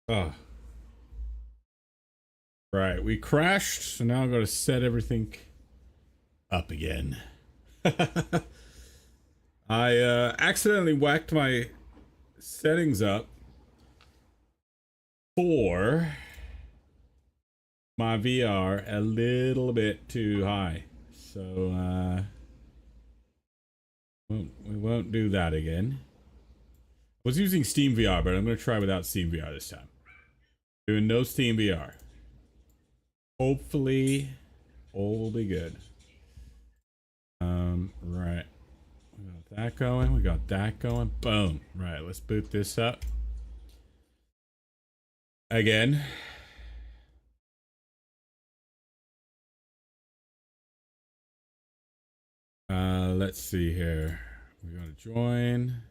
Oh, right. We crashed, so now I'm going to set everything up again. I accidentally whacked my settings up for my VR a little bit too high. So we won't do that again. I was using Steam VR, but I'm going to try without Steam VR this time. Doing no Steam VR. Hopefully, all will be good. Right. We got that going. We got that going. Boom. Right. Let's boot this up again. Let's see here. We're going to join.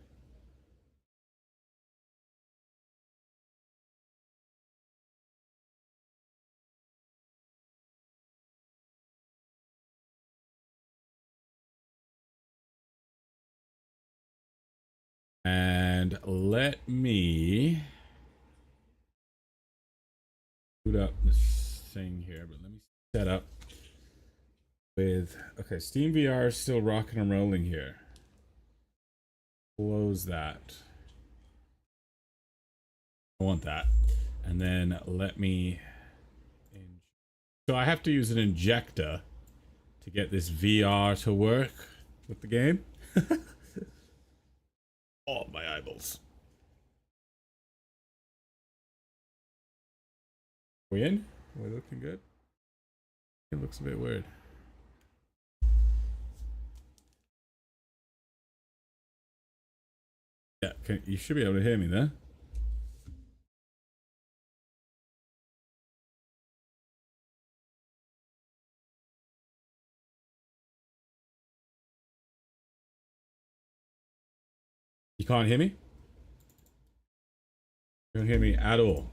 And let me boot up this thing here, but let me set up with, okay, Steam VR is still rocking and rolling here. Close that. I want that. And then let me, so I have to use an injector to get this VR to work with the game. Oh, my eyeballs. We in? We're looking good. It looks a bit weird. Yeah, you should be able to hear me there. You can't hear me? You don't hear me at all.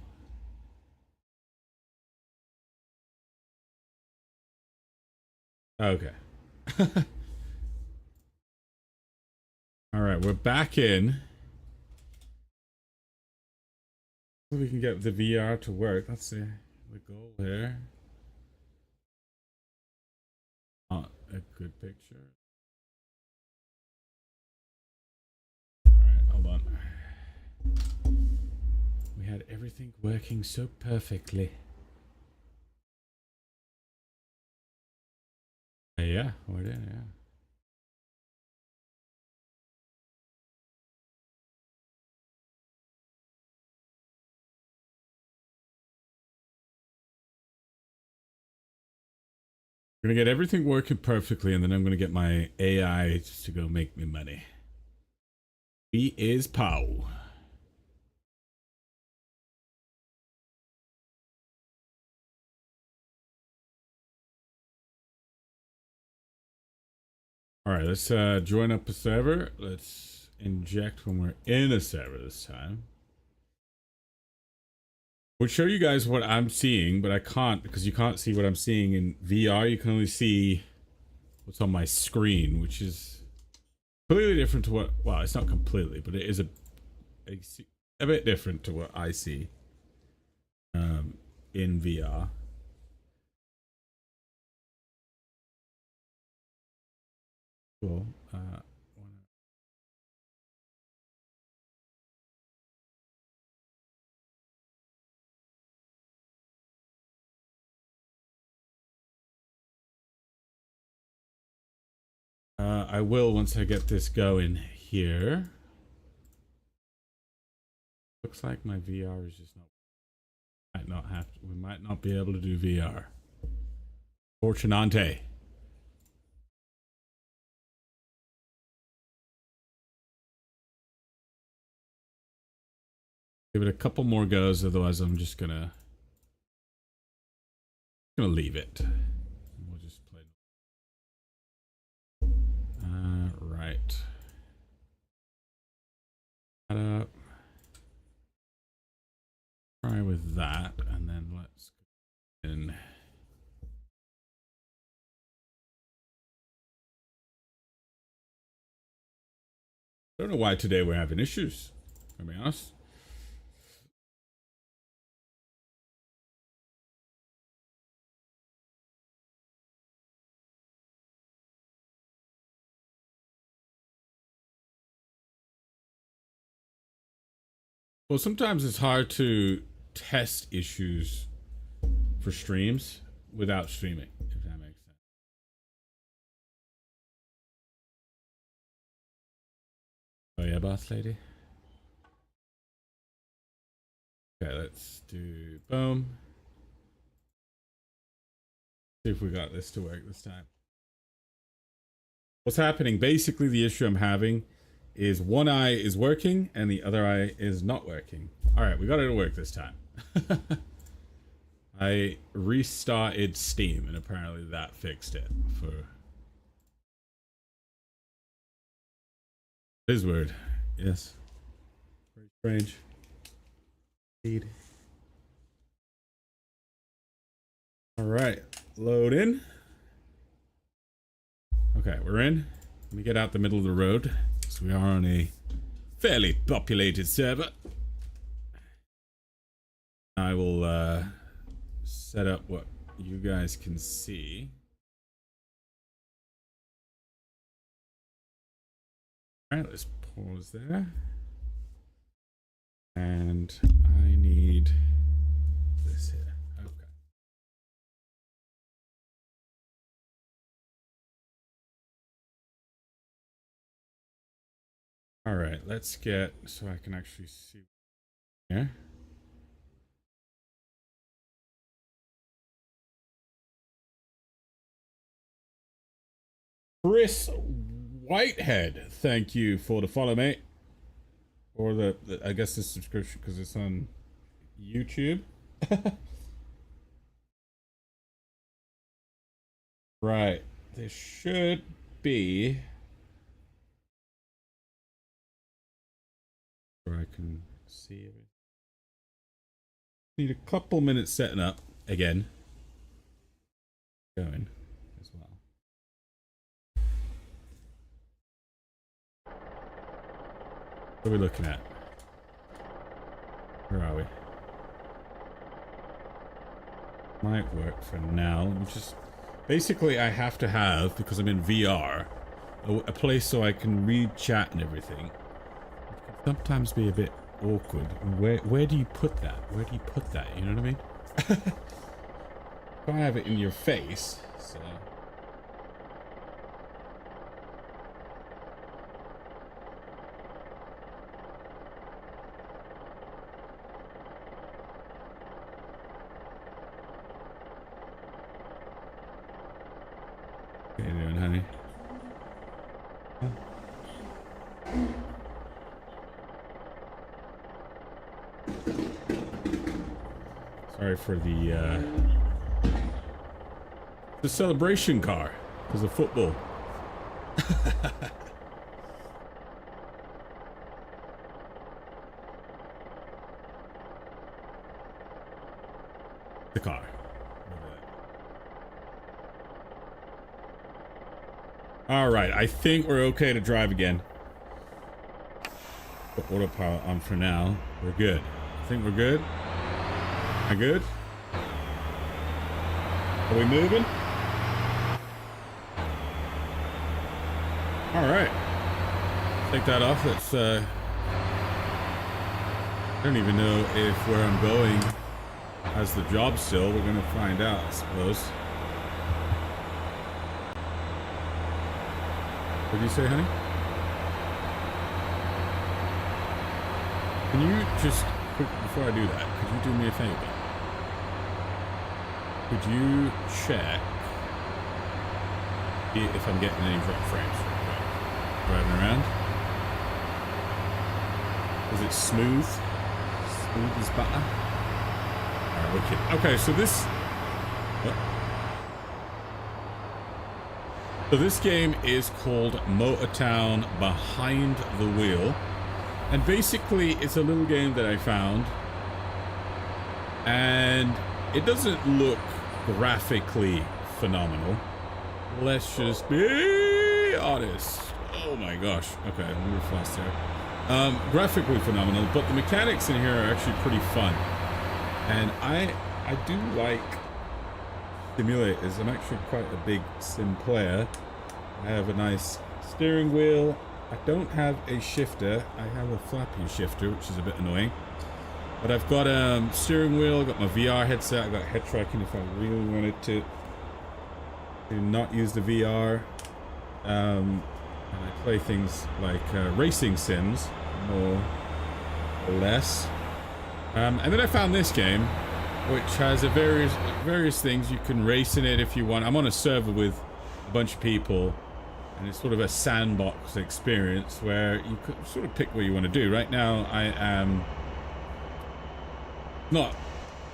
Okay. All right, we're back in. We can get the VR to work. That's the goal here. Not a good picture. All right, hold on. We had everything working so perfectly. Yeah, we did, yeah. We're gonna get everything working perfectly, and then I'm gonna get my AI just to go make me money. He is Pow. All right, let's join up a server. Let's inject when we're in a server this time. Would show you guys what I'm seeing, but I can't because you can't see what I'm seeing in VR. You can only see what's on my screen, which is completely different to what. Well, it's not completely, but it is a bit different to what I see in VR. Cool. I will once I get this going here. Looks like my VR is just not. Might not have. We might not be able to do VR. Fortunante. Give it a couple more goes, otherwise I'm just gonna leave it. We'll just play. Right. Up. Try with that, and then let's go in. I don't know why today we're having issues. To be honest. Well, sometimes it's hard to test issues for streams without streaming, if that makes sense. Oh yeah, boss lady. Okay, let's do boom. See if we got this to work this time. What's happening? Basically, the issue I'm having is one eye is working and the other eye is not working. All right, we got it to work this time. I restarted Steam and apparently that fixed it for his word. Yes. Very strange. Indeed. All right, load in. Okay, we're in. Let me get out the middle of the road because we are on a fairly populated server. I will set up what you guys can see. All right, let's pause there. And I need this here. Okay. All right, let's get so I can actually see here. Chris Whitehead, thank you for the follow, mate. Or the I guess the subscription because it's on YouTube. Right, there should be. Where I can see it. Need a couple minutes setting up again. Going as well. What are we looking at? Where are we? Might work for now. Let me just basically I have to have, because I'm in VR, a place so I can read chat and everything. It can sometimes be a bit awkward. Where do you put that? Where do you put that? You know what I mean? Can't have it in your face, so. What are you doing, honey? Huh? Sorry for the celebration car because of football. The car. All right, I think we're okay to drive again. Put autopilot on for now. We're good. I think we're good. Am I good? Are we moving? All right. Take that off. Let's. I don't even know if where I'm going has the job still. We're gonna find out, I suppose. What did you say, honey? Can you just, before I do that, could you do me a favor? Could you check if I'm getting any drop frames real quick? Driving around? Is it smooth? Smooth as butter? Alright, wicked. Okay, so this... What? So this game is called Motortown Behind the Wheel. And basically, it's a little game that I found. And it doesn't look graphically phenomenal. Let's just be honest. Oh my gosh. Okay, we were fast there. Graphically phenomenal, but the mechanics in here are actually pretty fun. And I do like simulators. I'm actually quite a big sim player. I have a nice steering wheel. I don't have a shifter. I have a flappy shifter, which is a bit annoying. But I've got a steering wheel, got my VR headset, I've got head tracking if I really wanted to not use the VR. And I play things like racing sims, more or less. And then I found this game, which has various things. You can race in it if you want. I'm on a server with a bunch of people, and it's sort of a sandbox experience where you could sort of pick what you want to do. Right now, I am not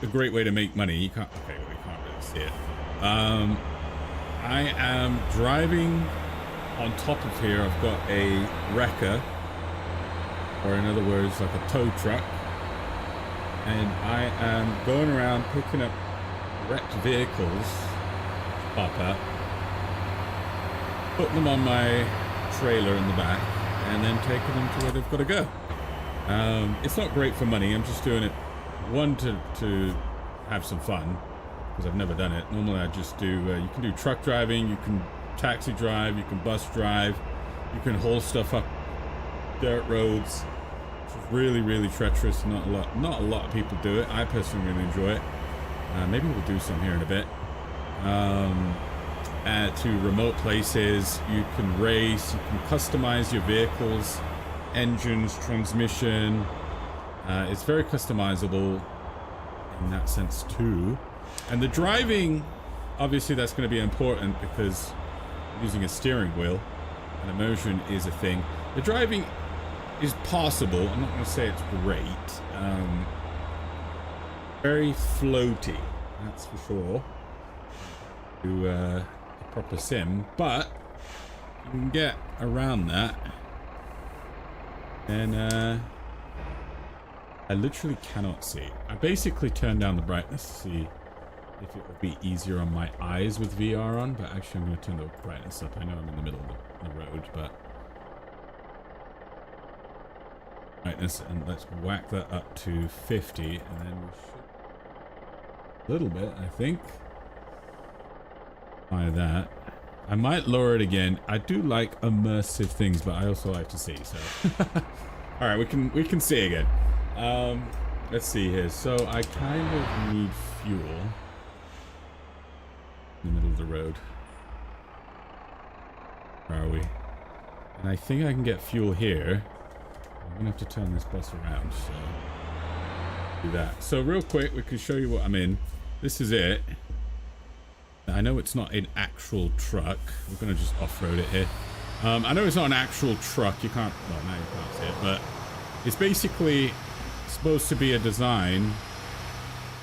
a great way to make money. You can't. Okay, well, you can't really see it. I am driving on top of here. I've got a wrecker, or in other words, like a tow truck. And I am going around picking up wrecked vehicles, pop up, putting them on my trailer in the back, and then taking them to where they've got to go. It's not great for money. I'm just doing it, one, to have some fun, because I've never done it. Normally I just do, you can do truck driving, you can taxi drive, you can bus drive, you can haul stuff up dirt roads. Really treacherous. Not a lot of people do it. I personally really enjoy it. Maybe we'll do some here in a bit. To remote places, you can race, you can customize your vehicles, engines, transmission. It's very customizable in that sense too. And the driving, obviously that's going to be important because I'm using a steering wheel and immersion is a thing. The driving is possible. I'm not going to say it's great. Very floaty, that's for sure. To a proper sim, but you can get around that. And I literally cannot see. I basically turned down the brightness to see if it would be easier on my eyes with VR on, but actually I'm going to turn the brightness up. I know I'm in the middle of the road, but brightness, and let's whack that up to 50, and then we should a little bit, I think. By that, I might lower it again. I do like immersive things, but I also like to see. So, all right, we can see again. Let's see here. So I kind of need fuel in the middle of the road. Where are we? And I think I can get fuel here. I'm gonna have to turn this bus around, so do that. So real quick, we can show you what I'm in. This is it. I know it's not an actual truck. We're gonna just off-road it here. I know it's not an actual truck. You can't, well, now you can't see it, but it's basically supposed to be a design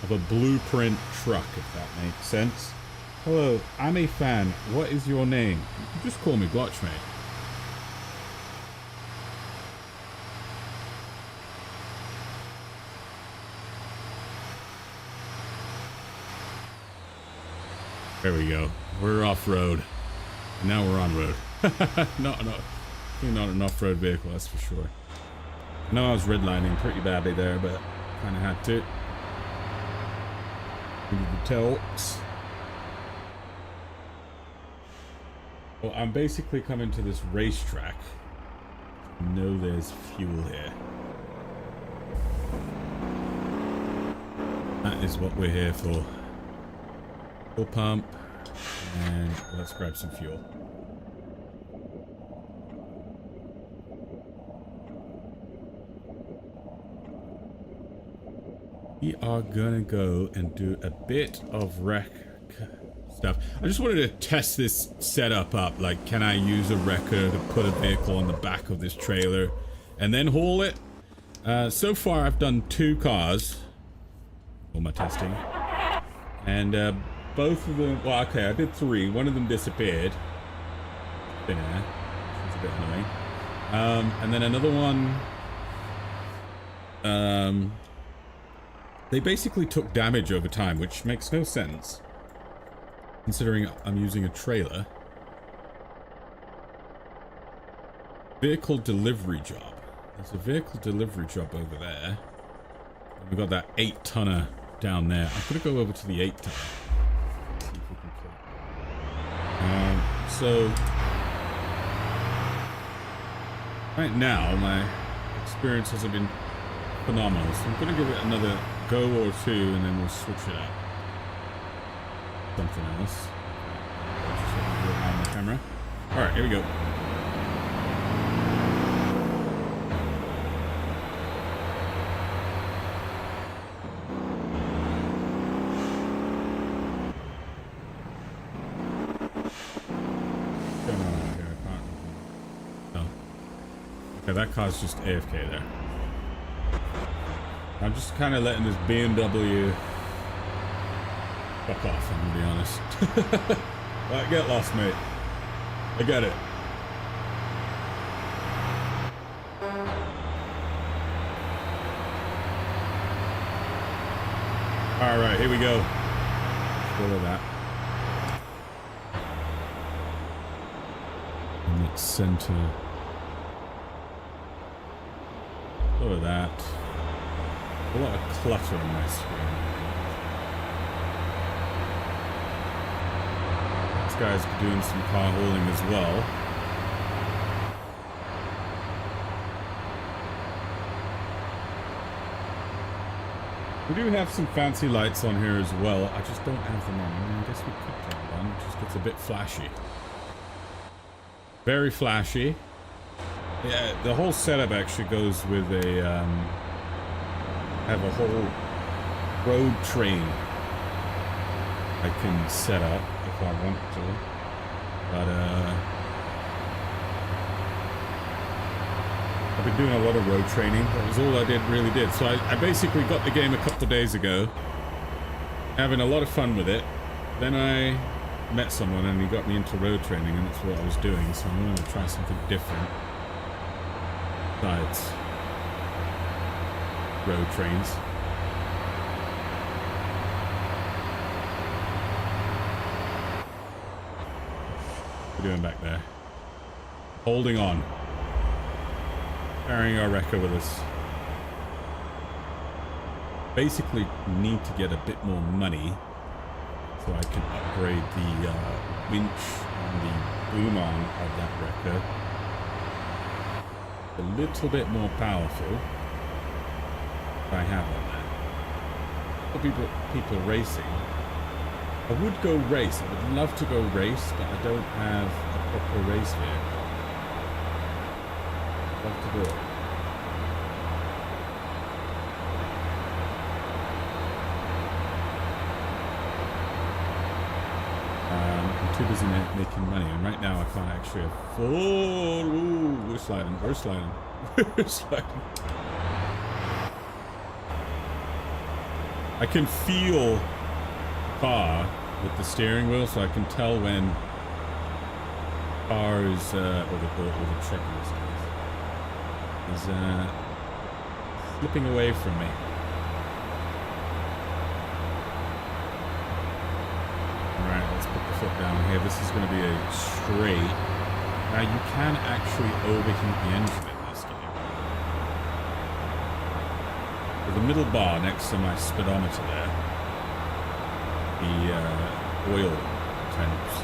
of a blueprint truck, if that makes sense. Hello, I'm a fan. What is your name? You can just call me Blotch, mate. There we go. We're off-road. Now we're on road. not an off-road vehicle, that's for sure. I know I was redlining pretty badly there, but kind of had to. Needed the telks. Well, I'm basically coming to this racetrack. I know there's fuel here. That is what we're here for. Fuel pump, and let's grab some fuel. We are gonna go and do a bit of wreck stuff. I just wanted to test this setup up. Like, can I use a wrecker to put a vehicle on the back of this trailer and then haul it? So far I've done 2 cars for my testing, and both of them, well, okay, I did 3. One of them disappeared. Thin air. It's a bit annoying. And then another one, they basically took damage over time, which makes no sense, considering I'm using a trailer. Vehicle delivery job. There's a vehicle delivery job over there. And we've got that 8-tonner down there. I'm gonna go over to the 8-tonner. Right now, my experience hasn't been phenomenal, so I'm going to give it another go or two, and then we'll switch it up. Something else. Just let me do it on the camera. All right, here we go. Okay, that car's just AFK there. I'm just kind of letting this BMW fuck off, I'm gonna be honest. Right, get lost, mate. I get it. Alright, here we go. Follow that. In its center. Look at that. A lot of clutter on my screen. This guy's doing some car hauling as well. We do have some fancy lights on here as well. I just don't have them on. I mean, I guess we could turn it on. It just gets a bit flashy. Very flashy. Yeah, the whole setup actually goes with a, have a whole road train I can set up if I want to, but, I've been doing a lot of road training. That was all I really did. So I basically got the game a couple of days ago, having a lot of fun with it. Then I met someone and he got me into road training, and that's what I was doing, so I'm going to try something different. Besides road trains. What are we doing back there? Holding on. Carrying our wrecker with us. Basically need to get a bit more money so I can upgrade the winch and the boom arm of that wrecker. A little bit more powerful I have on that. People racing. I would go race. I would love to go race, but I don't have a proper race vehicle. I'd love to do it. I'm too busy making money, and right now I can't actually afford. Ooh, we're sliding. We're sliding. We're sliding. I can feel the car with the steering wheel, so I can tell when car is, or the truck in this case, is slipping away from me. Alright, let's put the foot down here. This is going to be a straight. Now you can actually overheat the engine in this game. With the middle bar next to my speedometer there, the oil temps,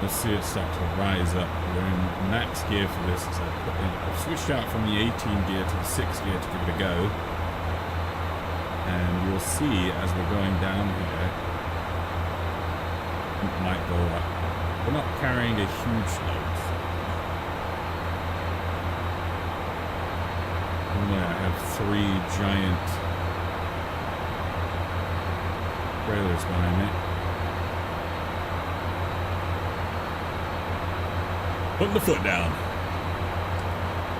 you'll see it start to rise up. We're in max gear for this as I've switched out from the 18 gear to the 6 gear to give it a go. And you'll see as we're going down here, it might go up. We're not carrying a huge load. Normally I have 3 giant trailers behind me. Putting the foot down.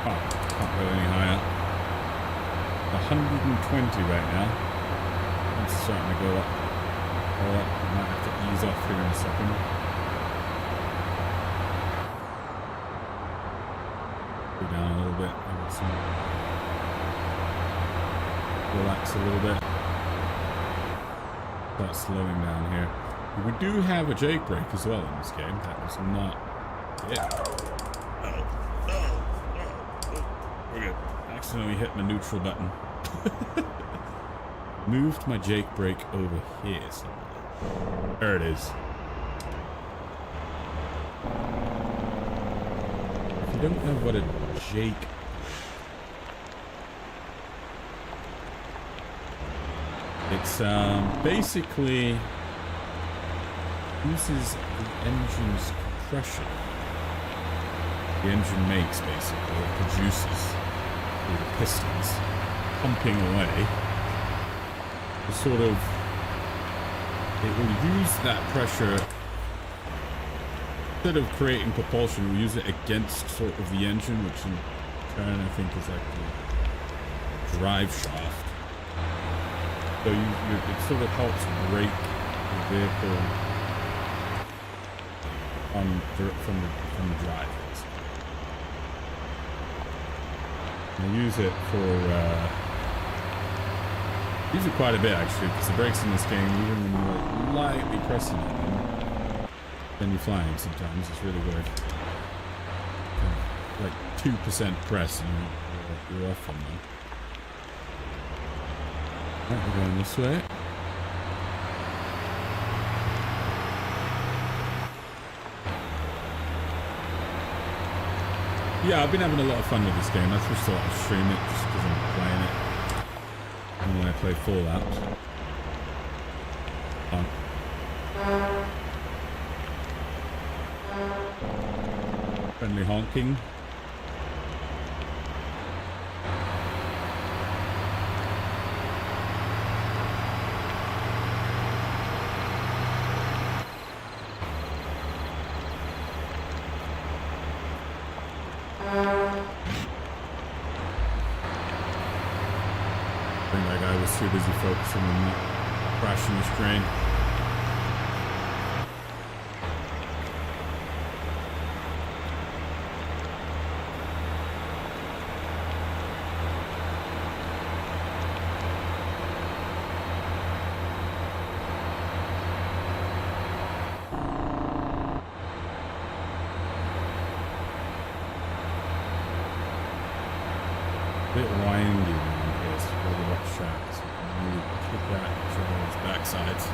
Oh, can't go any higher. 120 right now. It's starting to go up. All up. I might have to ease off here in a second. Go down a little bit. Relax a little bit. Start slowing down here. We do have a Jake brake as well in this game. That was not it. We're good. Accidentally hit my neutral button. Moved my Jake brake over here somewhere. There it is. If you don't know what a Jake. It's basically uses the engine's compression. The engine makes basically, it produces through the pistons, pumping away. To sort of, it will use that pressure instead of creating propulsion. It will use it against sort of the engine, which in turn I think is like the drive shaft. So it sort of helps brake the vehicle from the drive. I use it quite a bit actually, because the brakes in this game, even when you're like lightly pressing it, then you're flying sometimes. It's really weird. Like 2% press and you're off on them. Right, we're going this way. Yeah, I've been having a lot of fun with this game. That's why I thought I'd stream it, just because I'm playing it. And when I play Fallout. Friendly honking. Too busy focusing on not crashing this train. A bit windy around here, so really rough tracks. Really kick that trailer's backsides.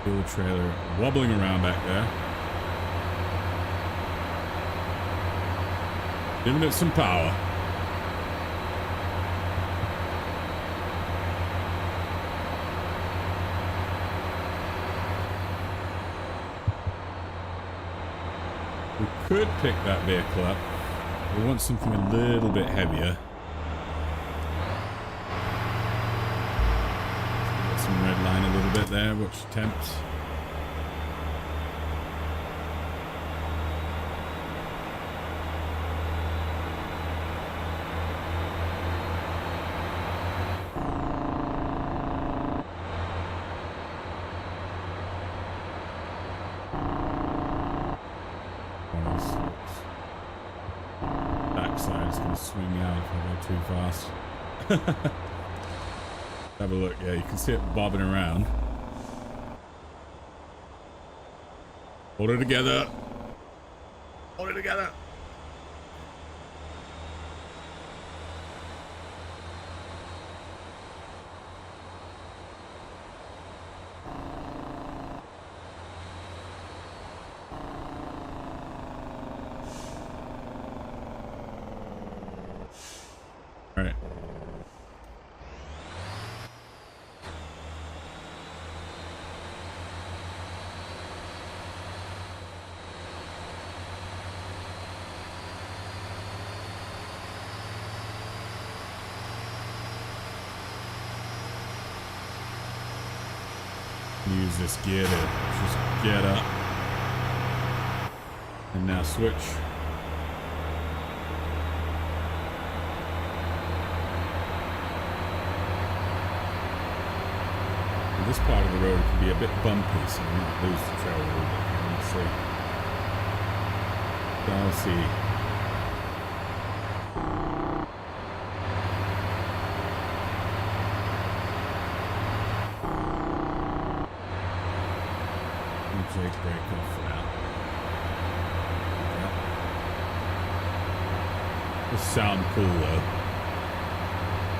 Fuel trailer wobbling around back there. Giving it some power. We could pick that vehicle up. We want something a little bit heavier. Get some red line a little bit there, which tempts. Backside is going to swing out if I go too fast. Have a look. Yeah, you can see it bobbing around. Hold it together. Hold it together. All right. Use this gear to just get up. And now switch. This part of the road can be a bit bumpy, so we might lose control a little bit. Let's see. I'll see. Jake brake off for now. Yeah. This sound cool though.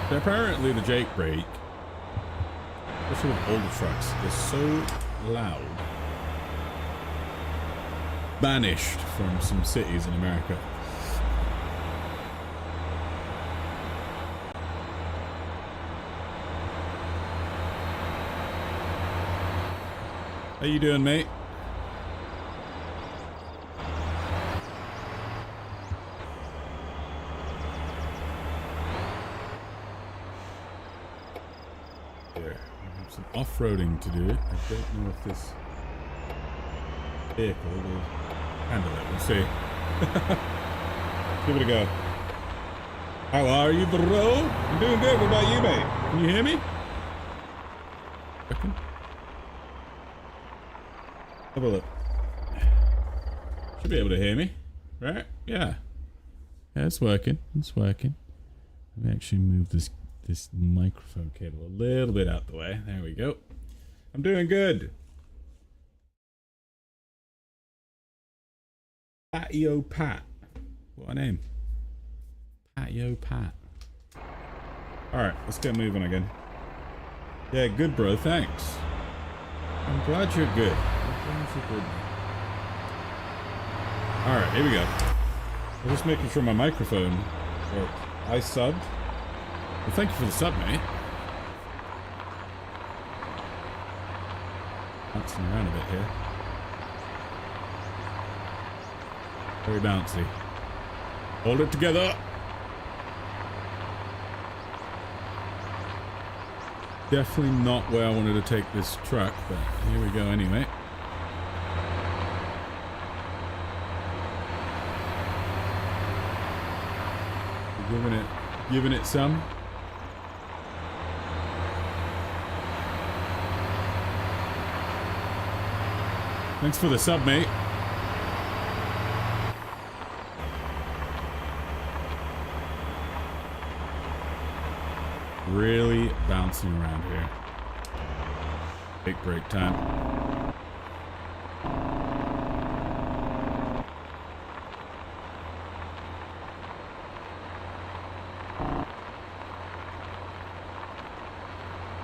So apparently the Jake brake, especially with older trucks, is so loud banished from some cities in America. How you doing, mate? Here, I have some off-roading to do. I don't know if this vehicle will handle it. We'll see. Give it a go. How are you, bro? I'm doing good. What about you, mate? Can you hear me? Reckon? Have a look. Should be able to hear me, right? Yeah. Yeah, it's working. It's working. Let me actually move this microphone cable a little bit out the way. There we go. I'm doing good. Patio Pat. What a name. Patio Pat. Alright, let's get moving again. Yeah, good, bro. Thanks. I'm glad you're good. Alright, here we go. I'm just making sure my microphone worked. I subbed. Well, thank you for the sub, mate. Bouncing around a bit here. Very bouncy. Hold it together. Definitely not where I wanted to take this truck, but here we go anyway. Giving it some. Thanks for the sub, mate. Really bouncing around here. Take break time.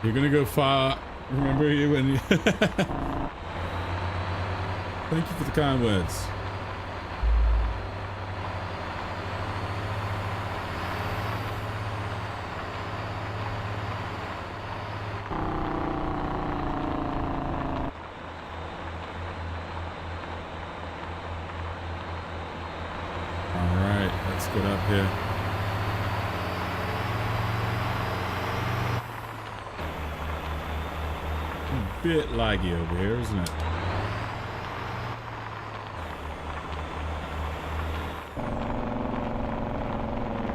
You're gonna go far. Remember you when you... Thank you for the kind words. Alright, let's get up here. A bit laggy over here, isn't it?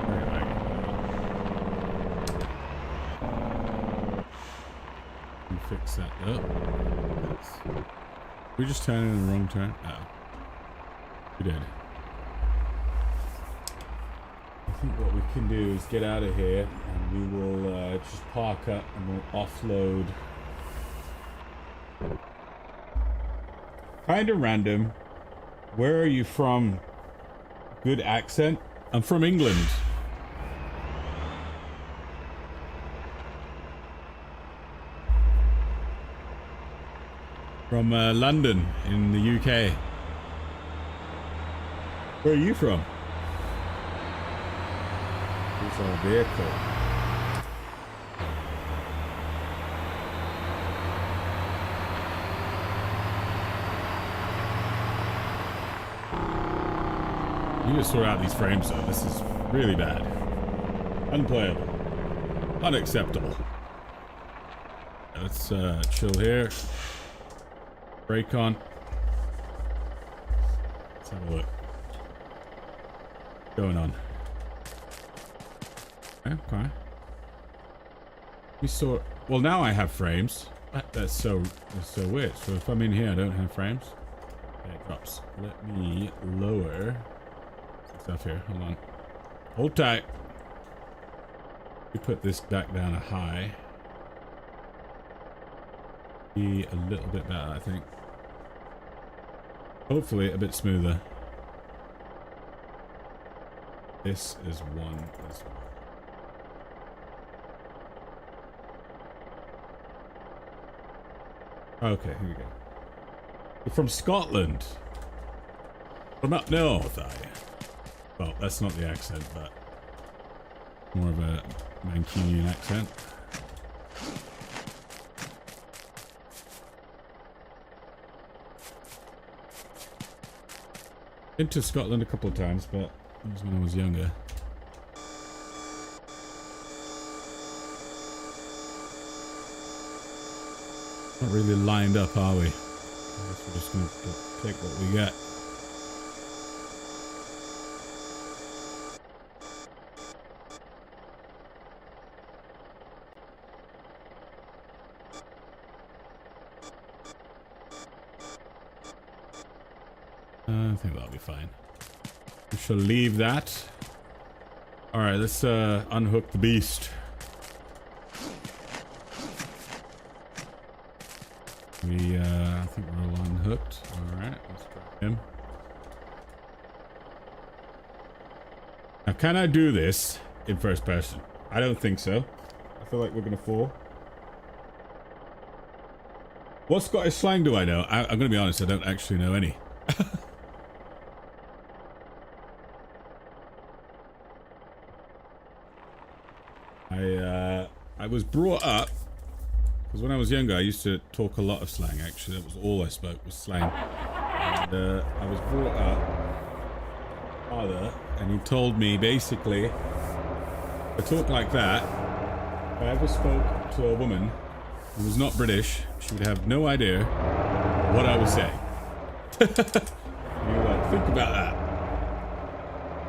Very laggy. Can we fix that up? We just turned in the wrong turn? Oh. We did. I think what we can do is get out of here and we will just park up and we'll offload. Kind of random. Where are you from? Good accent. I'm from England. From London in the UK. Where are you from? Here's our vehicle. You need to sort out these frames though. This is really bad. Unplayable. Unacceptable. Let's chill here. Brake on. Let's have a look. What's going on? Okay. We saw. Well, now I have frames. That's so weird. So if I'm in here, I don't have frames. Yeah, it drops. Let me lower stuff here. Hold on. Hold tight. We put this back down a high. Be a little bit better, I think. Hopefully a bit smoother. This is one as well. Okay, here we go. You're from Scotland. From up north, are you? Well, that's not the accent, but more of a Mancunian accent. Been to Scotland a couple of times, but that was when I was younger. Not really lined up, are we? I guess we're just going to take what we get. I think that'll be fine. We shall leave that. Alright, let's unhook the beast. I think we're all unhooked. Alright, let's grab him. Now, can I do this in first person? I don't think so. I feel like we're gonna fall. What Scottish slang do I know? I'm gonna be honest, I don't actually know any. I was brought up because when I was younger I used to talk a lot of slang. Actually, that was all I spoke was slang. And I was brought up father, and he told me basically I talk like that. If I ever spoke to a woman who was not British, she would have no idea what I was saying. And you were like, think about that.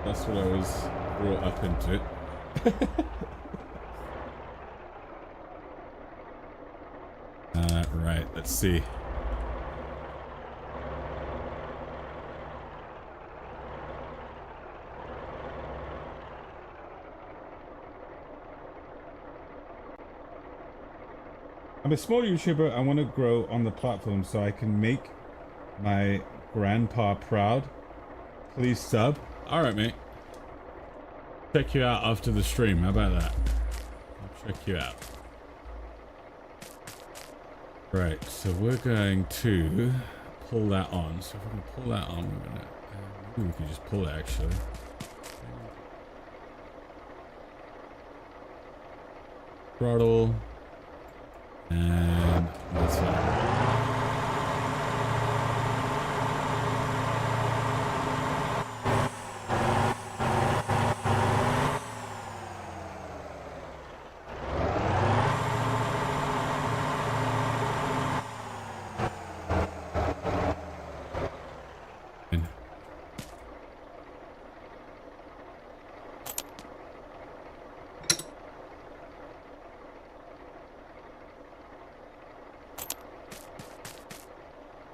That's what I was brought up into. Right, let's see. I'm a small YouTuber. I want to grow on the platform so I can make my grandpa proud. Please sub. Alright, mate. Check you out after the stream. How about that? I'll check you out. Right, so we're going to pull that on. So if we're going to pull that on, we're going to... maybe we can just pull it, actually. Throttle. And that's it.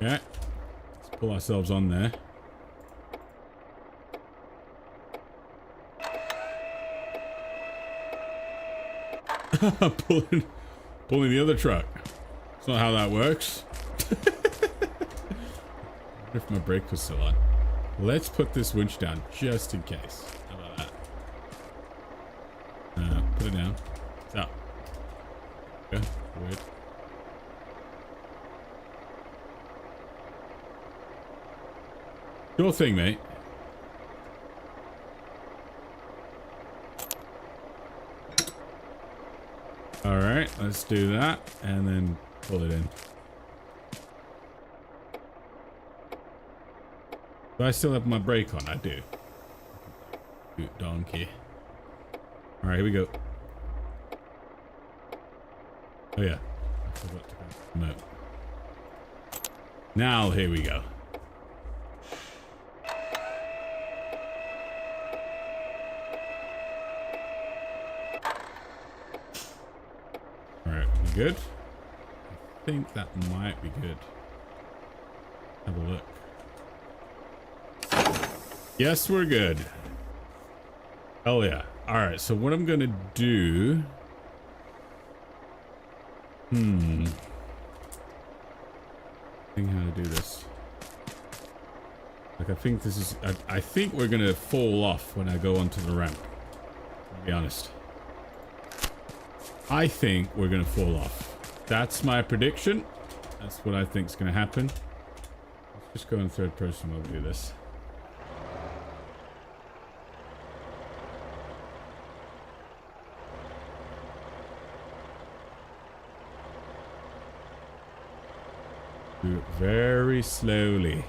Yeah, let's pull ourselves on there. pulling the other truck. That's not how that works. If my brake was still on. Let's put this winch down just in case. How about that? Put it down. It's up. Yeah, weird. Sure thing, mate. Alright, let's do that and then pull it in. Do I still have my brake on? I do. Boot donkey. Alright, here we go. Oh yeah. I forgot to grab the remote. Now here we go. Good. I think that might be good. Have a look. Yes, we're good. Hell yeah. Alright, so what I'm gonna do... I think how to do this. Like, I think this is... I think we're gonna fall off when I go onto the ramp. To be honest. I think we're going to fall off. That's my prediction. That's what I think is going to happen. Let's just go in third person while we do this. Do it very slowly.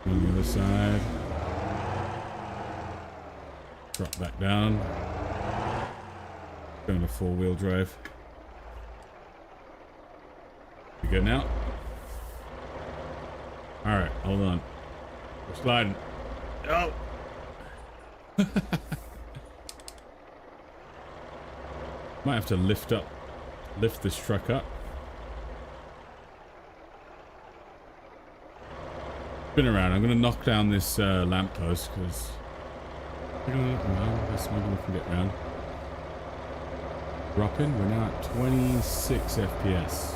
On the other side. Drop back down. Going to four-wheel drive. You good now? Alright, hold on. We're sliding. Oh! Might have to lift this truck up. Spin around. I'm gonna knock down this lamppost because maybe we can get around. Dropping. We're now at 26 FPS.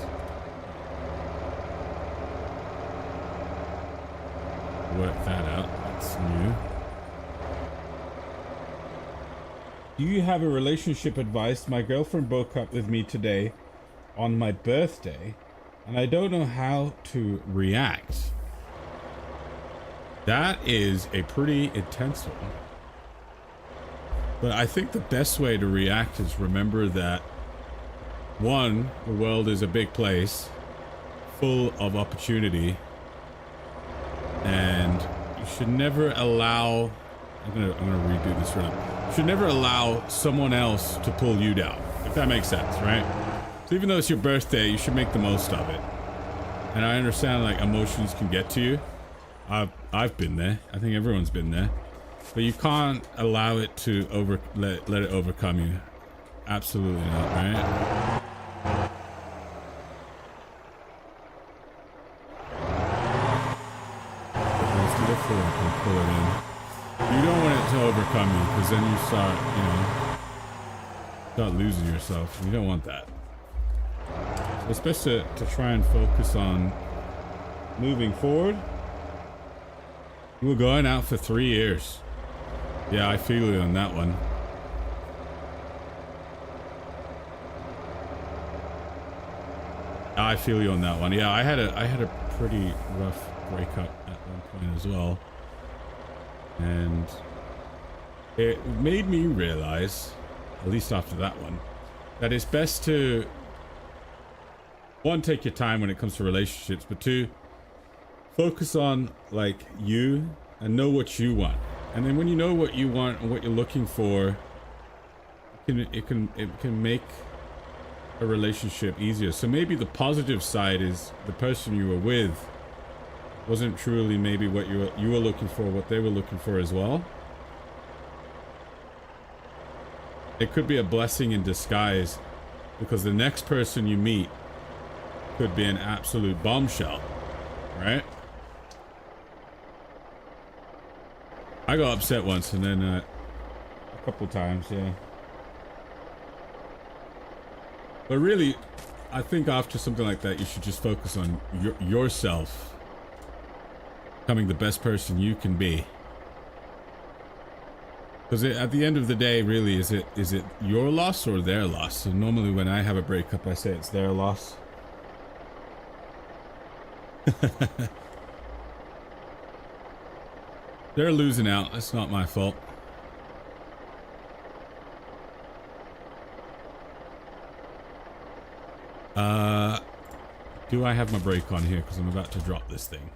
Work that out. That's new. Do you have a relationship advice? My girlfriend broke up with me today on my birthday, and I don't know how to react. That is a pretty intense one. But I think the best way to react is remember that, one, the world is a big place full of opportunity, and you should never allow, I'm gonna redo this right now. You should never allow someone else to pull you down, if that makes sense, right? So even though it's your birthday, you should make the most of it. And I understand like emotions can get to you. I've been there. I think everyone's been there. But you can't allow it to let it overcome you. Absolutely not, right? Pull it in. You don't want it to overcome you, because then you start losing yourself. You don't want that. So it's best to try and focus on moving forward. You were going out for 3 years. Yeah, I feel you on that one. I feel you on that one. Yeah, I had a pretty rough breakup at one point as well. And it made me realize, at least after that one, that it's best to, one, take your time when it comes to relationships, but two, focus on like you and know what you want. And then when you know what you want and what you're looking for, it can make a relationship easier. So maybe the positive side is the person you were with wasn't truly maybe what you were looking for, what they were looking for as well. It could be a blessing in disguise, because the next person you meet could be an absolute bombshell, right? I got upset once, and then a couple times, yeah. But really, I think after something like that, you should just focus on yourself becoming the best person you can be. Because at the end of the day, really, is it your loss or their loss? So normally when I have a breakup, I say it's their loss. They're losing out. That's not my fault. Do I have my brake on here? Because I'm about to drop this thing.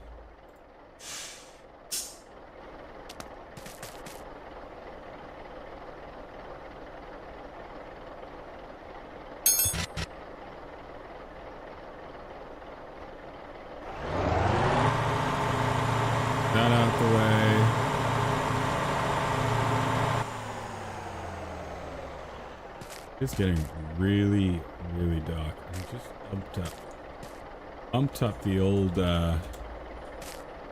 That out the way. It's getting really, really dark. I just bumped up the old, I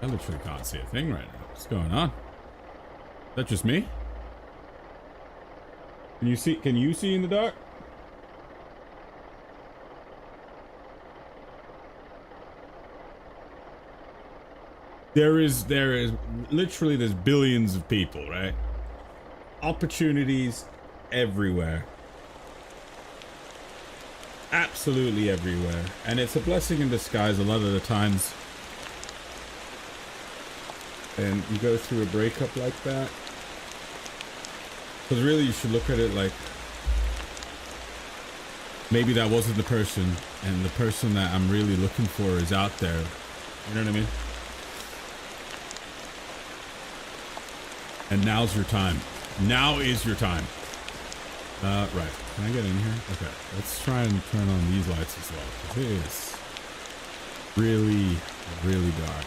literally can't see a thing right now. What's going on? Is that just me? Can you see in the dark? There is literally, there's billions of people, right? Opportunities everywhere. Absolutely everywhere. And it's a blessing in disguise a lot of the times. And you go through a breakup like that. Because really you should look at it like maybe that wasn't the person, and the person that I'm really looking for is out there. You know what I mean? And now's your time. Now is your time. Right. Can I get in here? Okay. Let's try and turn on these lights as well, because it is really, really dark.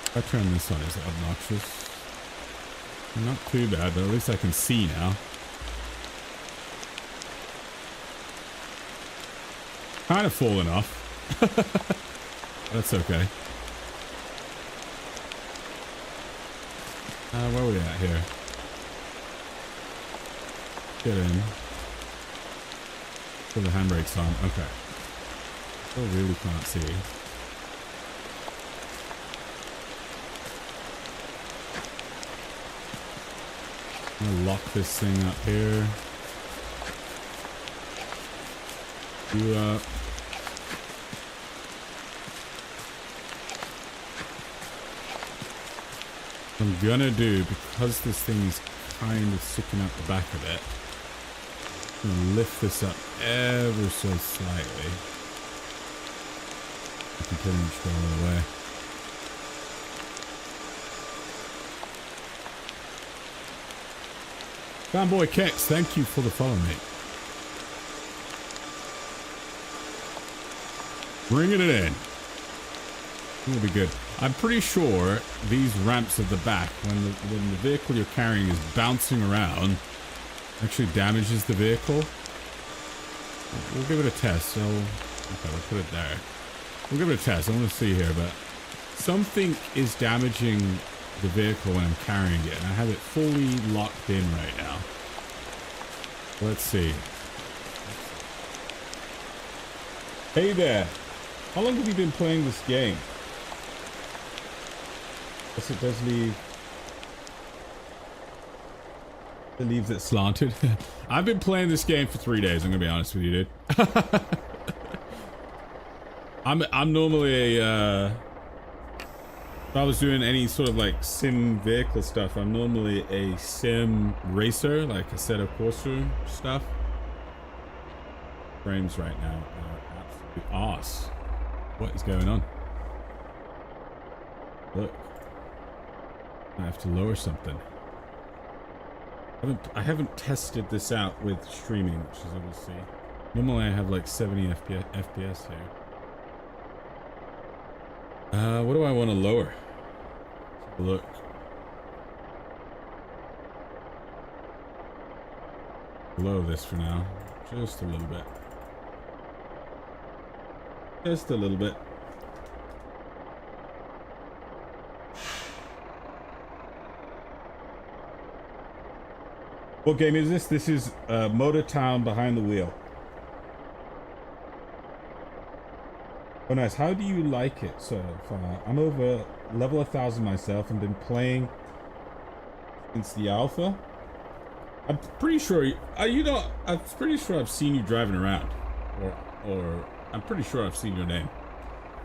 If I turn this on, is it obnoxious? Not too bad, but at least I can see now. Kind of falling off. That's okay. Where are we at here? Get in. Put the handbrakes on. Okay. Still really can't see. I'm gonna lock this thing up here. You up. What I'm gonna do, because this thing's kind of sticking out the back of it, I'm gonna lift this up ever so slightly. I can pretty much go all the way. Fanboy Kex, thank you for the follow, mate. Bringing it in. It'll be good. I'm pretty sure these ramps at the back, when the vehicle you're carrying is bouncing around, actually damages the vehicle. We'll give it a test. Okay, we'll put it there. We'll give it a test. I want to see here, but something is damaging the vehicle when I'm carrying it, and I have it fully locked in right now. Let's see. Hey there. How long have you been playing this game? Yes, it does leave. It leaves it slanted. I've been playing this game for 3 days. I'm gonna be honest with you, dude. I'm normally a. If I was doing any sort of like sim vehicle stuff, I'm normally a sim racer, like a set of Corsa stuff. Frames right now are absolutely arse. What is going on? Look. I have to lower something. I haven't tested this out with streaming, which is obviously. Normally I have like 70 FPS here. What do I want to lower? Let's have a look. Lower this for now. Just a little bit. Just a little bit. What game is this? This is Motor Town Behind the Wheel. Oh, nice. How do you like it so far? I'm over level 1000 myself and been playing since the alpha. I'm pretty sure I'm pretty sure I've seen you driving around, or I'm pretty sure I've seen your name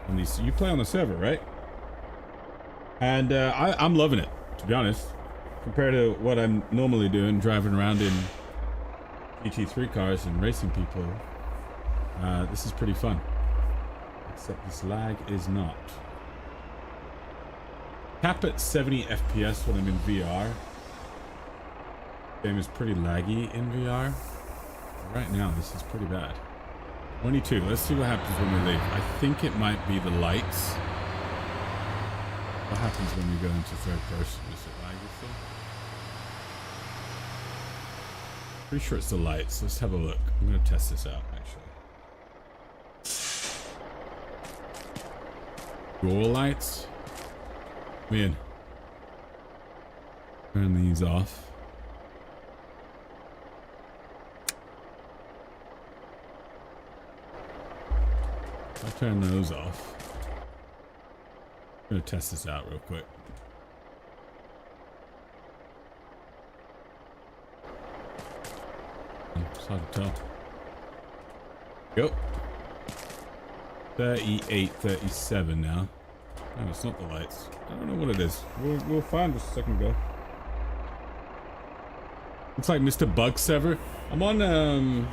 on these. You play on the server, right? And I'm loving it, to be honest. Compared to what I'm normally doing, driving around in GT3 cars and racing people, this is pretty fun. Except this lag is not. Cap at 70 FPS when I'm in VR. Game is pretty laggy in VR. Right now, this is pretty bad. 22. Let's see what happens when we leave. I think it might be the lights. What happens when you go into third person? Is it laggy still? Pretty sure it's the lights. Let's have a look. I'm going to test this out, actually. Dual lights. Man. Turn these off. I'll turn those off. I'm going to test this out real quick. It's hard to tell. Go. 38, 37 now. No, it's not the lights. I don't know what it is. We'll find just a second ago. Looks like Mr. Bugsever. I'm on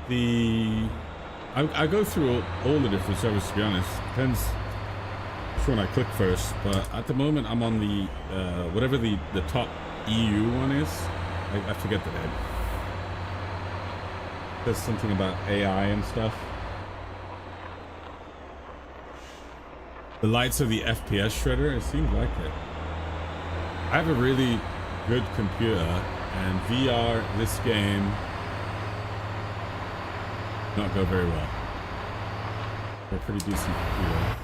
the I go through all the different servers, to be honest. Depends which one I click first, but at the moment I'm on the whatever the top EU one is. I forget the name. There's something about AI and stuff. The lights of the FPS shredder, it seems like it. I have a really good computer, and VR, this game, not go very well. They're a pretty decent computer.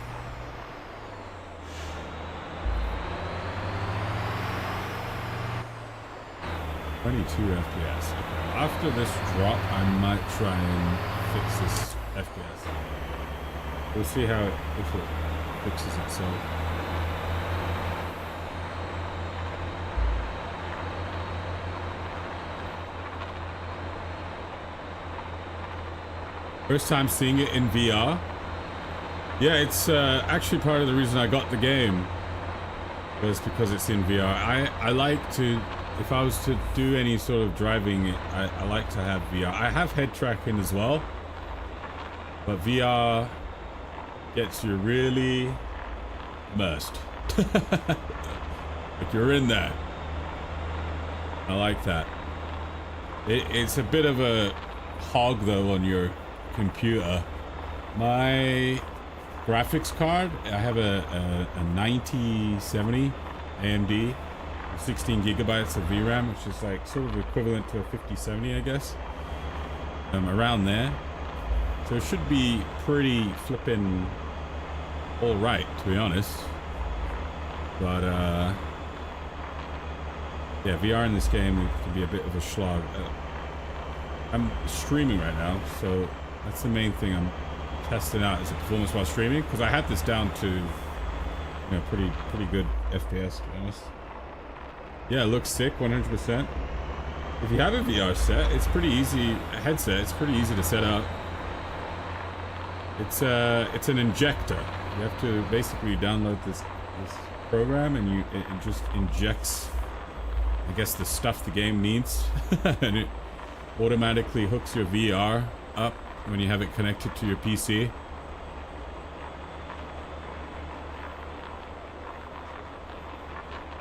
FPS. Okay. After this drop, I might try and fix this FPS. We'll see how if it fixes itself. First time seeing it in VR. Yeah, it's actually part of the reason I got the game was because it's in VR. I like to, if I was to do any sort of driving, I like to have VR. I have head tracking as well, but VR gets you really immersed. Like you're in there. I like that. It's a bit of a hog though on your computer. My graphics card, I have a 9070 AMD, 16 gigabytes of VRAM, which is like sort of equivalent to a 5070, I guess. Around there. So it should be pretty flippin' all right, to be honest. But yeah, VR in this game can be a bit of a slog. I'm streaming right now, so that's the main thing I'm testing out is the performance while streaming, because I had this down to, you know, pretty good FPS, to be honest. Yeah, it looks sick, 100%. If you have a VR set, it's pretty easy. A headset, it's pretty easy to set up. It's an injector. You have to basically download this program, and it just injects, I guess, the stuff the game needs, and it automatically hooks your VR up when you have it connected to your PC.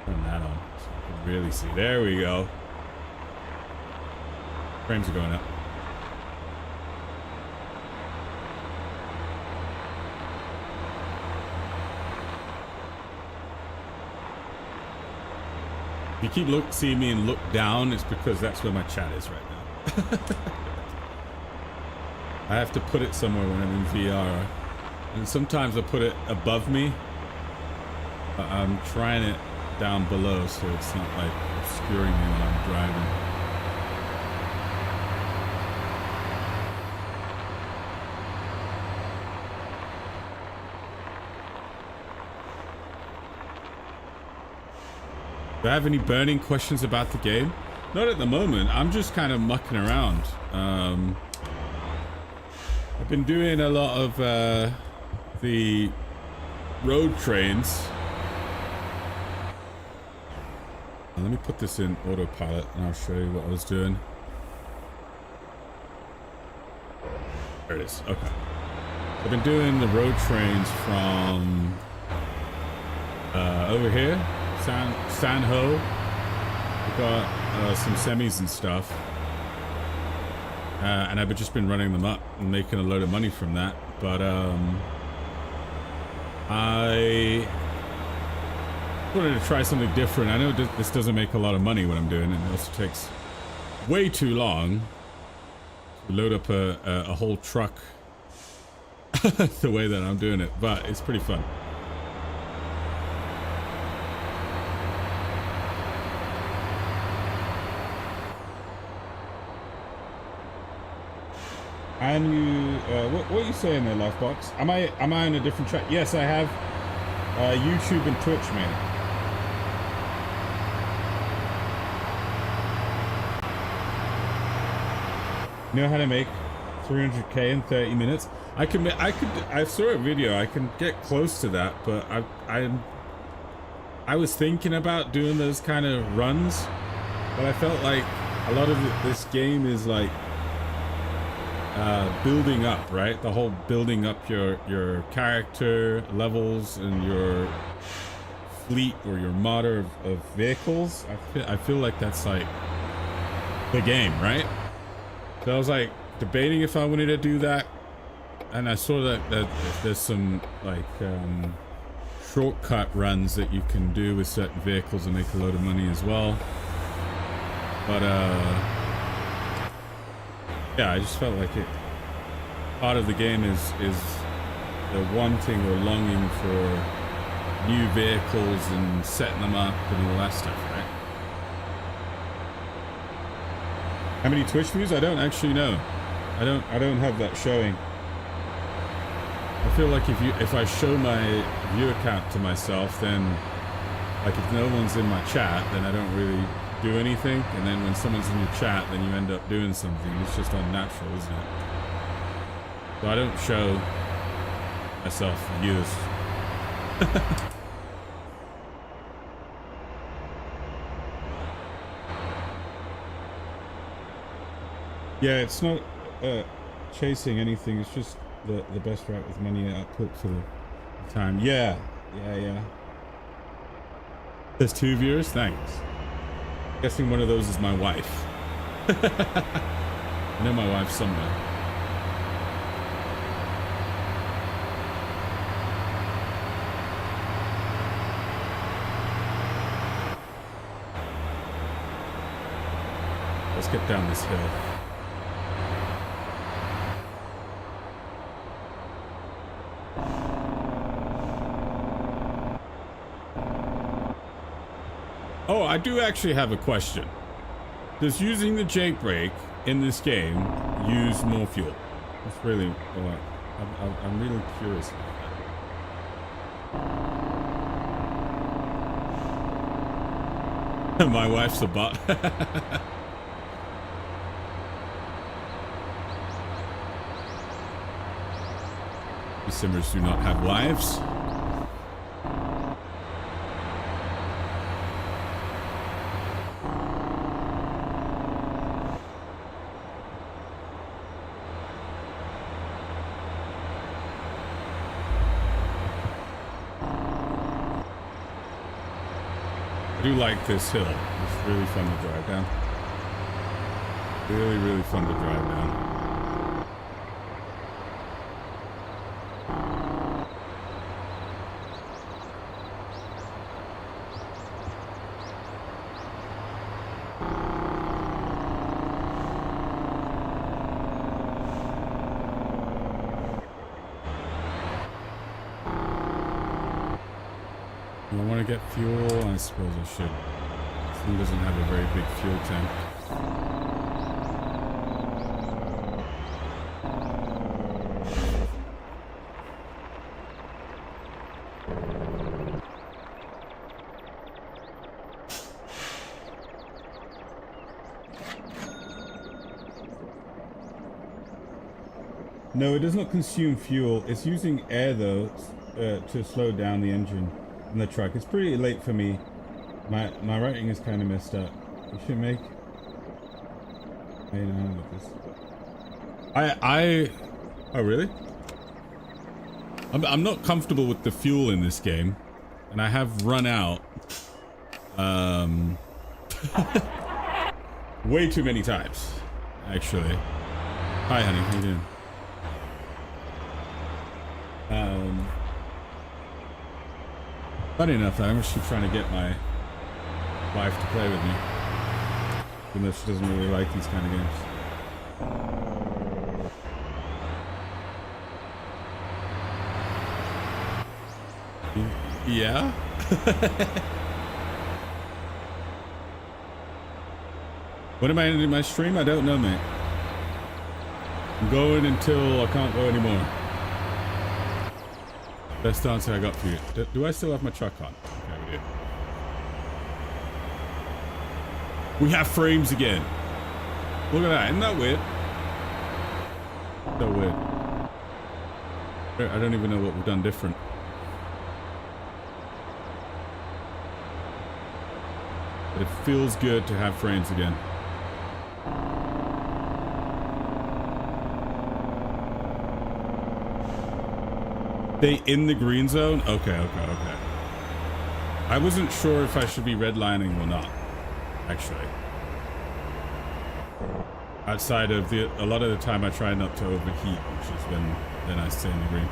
Turn that on so you can really see. There we go. Frames are going up. If you keep seeing me and look down, it's because that's where my chat is right now. I have to put it somewhere when I'm in VR, and sometimes I put it above me, but I'm trying it down below so it's not like obscuring me when I'm driving. Do I have any burning questions about the game? Not at the moment. I'm just kind of mucking around. I've been doing a lot of the road trains. Let me put this in autopilot and I'll show you what I was doing. There it is. Okay. I've been doing the road trains from over here, San Ho. We've got some semis and stuff. And I've just been running them up and making a load of money from that. But I wanted to try something different. I know this doesn't make a lot of money what I'm doing, and it also takes way too long to load up a whole truck the way that I'm doing it, but it's pretty fun. And you, what are you saying there, Lifebox? Am I on a different track? Yes, I have YouTube and Twitch, man. You know how to make 300k in 30 minutes? I saw a video. I can get close to that, but I was thinking about doing those kind of runs, but I felt like a lot of this game is like building up, right? The whole building up your character levels and your fleet or your mod of vehicles. I feel like that's like the game, right? So I was like debating if I wanted to do that, and I saw that there's some like shortcut runs that you can do with certain vehicles and make a load of money as well. But yeah, I just felt like it. Part of the game is the wanting or longing for new vehicles and setting them up and all that stuff, right? How many Twitch views? I don't actually know. I don't have that showing. I feel like if I show my viewer count to myself, then like if no one's in my chat, then I don't really do anything, and then when someone's in your chat, then you end up doing something. It's just unnatural, isn't it? So I don't show myself views. Yeah, it's not chasing anything. It's just the best route with money output for the time. Yeah. There's 2 viewers. Thanks. Guessing one of those is my wife. I know my wife somewhere. Let's get down this hill. Oh, I do actually have a question. Does using the jailbreak in this game use more fuel? That's really, I'm really curious about that. My wife's a bot. The Simmers do not have wives. I do like this hill. It's really fun to drive down. Really fun to drive down. Do I want to get fuel? I suppose I should. This thing doesn't have a very big fuel tank. No, it does not consume fuel. It's using air though to slow down the engine in the truck. It's pretty late for me. My writing is kind of messed up. We should make. I don't know about this. Oh really? I'm not comfortable with the fuel in this game, and I have run out. Way too many times, actually. Hi, honey. How you doing? Funny enough, I'm actually trying to get my wife to play with me, even though she doesn't really like these kind of games. Yeah? When am I ending my stream? I don't know, mate. I'm going until I can't go anymore. Best answer I got for you. Do I still have my truck on? Okay, we do. We have frames again. Look at that. Isn't that weird? So weird. I don't even know what we've done different. But it feels good to have frames again. They in the green zone? Okay. I wasn't sure if I should be redlining or not, actually. Outside of a lot of the time I try not to overheat, which is when then I stay in the green.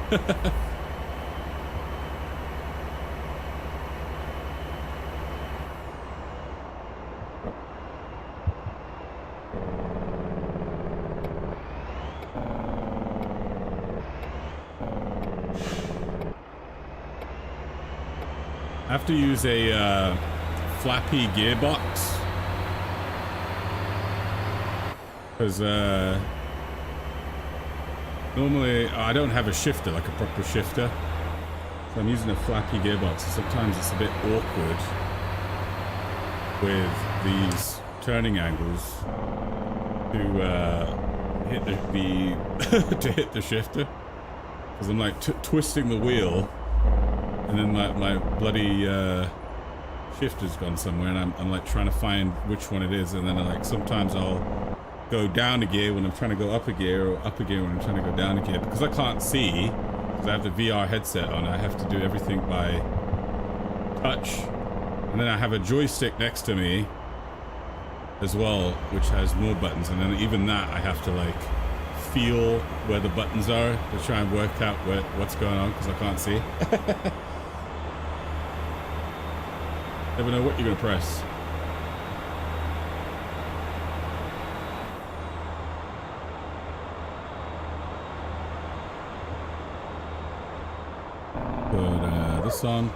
I have to use a flappy gearbox because normally I don't have a shifter, like a proper shifter, so I'm using a flappy gearbox, and sometimes it's a bit awkward with these turning angles to hit the to hit the shifter, because I'm like twisting the wheel, and then my bloody shifter's gone somewhere, and I'm like trying to find which one it is, and then sometimes I'll go down a gear when I'm trying to go up a gear, or up a gear when I'm trying to go down a gear, because I can't see, because I have the VR headset on. I have to do everything by touch, and then I have a joystick next to me as well, which has more buttons, and then even that I have to feel where the buttons are to try and work out what's going on, because I can't see. Never know what you're gonna press. Put this on.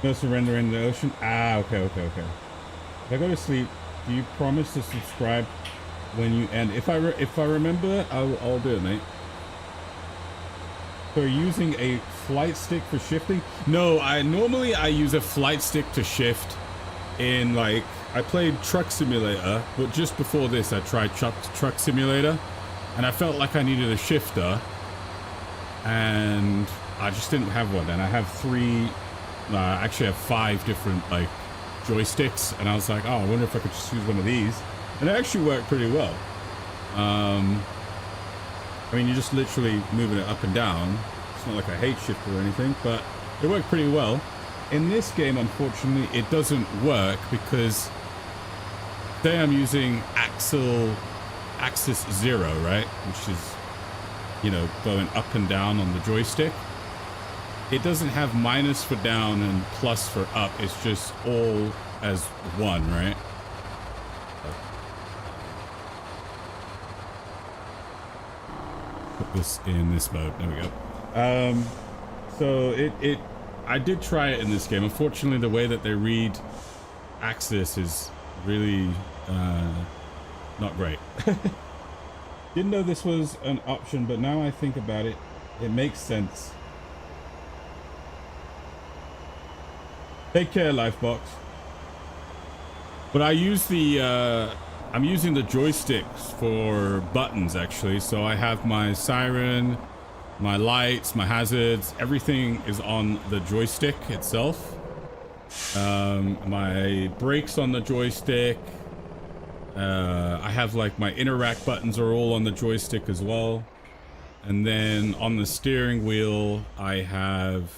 No surrender in the ocean. Ah, okay. If I go to sleep, do you promise to subscribe when you end? If I remember, I'll do it, mate. So using a flight stick for shifting? No, I normally use a flight stick to shift in I played Truck Simulator, but just before this I tried Truck Simulator, and I felt like I needed a shifter, and I just didn't have one. And I have actually have 5 different joysticks, and I was like, oh, I wonder if I could just use one of these, and it actually worked pretty well. I mean, you're just literally moving it up and down. It's not like I hate shifter or anything, but it worked pretty well. In this game, unfortunately, it doesn't work because today I'm using axis 0, right, which is, going up and down on the joystick. It doesn't have minus for down and plus for up. It's just all as one, right? Put this in this mode. There we go. So I did try it in this game. Unfortunately, the way that they read axis is really not great. Didn't know this was an option, but now I think about it, it makes sense. Take care, Lifebox. But I use I'm using the joysticks for buttons, actually. So I have my siren, my lights, my hazards, everything is on the joystick itself. My brakes on the joystick. I have my inner rack buttons are all on the joystick as well. And then on the steering wheel, I have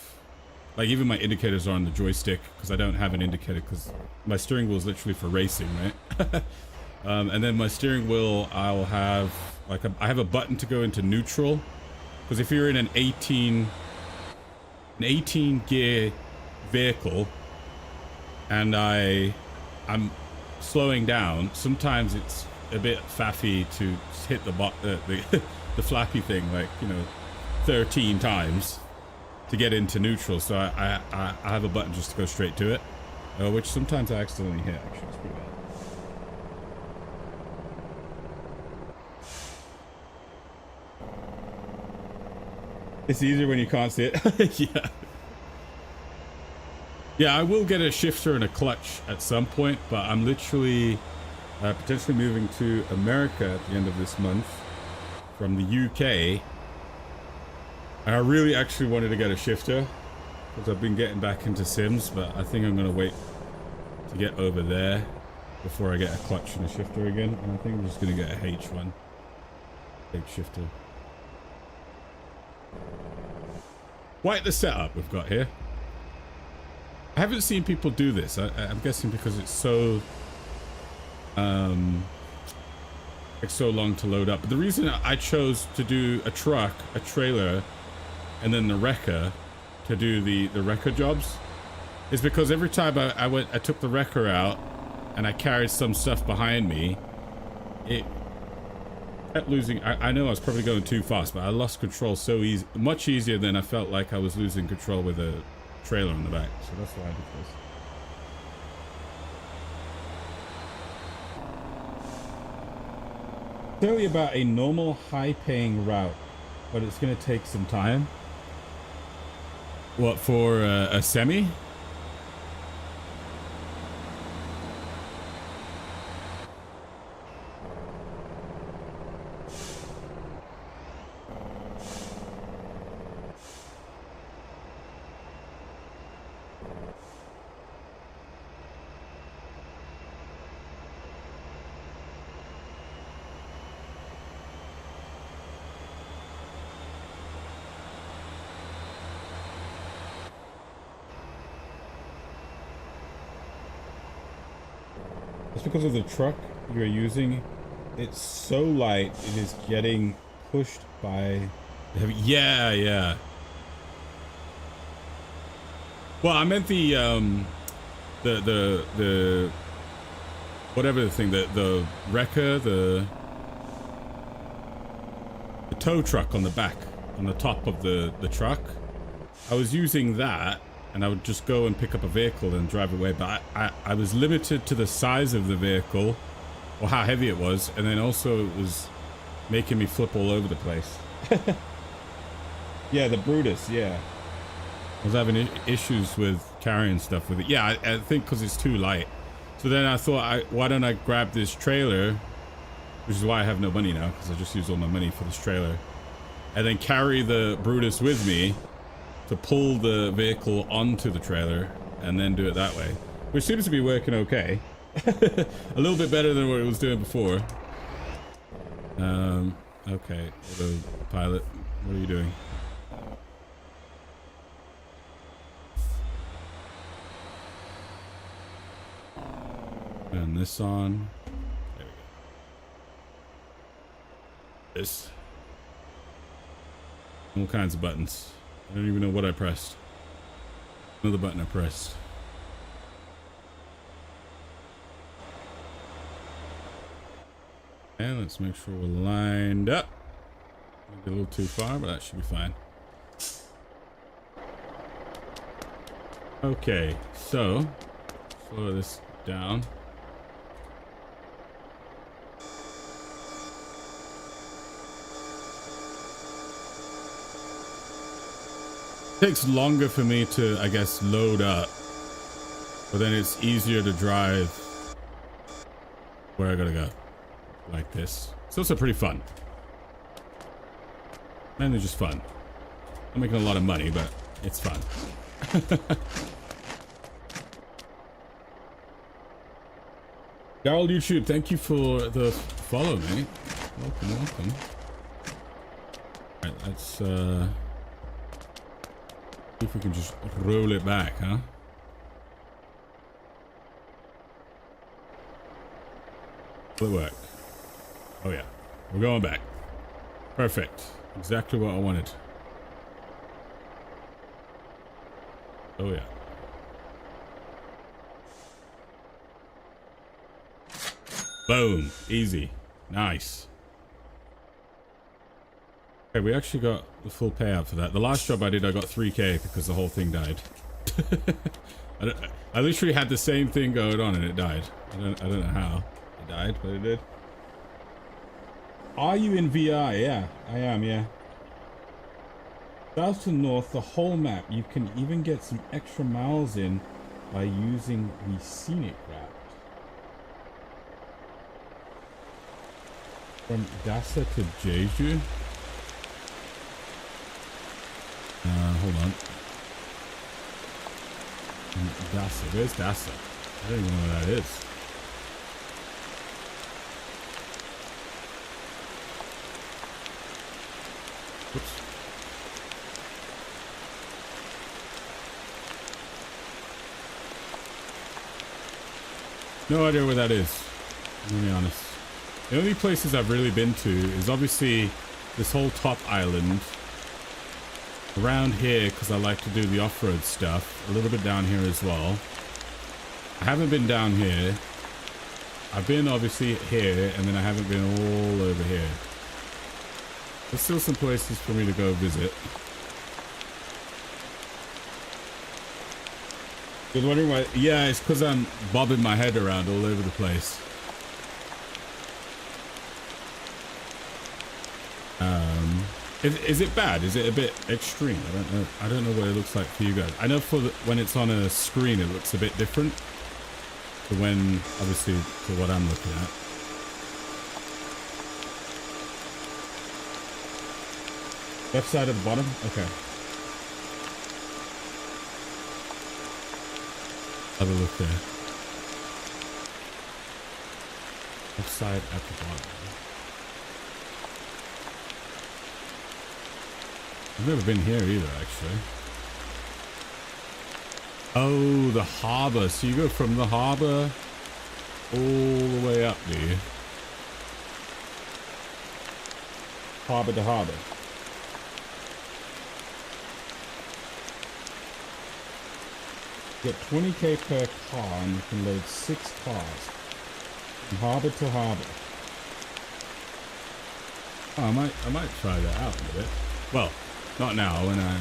even my indicators are on the joystick, because I don't have an indicator because my steering wheel is literally for racing, right? And then my steering wheel, I'll have I have a button to go into neutral, because if you're in an 18 gear vehicle and I'm slowing down, sometimes it's a bit faffy to hit the flappy thing 13 times to get into neutral, so I have a button just to go straight to it, which sometimes I accidentally hit. Actually, it's pretty bad. It's easier when you can't see it. Yeah, I will get a shifter and a clutch at some point, but I'm literally potentially moving to America at the end of this month from the UK. And I really actually wanted to get a shifter because I've been getting back into Sims, but I think I'm going to wait to get over there before I get a clutch and a shifter again. And I think I'm just going to get a H1. H shifter. Quite the setup we've got here. I haven't seen people do this. I'm guessing because it's so takes so long to load up. But the reason I chose to do a truck, a trailer, and then the wrecker to do the wrecker jobs is because every time I took the wrecker out and I carried some stuff behind me, it kept losing. I know I was probably going too fast, but I lost control so easy, much easier than I felt like I was losing control with a trailer on the back. So that's why I did this. Tell you about a normal high-paying route, but it's going to take some time. What, for a semi? It's because of the truck you're using. It's so light, it is getting pushed by heavy. Yeah. Well, I meant the whatever the thing, the wrecker, the tow truck on the back, on the top of the truck. I was using that, and I would just go and pick up a vehicle and drive away, but I was limited to the size of the vehicle or how heavy it was, and then also it was making me flip all over the place. Yeah, the Brutus, yeah. I was having issues with carrying stuff with it. Yeah, I think because it's too light. So then I thought, why don't I grab this trailer, which is why I have no money now, because I just used all my money for this trailer, and then carry the Brutus with me to pull the vehicle onto the trailer and then do it that way, which seems to be working okay. A little bit better than what it was doing before. Okay, autopilot, what are you doing? Turn this on. There we go. This. All kinds of buttons. I don't even know what I pressed. Another button I pressed. And let's make sure we're lined up. Maybe a little too far, but that should be fine. Okay, so slow this down. It takes longer for me to, I guess, load up, but then it's easier to drive where I gotta go, like this. It's also pretty fun. Mainly just fun. I'm making a lot of money, but it's fun. Daryl YouTube, thank you for the follow, mate. Welcome. Alright, let's see if we can just roll it back, huh? Will it work? Oh yeah, we're going back. Perfect. Exactly what I wanted. Oh yeah. Boom. Easy. Nice. Okay, we actually got the full payout for that. The last job I did, I got 3K because the whole thing died. I literally had the same thing going on and it died. I don't know how it died, but it did. Are you in VR? Yeah, I am, yeah. South to north, the whole map. You can even get some extra miles in by using the scenic route. From Dasa to Jeju. Hold on. Dasa, where's Dasa? I don't even know what that is. Oops. No idea where that is, to be honest. The only places I've really been to is obviously this whole top island. Around here, because I like to do the off-road stuff. A little bit down here as well. I haven't been down here. I've been obviously here, and then I haven't been all over here. There's still some places for me to go visit. You're wondering why? Yeah, it's because I'm bobbing my head around all over the place. Is it bad? Is it a bit extreme? I don't know. I don't know what it looks like for you guys. I know for when it's on a screen, it looks a bit different to when, obviously, to what I'm looking at. Left side of the bottom? Okay. Have a look there. Left side at the bottom. I've never been here either, actually. Oh, the harbor. So you go from the harbor all the way up, do you? Harbor to harbor. Get 20k per car and you can load 6 cars. From harbor to harbor. Oh, I might try that out a bit. Well, not now, when I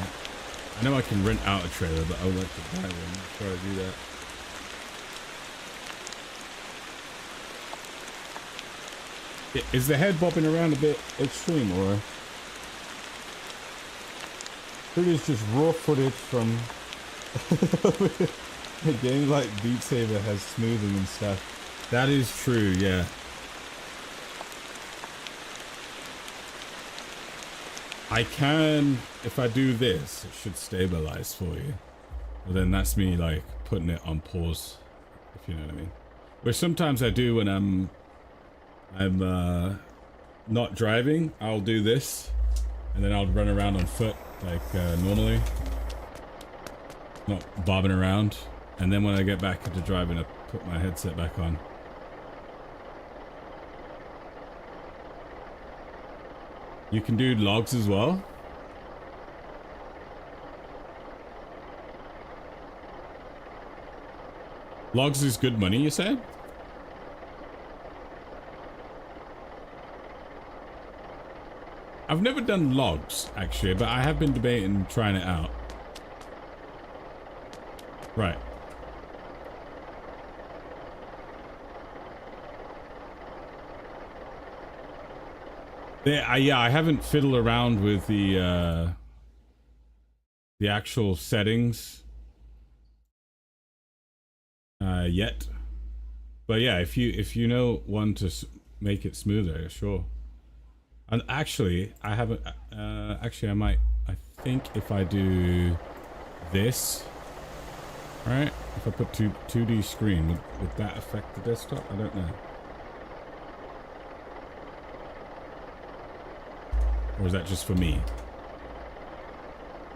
know I can rent out a trailer, but I would like to buy one. Try to do that. Is the head bobbing around a bit extreme, or it is just raw footage from a game like Beat Saber has smoothing and stuff? That is true, yeah. I can, if I do this, it should stabilize for you. But then that's me like putting it on pause, if you know what I mean. Which sometimes I do when I'm not driving. I'll do this, and then I'll run around on foot like normally, not bobbing around. And then when I get back into driving, I put my headset back on. You can do logs as well. Logs is good money, you said? I've never done logs, actually, but I have been debating trying it out. Right. Yeah, I haven't fiddled around with the actual settings yet. But yeah, if you know one to make it smoother, sure. And actually, I haven't. Actually, I might. I think if I do this, right? If I put 2D screen, would that affect the desktop? I don't know. Or is that just for me?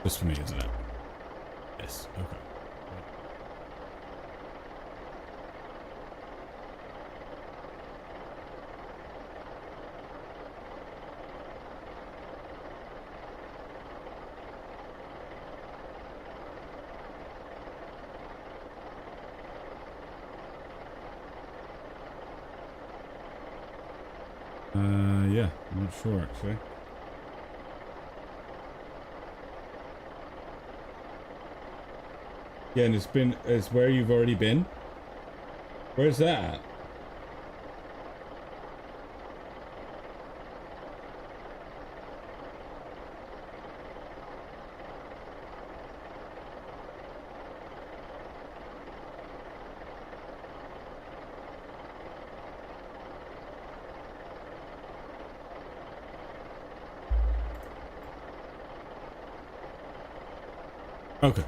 Just for me, isn't it? Yes. Okay. Yeah, I'm not sure actually. Yeah, and it's where you've already been. Where's that at? Okay.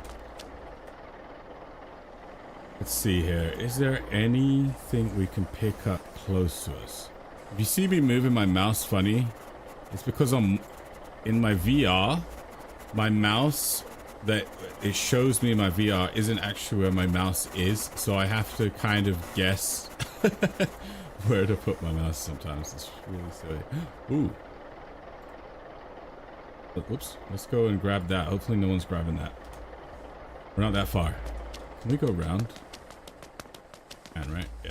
Let's see here. Is there anything we can pick up close to us? If you see me moving my mouse funny, it's because I'm in my VR. My mouse that it shows me in my VR isn't actually where my mouse is, so I have to kind of guess where to put my mouse sometimes. It's really silly. Ooh. Whoops. Let's go and grab that. Hopefully no one's grabbing that. We're not that far. Can we go around? And right? Yeah.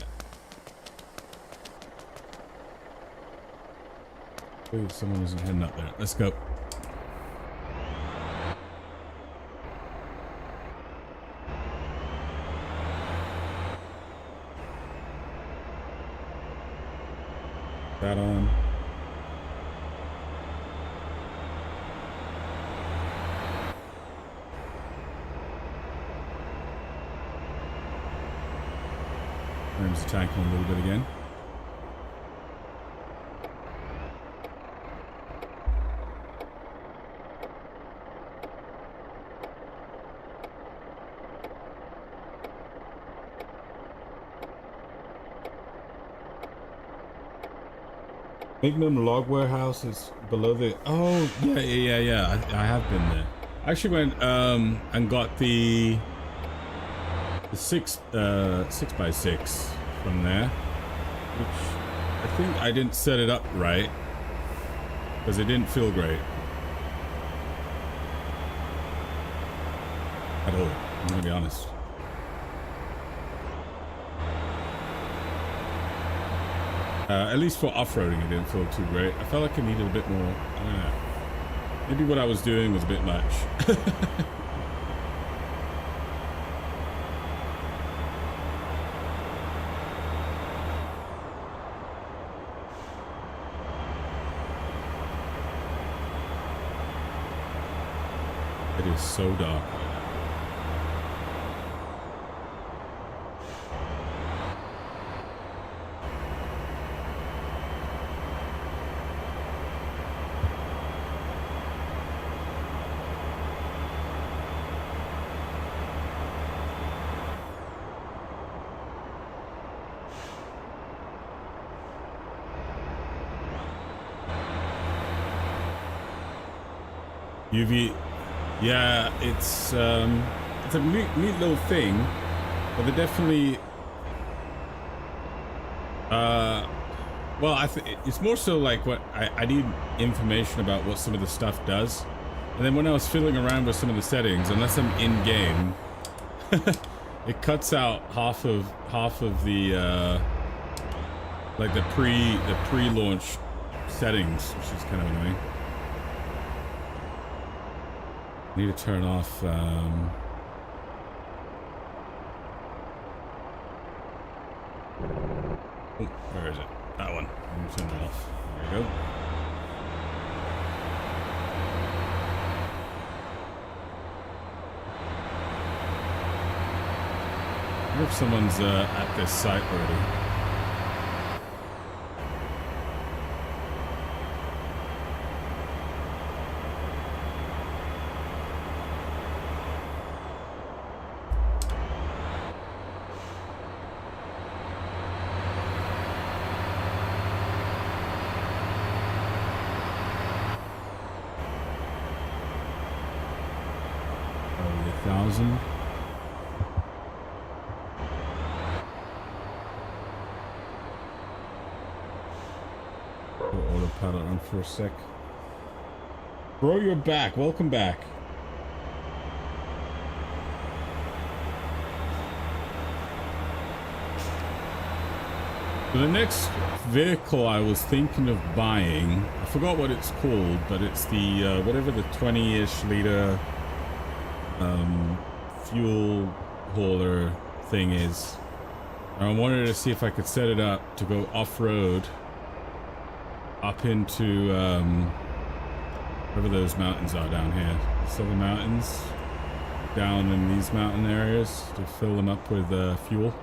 Ooh, someone isn't heading up there. Let's go. That on. Frames attacking a little bit again. Magnum Log Warehouse is below the... Oh, yeah. I have been there. I actually went and got the 6x6 from there, which I think I didn't set it up right because it didn't feel great at all. I'm gonna be honest. At least for off-roading, it didn't feel too great. I felt like it needed a bit more. I don't know. Maybe what I was doing was a bit much. It is so dark. UV, yeah, it's a neat little thing, but they're definitely, well, I think it's more so like what I need information about what some of the stuff does, and then when I was fiddling around with some of the settings, unless I'm in game, it cuts out half of the like the pre-launch settings, which is kind of annoying. Need to turn off, where is it? That one. I'm gonna turn it off. There we go. I wonder if someone's at this site already. Autopilot on for a sec. Bro, you're back. Welcome back. So the next vehicle I was thinking of buying, I forgot what it's called, but it's the whatever the 20-ish liter fuel hauler thing is. I wanted to see if I could set it up to go off-road up into wherever those mountains are down here. Southern mountains, down in these mountain areas, to fill them up with fuel.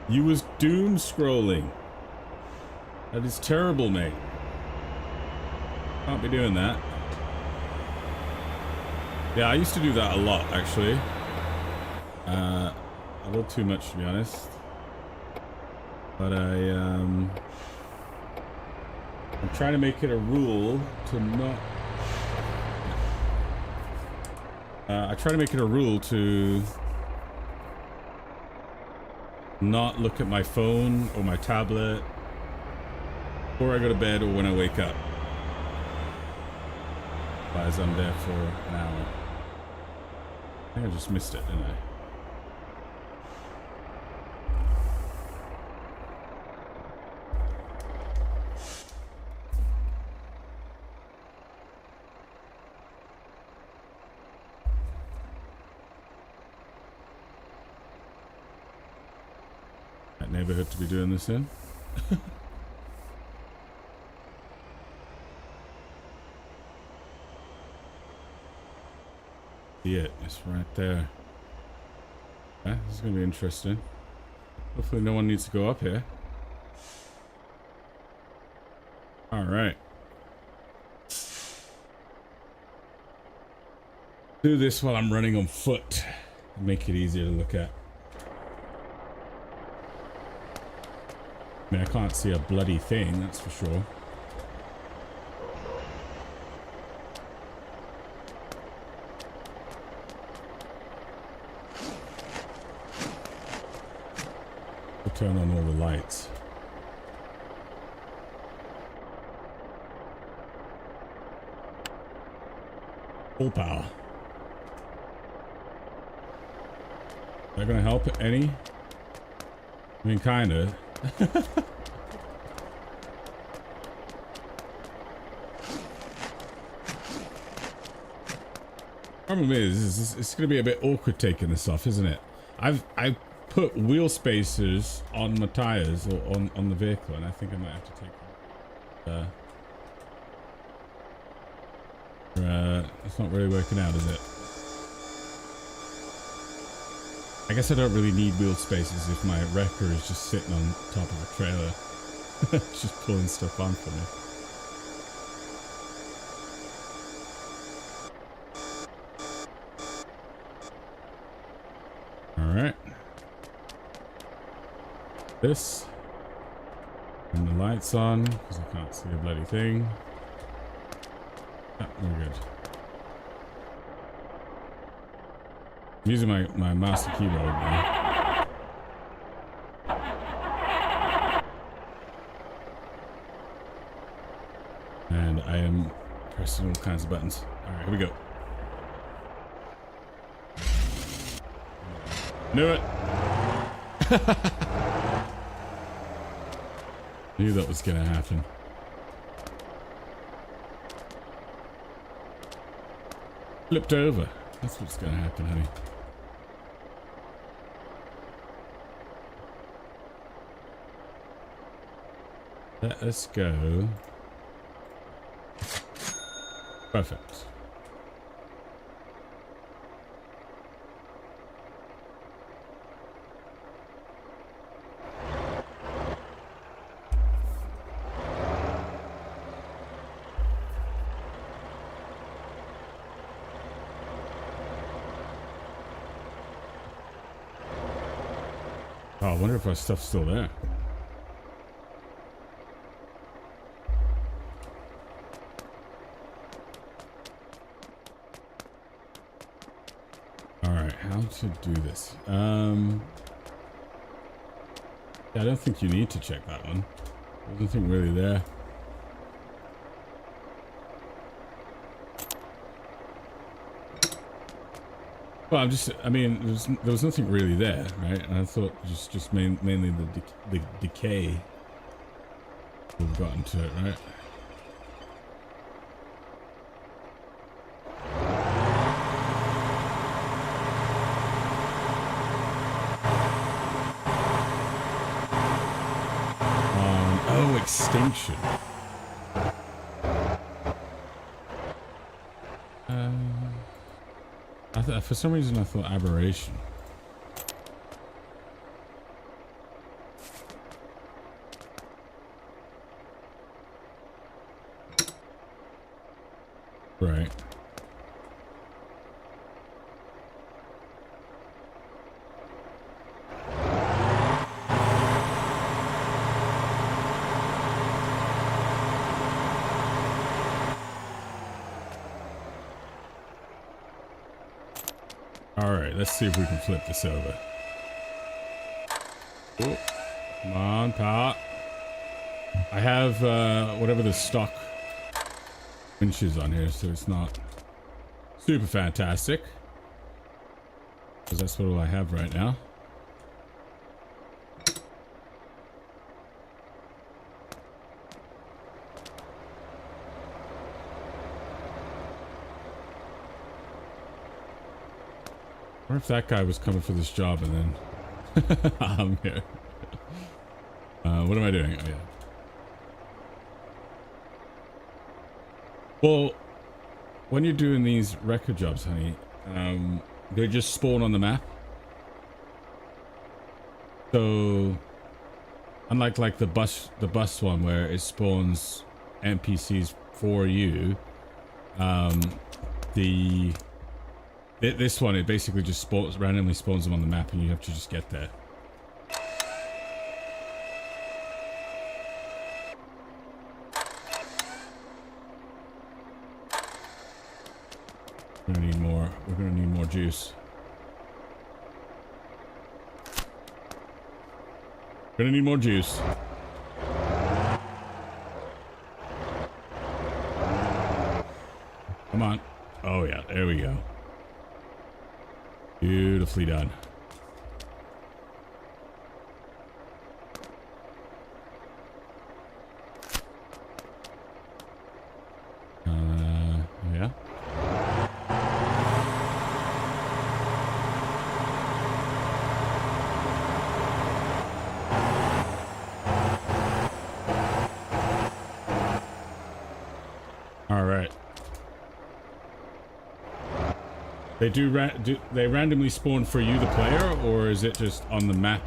You was doom scrolling. That is terrible, mate. Can't be doing that. Yeah, I used to do that a lot, actually. A little too much, to be honest. But I'm trying to make it a rule to not... I try to make it a rule to not look at my phone or my tablet before I go to bed or when I wake up. Otherwise, I'm there for an hour. I think I just missed it, didn't I? That neighborhood to be doing this in. See it, it's right there. Yeah, this is gonna be interesting. Hopefully no one needs to go up here. Alright. Do this while I'm running on foot. Make it easier to look at. I mean, I can't see a bloody thing, that's for sure. I'll turn on all the lights. Full power. Is that gonna help any? I mean, kinda. Problem is it's gonna be a bit awkward taking this off, isn't it? I've put wheel spacers on the tires or on the vehicle, and I think I might have to take them. It's not really working out, is it? I guess I don't really need wheel spacers if my wrecker is just sitting on top of a trailer. Just pulling stuff on for me. Alright. This. And the lights on, because I can't see a bloody thing. Ah, we're good. I'm using my mouse and keyboard now. And I am pressing all kinds of buttons. Alright, here we go. Knew it! Knew that was gonna happen. Flipped over. That's what's gonna happen, honey. Let us go. Perfect. Oh, I wonder if our stuff's still there. Alright, how to do this? Yeah, I don't think you need to check that one. There's nothing really there. Well, I mean, there was nothing really there, right? And I thought just mainly the decay would have gotten to it, right? Oh, extinction. For some reason I thought aberration. Right. Alright, let's see if we can flip this over. Oh, come on, power. I have whatever the stock winches on here, so it's not super fantastic. Because that's what I have right now. I wonder if that guy was coming for this job and then I'm here. What am I doing? Oh, yeah. Well, when you're doing these record jobs, honey, they just spawn on the map. So, unlike like the bus one where it spawns NPCs for you, this one, it basically just randomly spawns them on the map and you have to just get there. We're gonna need more. We're gonna need more juice. We're gonna need more juice. Come on. Oh yeah, there we go. Beautifully done. Yeah. All right. They do they randomly spawn for you, the player, or is it just on the map?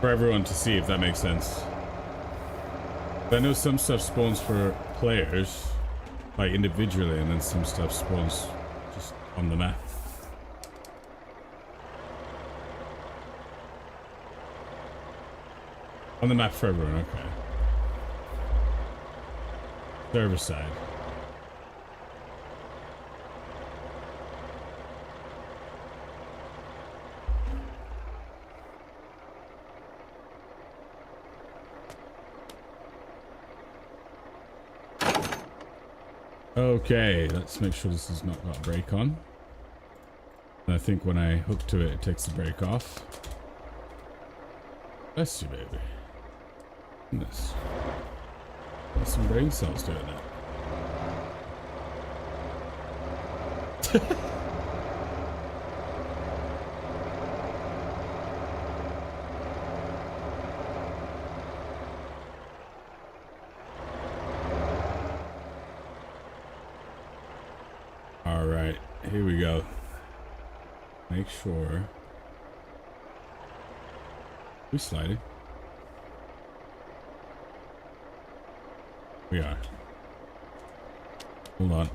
For everyone to see, if that makes sense. I know some stuff spawns for players, like individually, and then some stuff spawns just on the map. On the map for everyone, okay. Server side. Okay, let's make sure this has not got a brake on. And I think when I hook to it, it takes the brake off. Bless you, baby. Goodness. Got some brain cells doing that. All right, here we go. Make sure we sliding. We are. Hold on.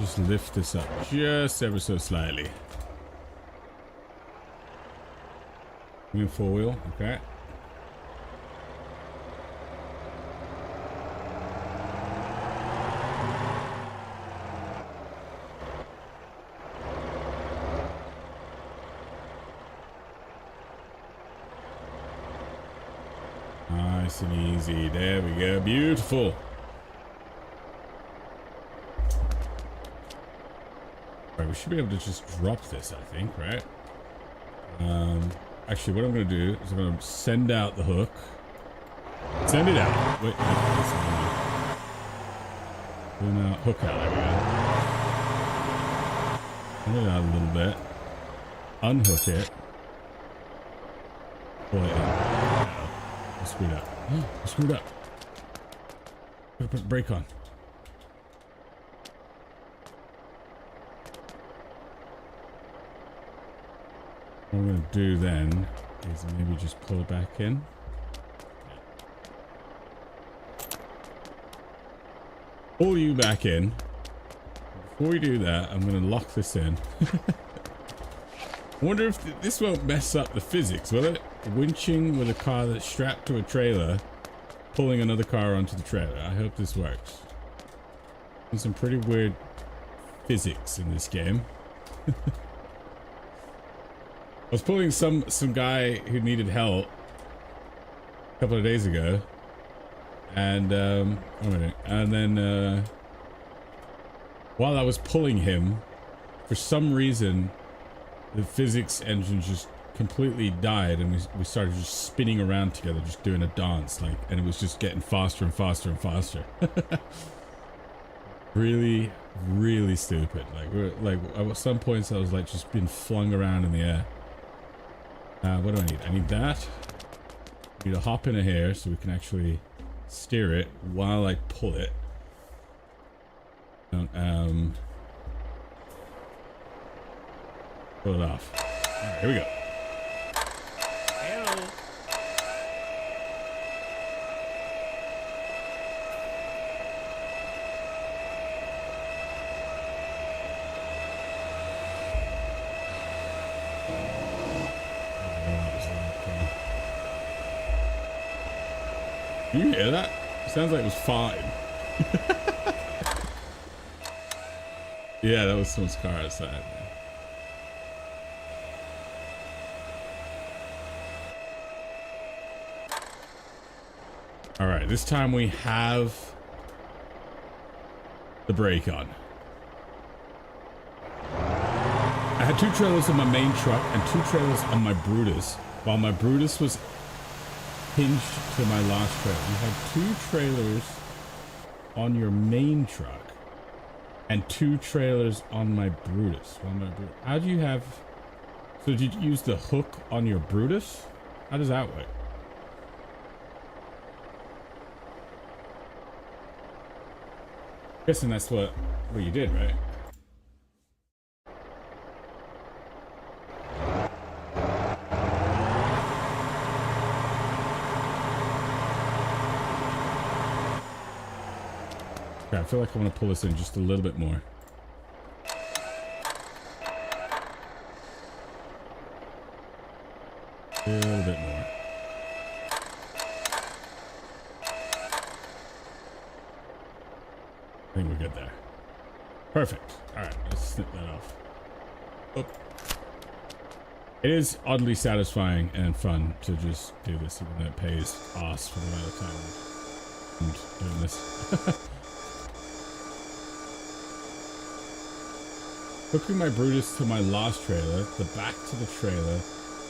Just lift this up just ever so slightly. Give me a four wheel, okay. Nice and easy. There we go. Beautiful. Right, we should be able to just drop this, I think, right? Actually, what I'm going to do is I'm going to send out the hook. Send it out. Wait, hook out. There we go. Send it out a little bit. Unhook it. Pull it in. I screwed up. I screwed up. Gotta put the brake on. What I'm going to do then is maybe just pull it back in. Pull you back in. Before we do that, I'm going to lock this in. I wonder if this won't mess up the physics, will it? winching with a car that's strapped to a trailer, pulling another car onto the trailer. I hope this works. There's some pretty weird physics in this game. I was pulling some guy who needed help a couple of days ago, and then while I was pulling him, for some reason the physics engine just completely died, and we started just spinning around together, just doing a dance, like, and it was just getting faster and faster and faster. Really, really stupid. Like at some points I was like just being flung around in the air. What do I need? I need that. I need to hop in a hair so we can actually steer it while I pull it. Pull it off. Alright, here we go. Hello. Can you hear that? It sounds like it was fine. Yeah, that was someone's car outside. Alright, this time we have the brake on. I had 2 trailers on my main truck and 2 trailers on my Brutus, while my Brutus was hinged to my last trailer. You had 2 trailers on your main truck and 2 trailers on my Brutus. How do you have... So did you use the hook on your Brutus? How does that work? Guessing that's what you did, right? Okay, I feel like I want to pull this in just a little bit more. A little bit more. I think we're good there. Perfect. Alright, let's snip that off. Oh. It is oddly satisfying and fun to just do this, even though it pays us for the amount of time I'm doing this. Hooking my Brutus to my last trailer, the back to the trailer,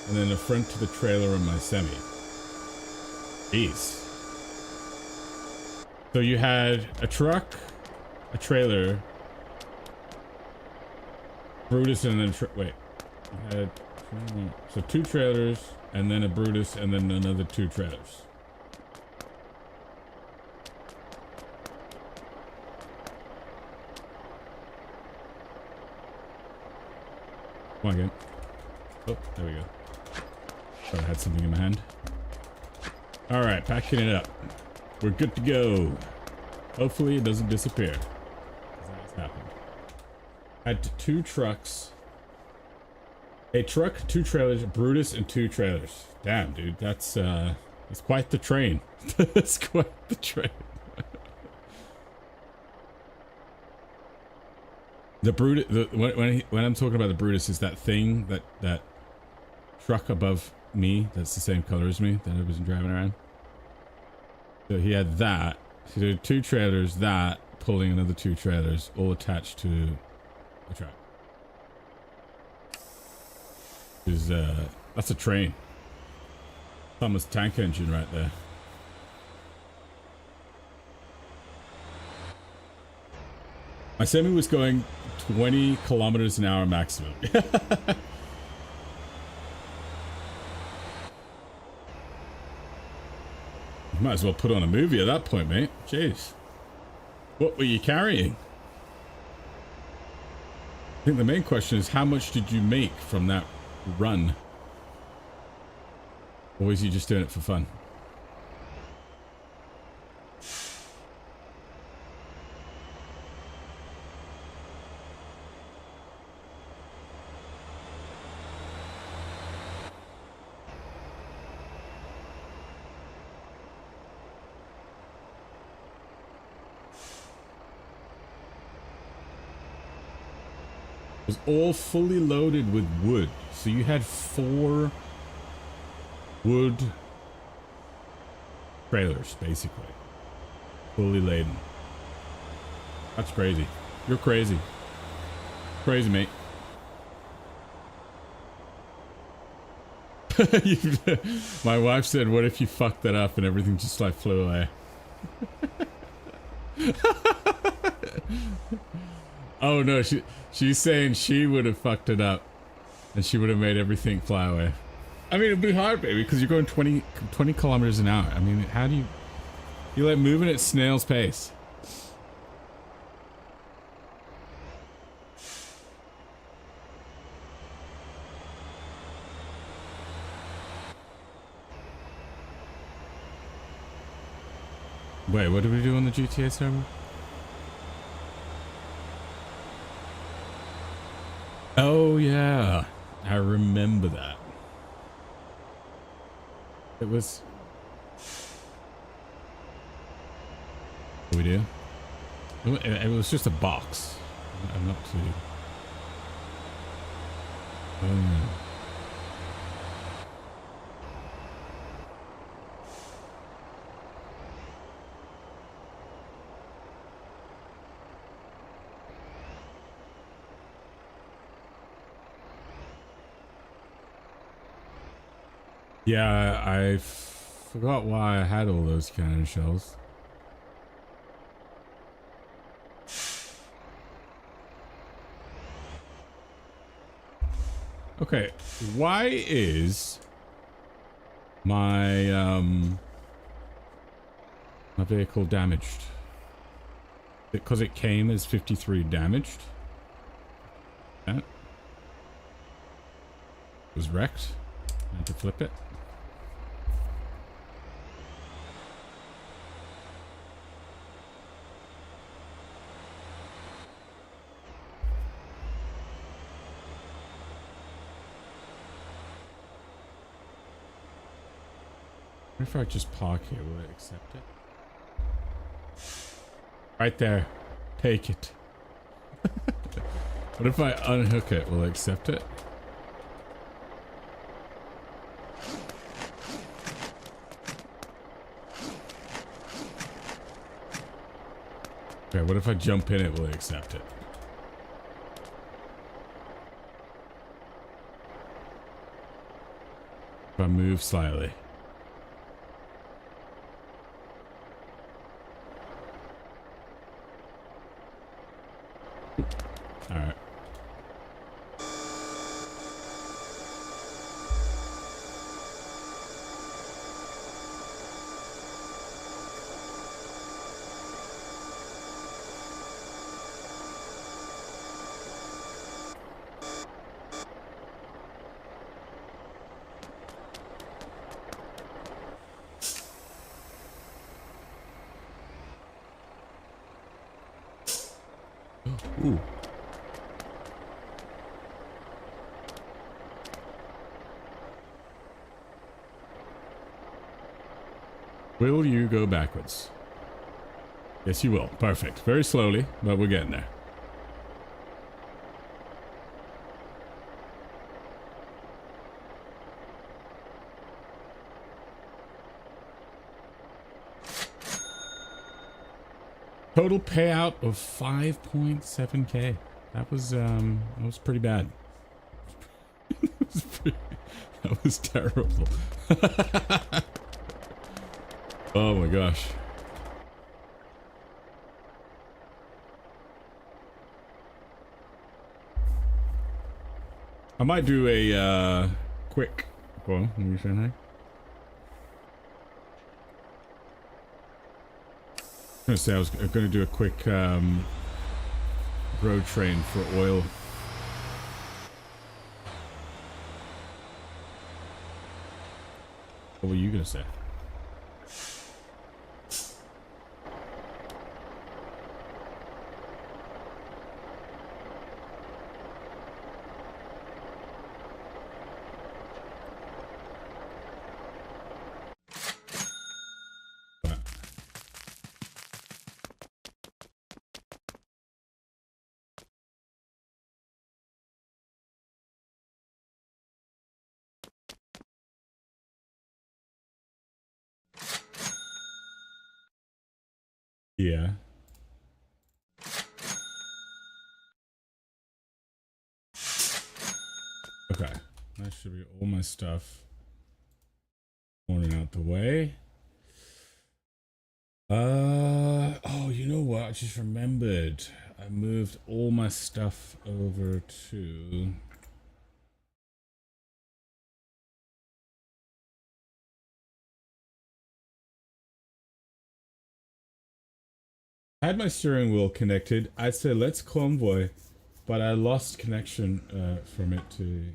and then the front to the trailer on my semi. Jeez. So you had a truck, a trailer, Brutus, and then wait. You had so 2 trailers, and then a Brutus, and then another 2 trailers. Come on, again. Oh, there we go. Thought I had something in my hand. Alright, packing it up. We're good to go. Hopefully it doesn't disappear. That's happened. I had 2 trucks. A truck, 2 trailers, Brutus, and 2 trailers. Damn, dude, that's quite the train. That's quite the train. The Brutus, when I'm talking about the Brutus, is that thing, that truck above me that's the same color as me that I was driving around. So he had that. So there were 2 trailers, that pulling another 2 trailers, all attached to a truck. That's a train. Thomas Tank Engine right there. My semi was going 20 kilometers an hour maximum. Might as well put on a movie at that point, mate. Jeez. What were you carrying? I think the main question is, how much did you make from that run? Or was you just doing it for fun? was all fully loaded with wood. So you had 4 wood trailers, basically. Fully laden. That's crazy. You're crazy. Crazy, mate. My wife said, what if you fucked that up and everything just like flew away? Oh no, she's saying she would have fucked it up and she would have made everything fly away. I mean, it'd be hard, baby, because you're going 20 kilometers an hour. I mean, how do you like moving at snail's pace? Wait, what did we do on the GTA server? Oh yeah, I remember that. It was. What we do? It was just a box. I'm not too. Oh yeah. Yeah, I forgot why I had all those cannon shells. Okay, why is my my vehicle damaged? Because it came as 53 damaged? That was wrecked. I had to flip it. What if I just park here? Will it accept it? Right there. Take it. What if I unhook it? Will it accept it? Okay, what if I jump in it? Will it accept it? If I move slightly. Alright. Ooh. Will you go backwards? Yes, you will. Perfect. Very slowly, but we're getting there. Total payout of 5.7k. That was pretty bad. That was terrible. Oh my gosh. I might do a quick. Go on, what are you saying, hey? I was gonna say I was gonna do a quick road train for oil. What were you gonna say? Yeah. Okay. That should be all my stuff pointing out the way. Oh, you know what? I just remembered. I moved all my stuff over to... I had my steering wheel connected. I said, let's convoy, but I lost connection from it to...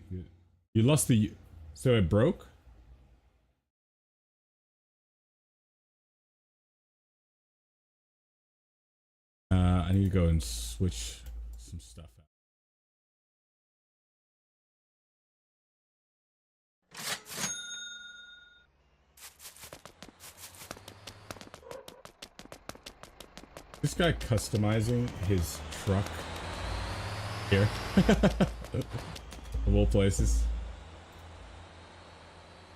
You lost the... So it broke? I need to go and switch some stuff out. This guy customizing his truck here. Of all places.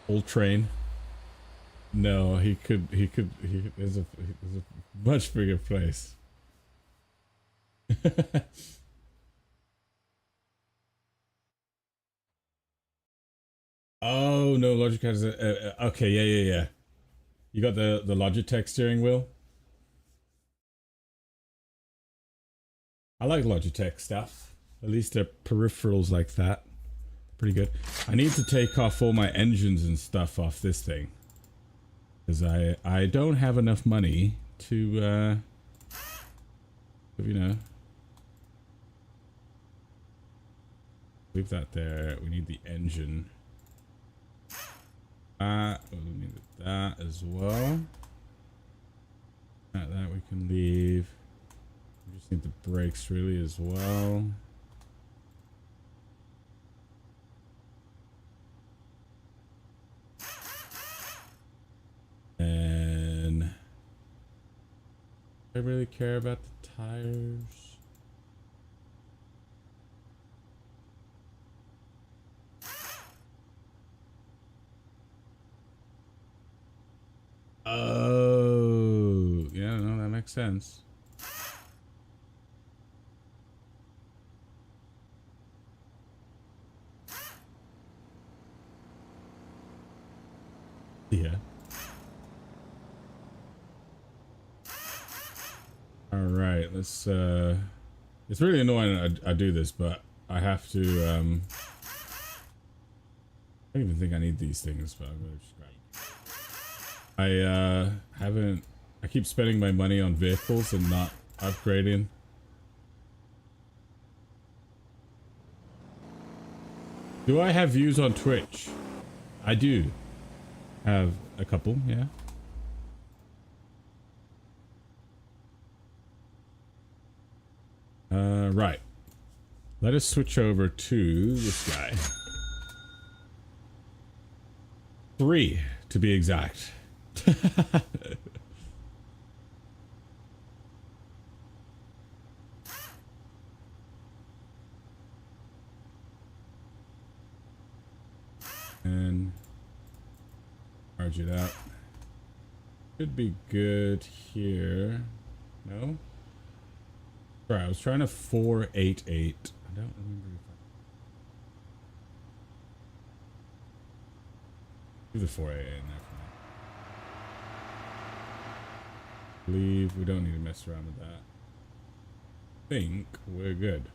Old train. No, there's a much bigger place. Oh no, Logitech has a okay, yeah. You got the Logitech steering wheel. I like Logitech stuff. At least their peripherals like that. Pretty good. I need to take off all my engines and stuff off this thing. Because I don't have enough money to you know, leave that there. We need the engine. We need that as well. That we can leave. We just need the brakes really as well. And I really care about the tires. Oh, yeah, no, that makes sense. Yeah. All right, let's it's really annoying I do this, but I have to I don't even think I need these things, but I'm gonna just grab them. I keep spending my money on vehicles and not upgrading. Do I have views on Twitch? I do have a couple, yeah. Right. Let us switch over to this guy. 3, to be exact. And charge it up. Should be good here. No? Sorry, I was trying to 488. I don't remember if I do the 488 in there for now. Leave. We don't need to mess around with that. I think we're good.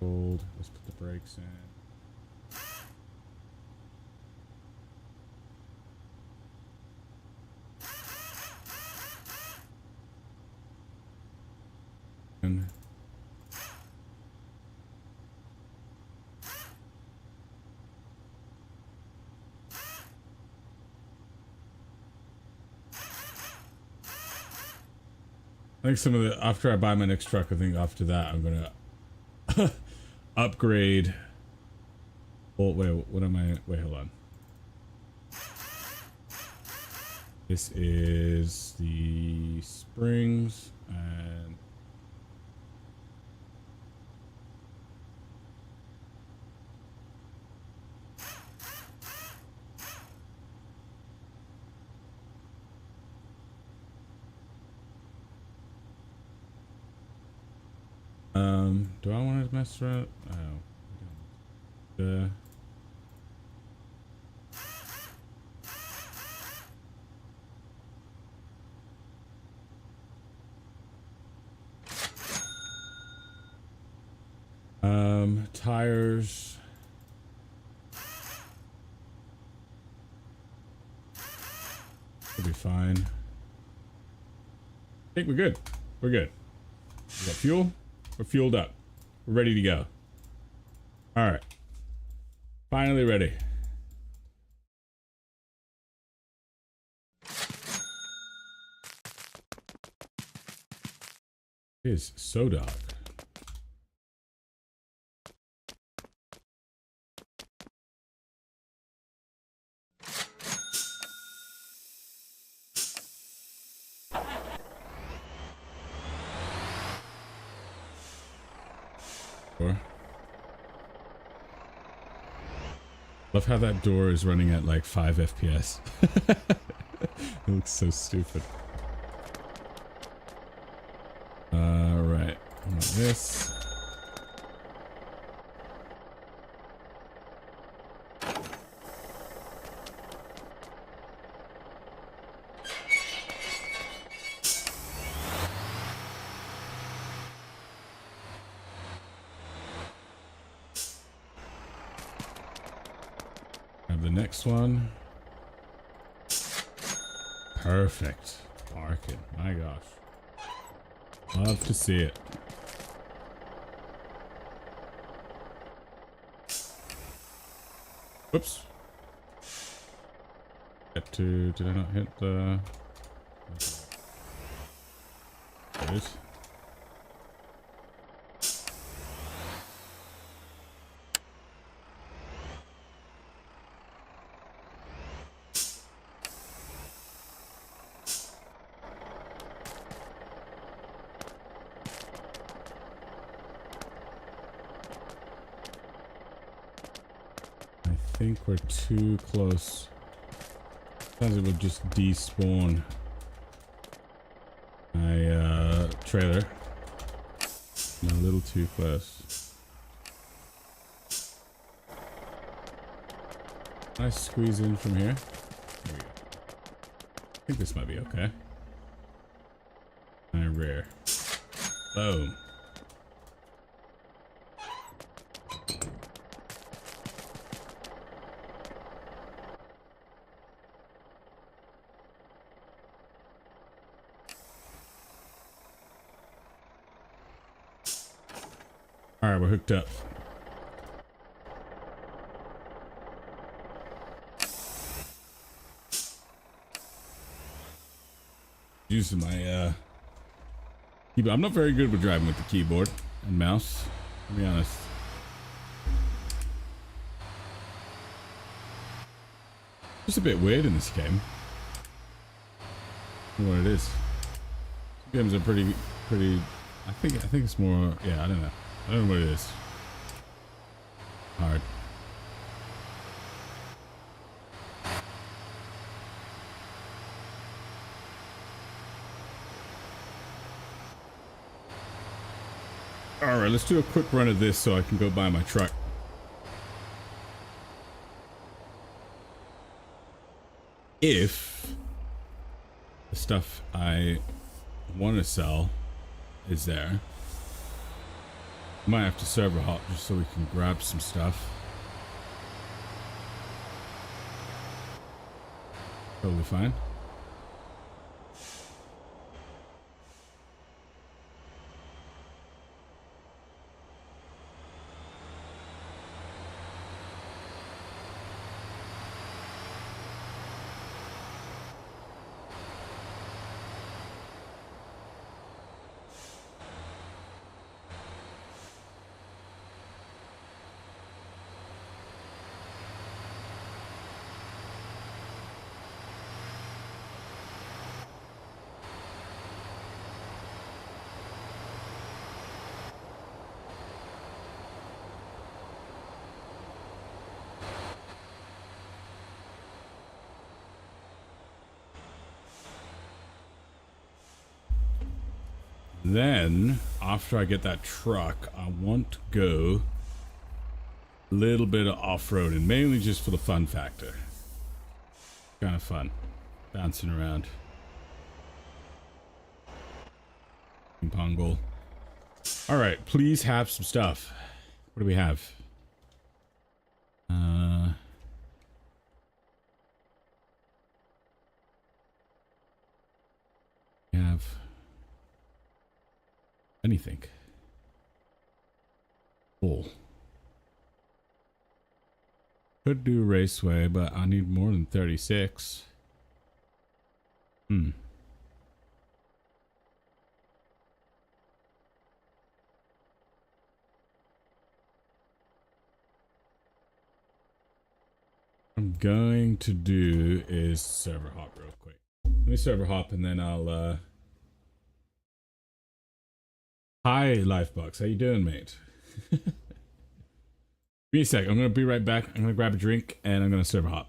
Hold. Let's put the brakes in. And I think some of the after I buy my next truck, I think after that I'm gonna upgrade. Oh wait, what am I? Wait, hold on. This is the springs and Do I want to mess around? Oh. Tires. We'll be fine. I think we're good. We're good. We got fuel. We're fueled up. We're ready to go. All right. Finally ready. It is so dark. Love how that door is running at like 5 FPS. It looks so stupid. Right. This. Have the next one. Perfect. Market. My gosh. Love to see it. Whoops. Did I not hit the... There it is. I think we're too close. Sounds like we'll just despawn my trailer. A little too close. Can I squeeze in from here? There we go. I think this might be okay. My rear. Boom. Alright, we're hooked up. Using my keyboard. I'm not very good with driving with the keyboard and mouse, to be honest. It's a bit weird in this game. I don't know what it is. Games are pretty I think it's more, yeah, I don't know. I don't know what it is. Hard. Alright, let's do a quick run of this so I can go buy my truck. If the stuff I want to sell is there, might have to server hop just so we can grab some stuff. Totally fine. Then, after I get that truck, I want to go a little bit of off-roading, mainly just for the fun factor. Kind of fun. Bouncing around. Ping pong goal. Alright, please have some stuff. What do we have? We have anything. Full. Could do raceway, but I need more than 36. I'm going to do is server hop real quick. Let me server hop and then I'll Hi Lifebox, how you doing, mate? Give me a sec, I'm gonna be right back. I'm gonna grab a drink and I'm gonna server hop.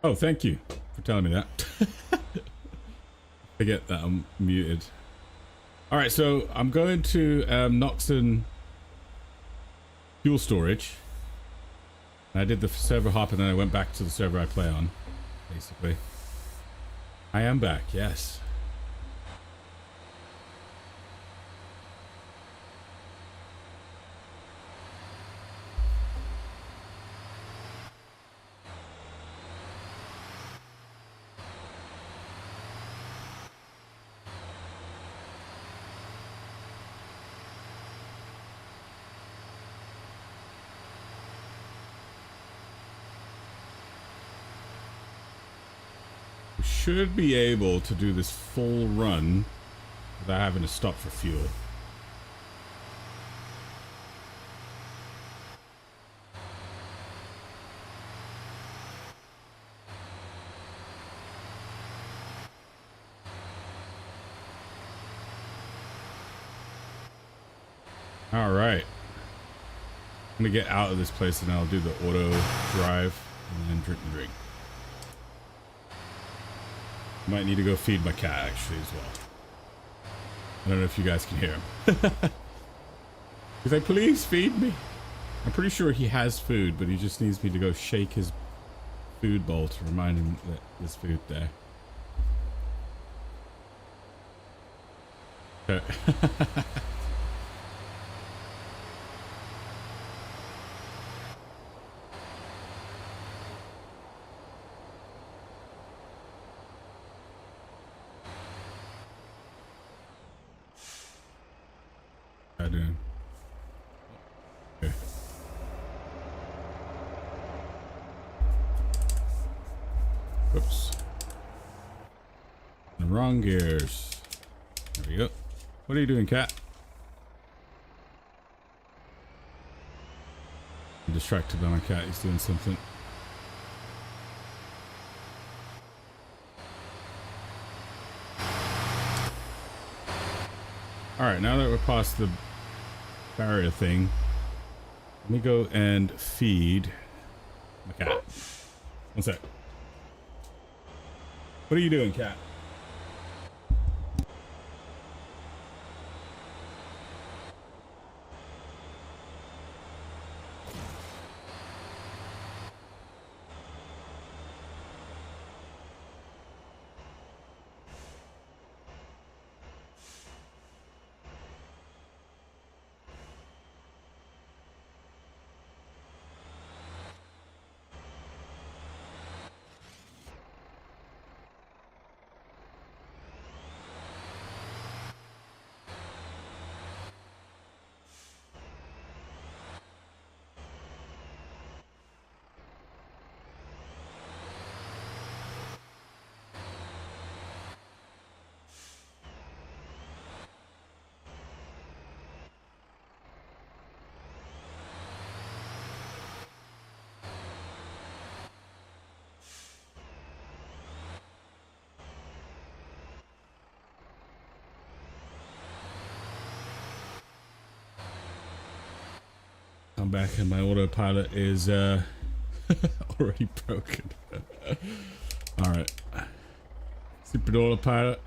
Oh, thank you for telling me that. Forget that I'm muted. All right, so I'm going to Noxon fuel storage. I did the server hop and then I went back to the server I play on, basically. I am back, yes. Should be able to do this full run without having to stop for fuel. All right. I'm gonna get out of this place and I'll do the auto drive and then drink. Might need to go feed my cat actually as well. I don't know if you guys can hear him. He's like, please feed me. I'm pretty sure he has food, but he just needs me to go shake his food bowl to remind him that there's food there. I do. Okay. Whoops. The wrong gears. There we go. What are you doing, cat? I'm distracted by my cat. He's doing something. Alright, now that we're past the barrier thing, let me go and feed my cat. One sec. What are you doing, cat? I'm back and my autopilot is already broken. Alright. Stupid autopilot.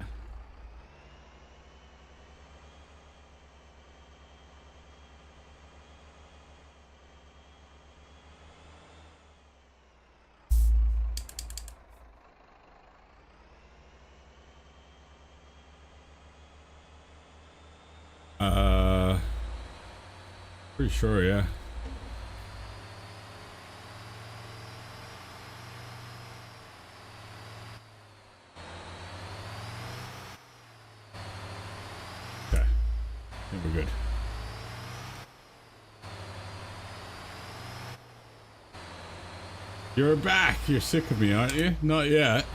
Pretty sure, yeah. Okay. I think we're good. You're back. You're sick of me, aren't you? Not yet.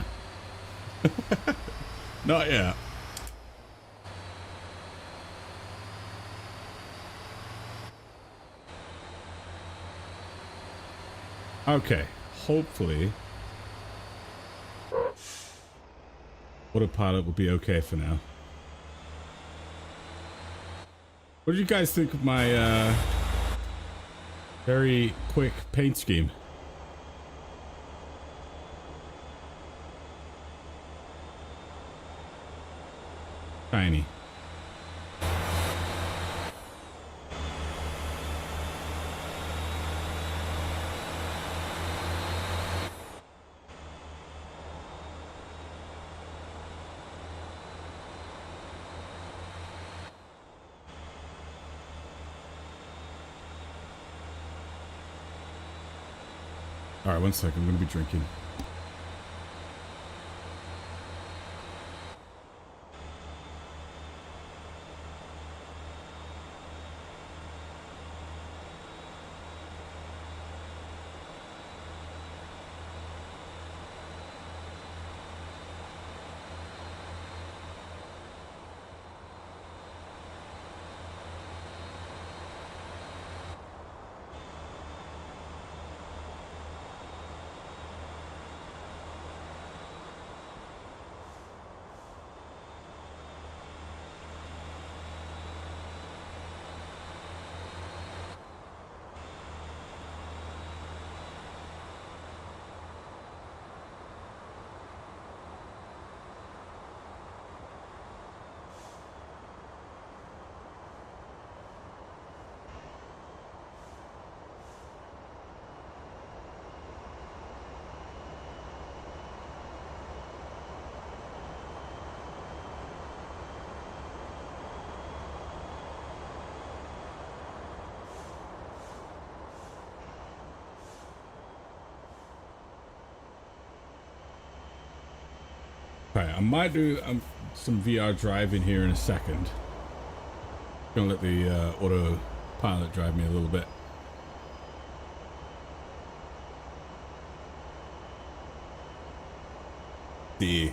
Not yet. Okay, hopefully autopilot will be okay for now. What did you guys think of my very quick paint scheme? Tiny. All right, 1 second. I'm going to be drinking. Okay, I might do some VR driving here in a second. Gonna let the autopilot drive me a little bit. The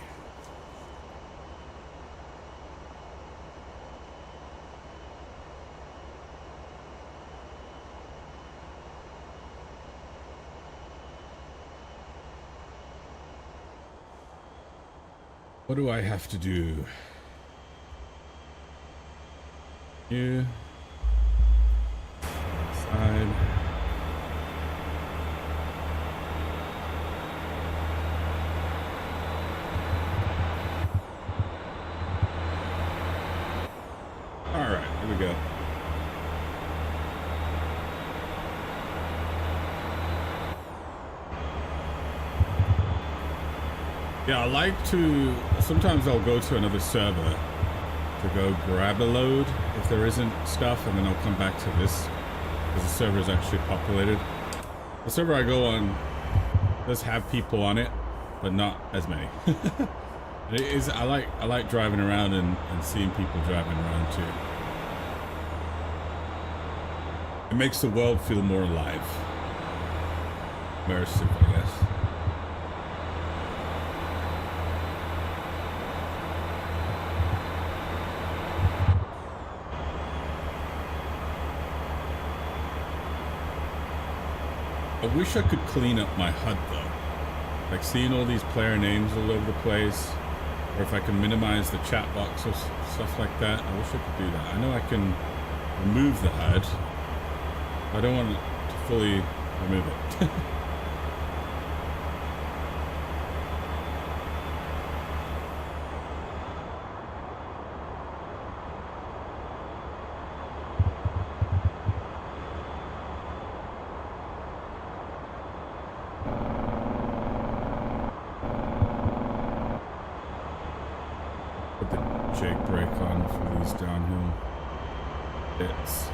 what do I have to do? Here. Side. Alright, here we go. Yeah, I like to... Sometimes I'll go to another server to go grab a load if there isn't stuff, and then I'll come back to this because the server is actually populated. The server I go on does have people on it, but not as many. It is. I like driving around and seeing people driving around too. It makes the world feel more alive, immersive, I guess. I wish I could clean up my HUD though. Like seeing all these player names all over the place, or if I can minimize the chat box or stuff like that. I wish I could do that. I know I can remove the HUD. I don't want to fully remove it. Jake brake on for these downhill bits.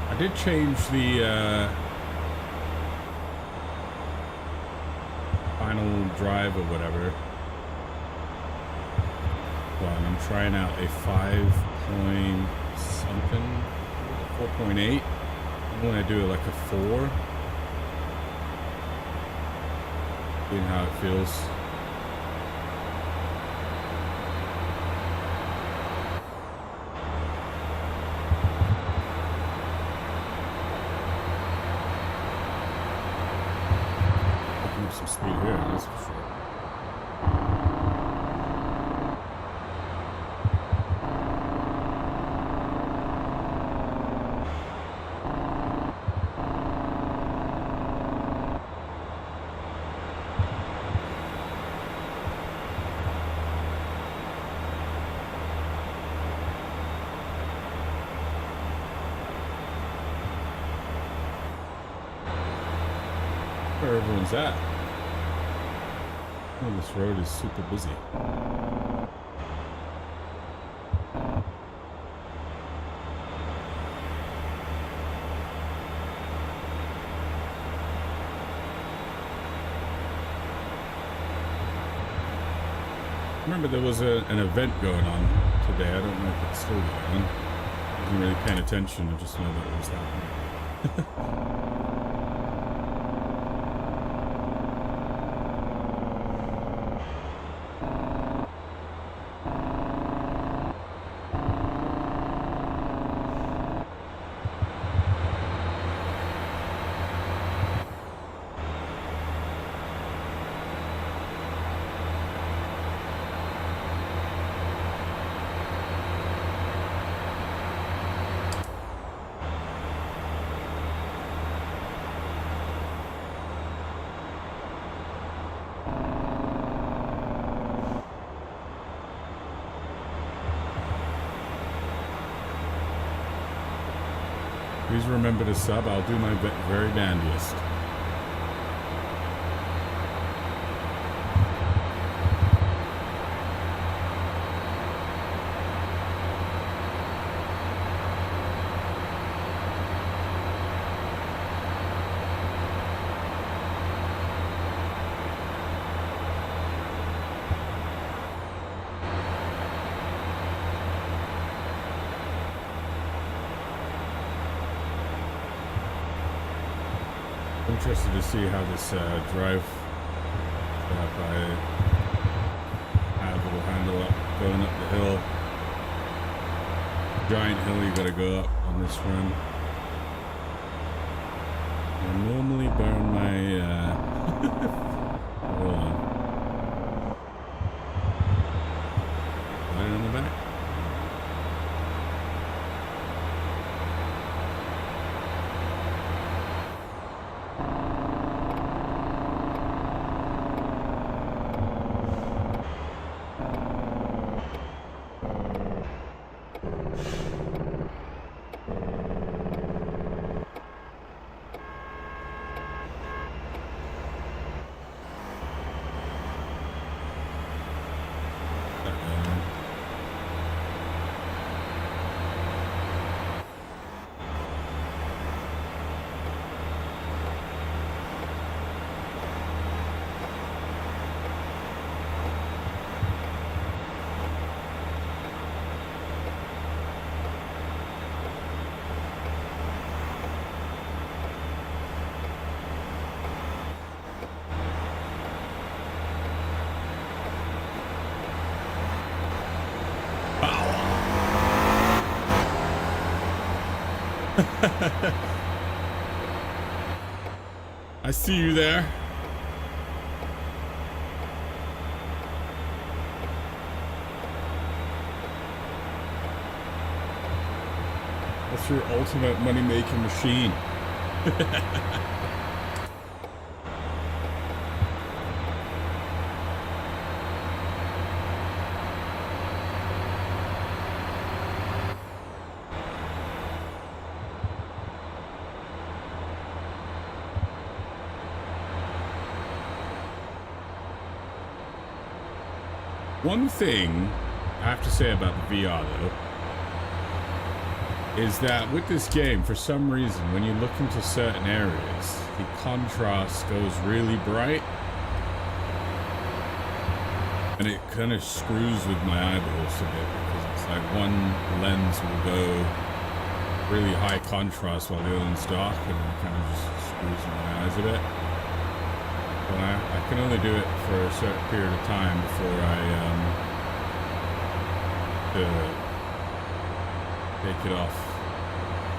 I did change the final drive or whatever. Well, I'm trying out a 5 point something, 4.8. I'm going to do like a 4. Seeing how it feels. some speed here, that's for sure. Where everyone's at. Oh, this road is super busy. Remember there was an event going on today. I don't know if it's still going on. I wasn't really paying attention. I just know that it was happening. Please remember to sub. I'll do my very dandiest. Interested to see how this drive that I have will handle up going up the hill. Giant hill you gotta go up on this run. I normally burn my hold on. Right on the back. I see you there. That's your ultimate money-making machine. One thing I have to say about the VR though is that with this game, for some reason, when you look into certain areas, the contrast goes really bright and it kind of screws with my eyeballs a bit because it's like one lens will go really high contrast while the other one's dark and it kind of just screws with my eyes a bit. But I can only do it for a certain period of time before I take it off.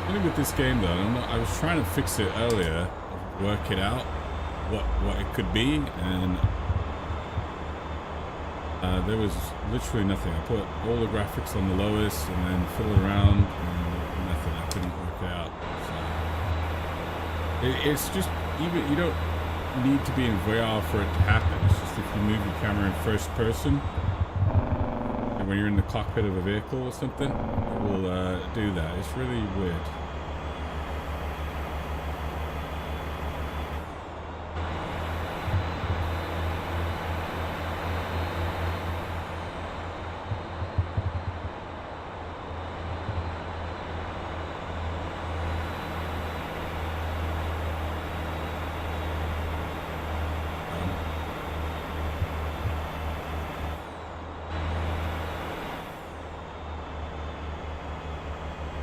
Only with this game though, I was trying to fix it earlier, work it out, what it could be, and there was literally nothing. I put all the graphics on the lowest and then fiddled around, and nothing. I couldn't work it out. So it's just, even, you don't need to be in VR for it to happen. It's just if you move your camera in first person, and when you're in the cockpit of a vehicle or something, it will do that. It's really weird.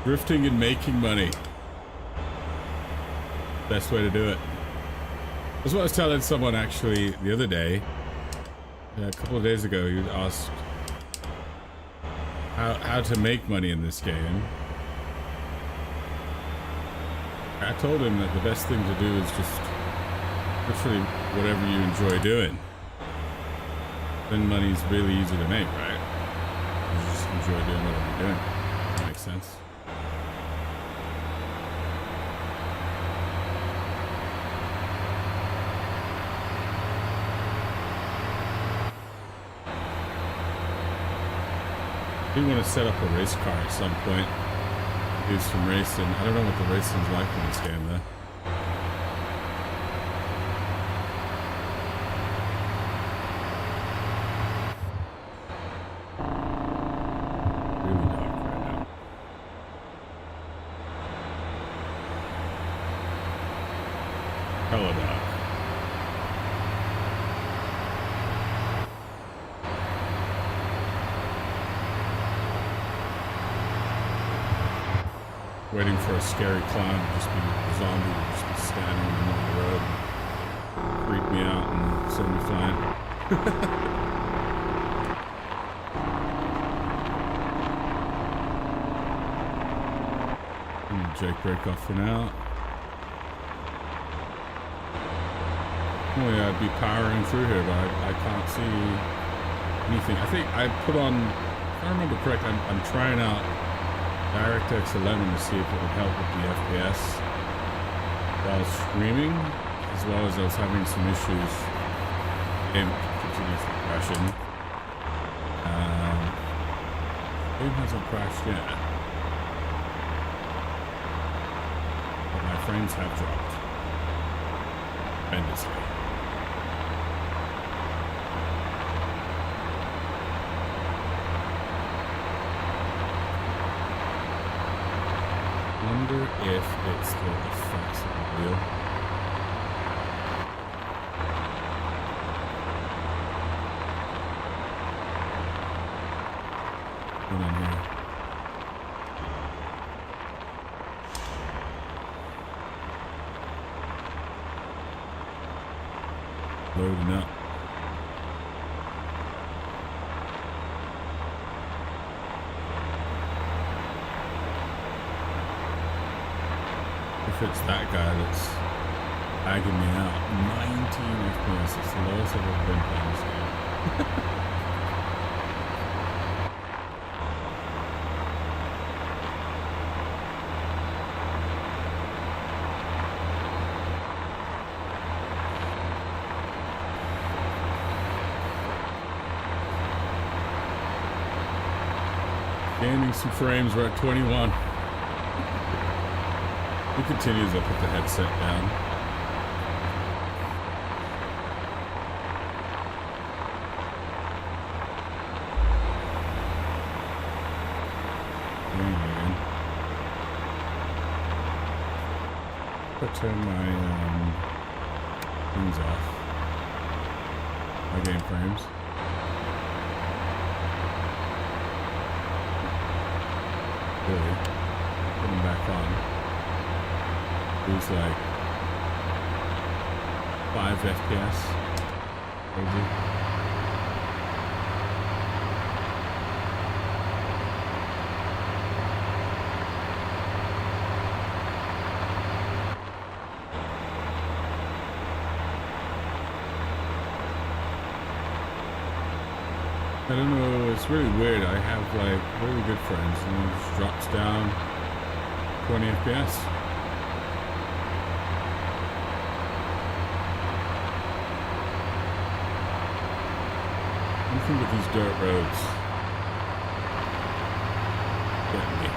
Drifting and making money. Best way to do it. That's what I was telling someone actually the other day. A couple of days ago, you asked how to make money in this game. I told him that the best thing to do is just literally whatever you enjoy doing. Then money's really easy to make, right? You just enjoy doing whatever you're doing. That makes sense. I do want to set up a race car at some point. Do some racing. I don't know what the racing's like in this game though. Really dark right now. Hella dark. Waiting for a scary clown to just be a zombie, to just be standing in the middle of the road and freak me out and send me flying. I'm gonna Jake break off for now. Oh yeah, I'd be powering through here, but I can't see anything. I think I put on, if I remember correct, I'm trying out DirectX 11 to see if it would help with the FPS while streaming, as well as I was having some issues. Game continuously crashing. Game hasn't crashed yet, but my frames have dropped tremendously. I wonder if it's the effects of the wheel. Come in here. Loading up. If it's that guy that's bagging me out, 19 FPS, it's the lowest I've ever been playing this game. Gaining some frames, we're at 21. He continues, I'll put the headset down. I'll turn my things off. My game frames. Really? Put them back on. Lose like 5 FPS. Crazy. I don't know, it's really weird. I have like really good friends and it just drops down 20 FPS. Anything with these dirt roads getting me.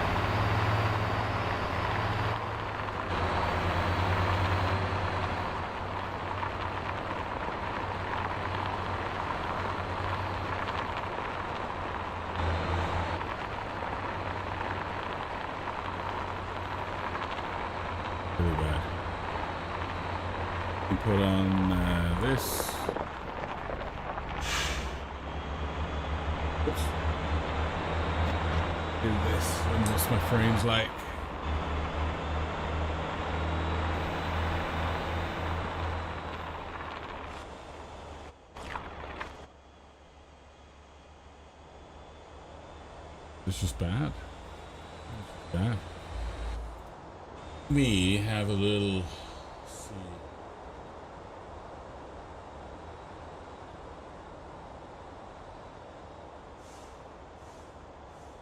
Really bad. You put on this. Oops. Do this. And what's my frames like? This is bad. Bad. Me have a little. Let's see.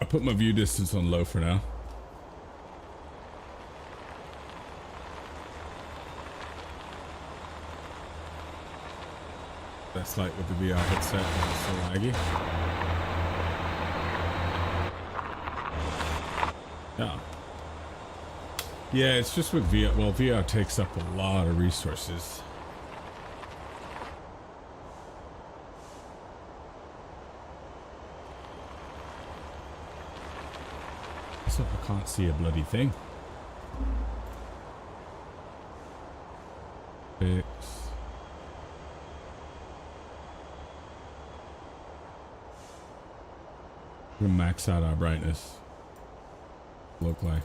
I put my view distance on low for now. That's like with the VR headset, it's so laggy. Yeah. Yeah, it's just with VR. Well, VR takes up a lot of resources. So I can't see a bloody thing. Fix. We're gonna max out our brightness. Look like.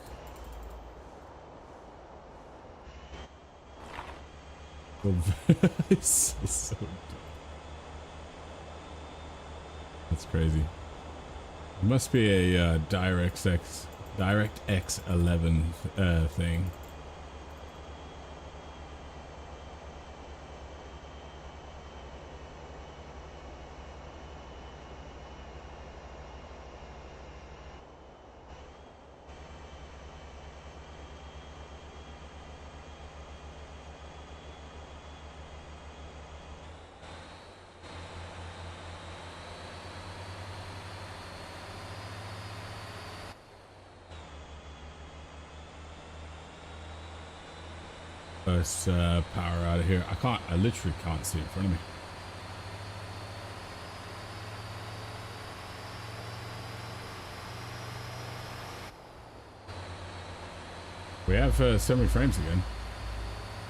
It's so dumb. That's crazy. It must be a DirectX 11 thing. Let's power out of here. I literally can't see in front of me. We have 70 frames again.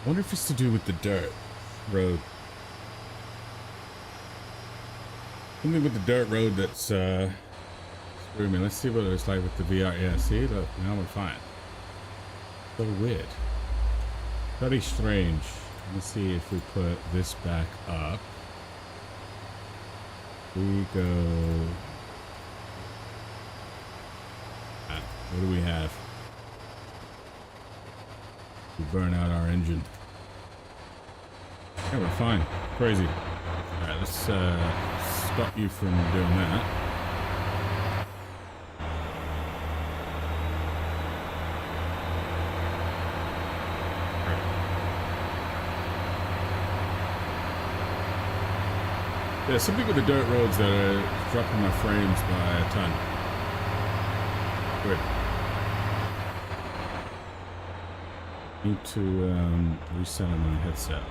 I wonder if it's to do with the dirt road. Something with the dirt road that's screwing me. Let's see what it's like with the VR. Yeah, see, look, now we're fine. So weird. Very strange. Let's see if we put this back up. We go. What do we have? We burn out our engine. Yeah, we're fine. Crazy. All right, let's stop you from doing that. There's something with the dirt roads that are dropping my frames by a ton. Good. Need to reset my headset.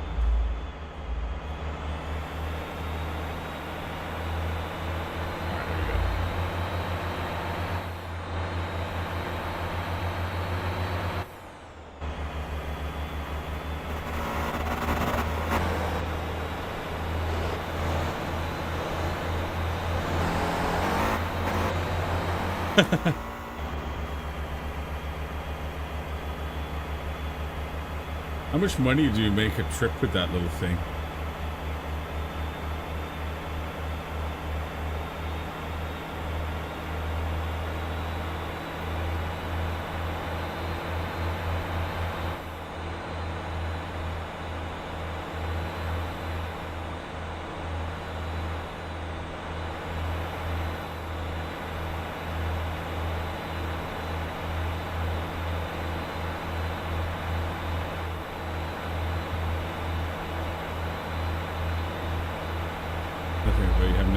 Alright, there we go. How much money do you make a trip with that little thing?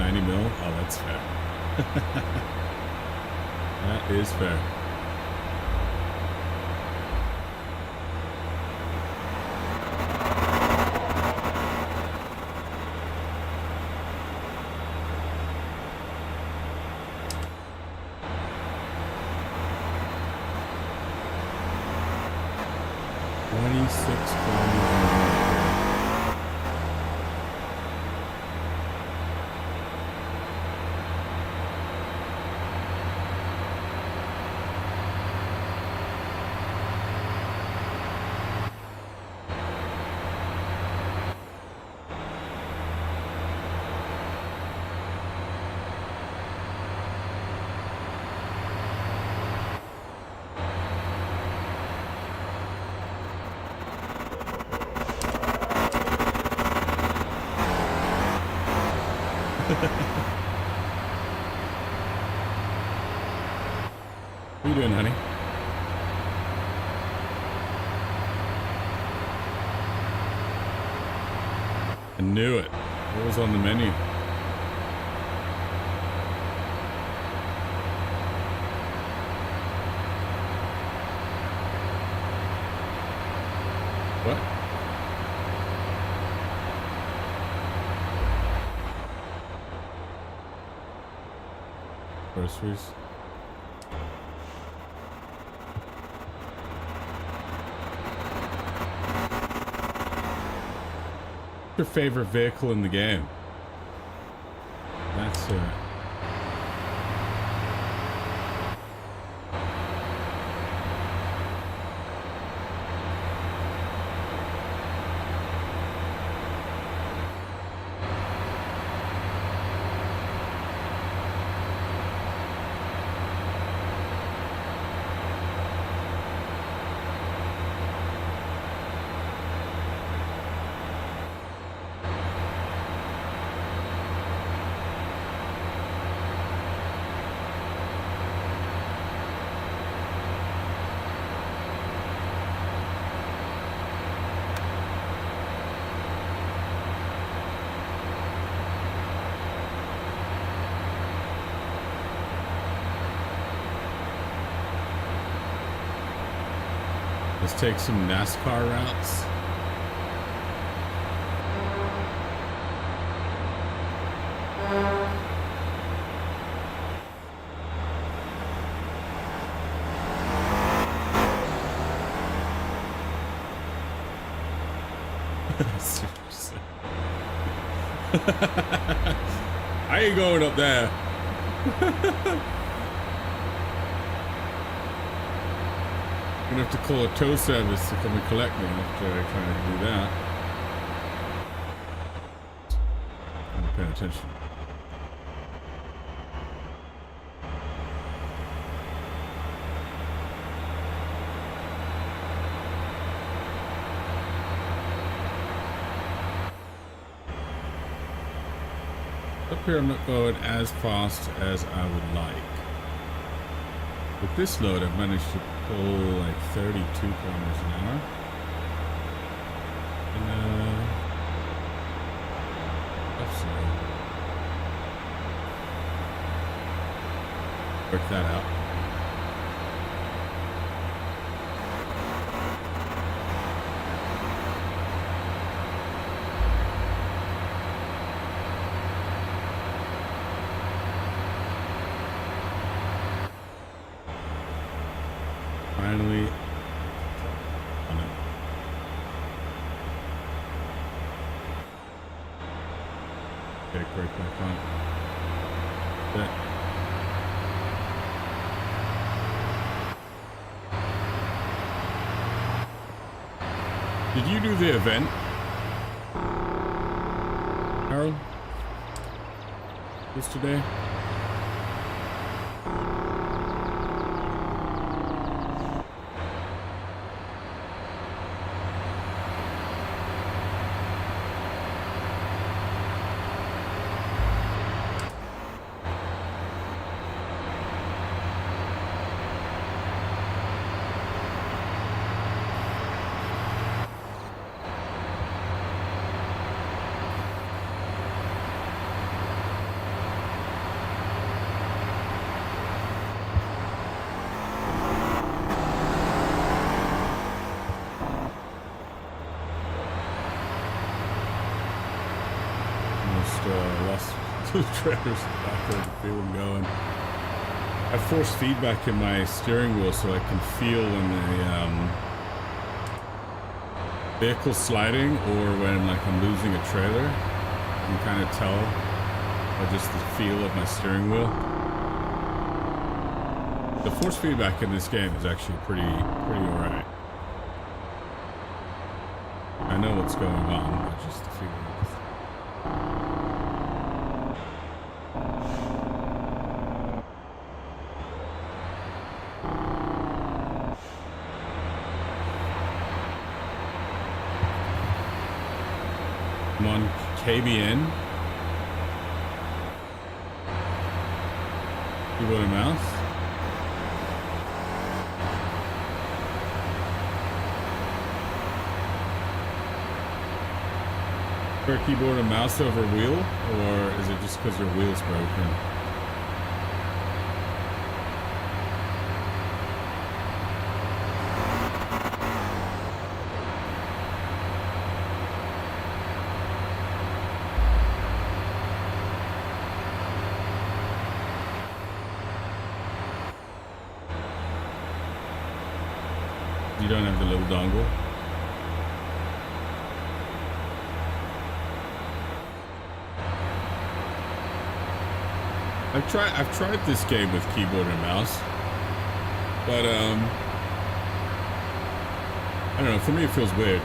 90 mil. Oh, that's fair. That is fair. What are you doing, honey? I knew it. What was on the menu? What? Groceries. Your favorite vehicle in the game? That's let's take some NASCAR routes. I ain't going up there. I'm gonna have to call a tow service to come and collect me after I try to do that. I'm paying attention. Up here I'm not going as fast as I would like. With this load I've managed to pull like 32 kilometers an hour. And that's work that out. Finally on it. Okay, brake back on. That. Did you do the event, Harold? Yesterday? lost the trailers back there to feel them going. I force feedback in my steering wheel so I can feel when the vehicle's sliding or when like I'm losing a trailer. I can kind of tell by just the feel of my steering wheel. The force feedback in this game is actually pretty alright. I know what's going on, but just the feeling. Come on, KBN. Keyboard and mouse. For a keyboard and mouse over wheel, or is it just because your wheel's broken? You don't have the little dongle. I've tried this game with keyboard and mouse, but I don't know. For me, it feels weird.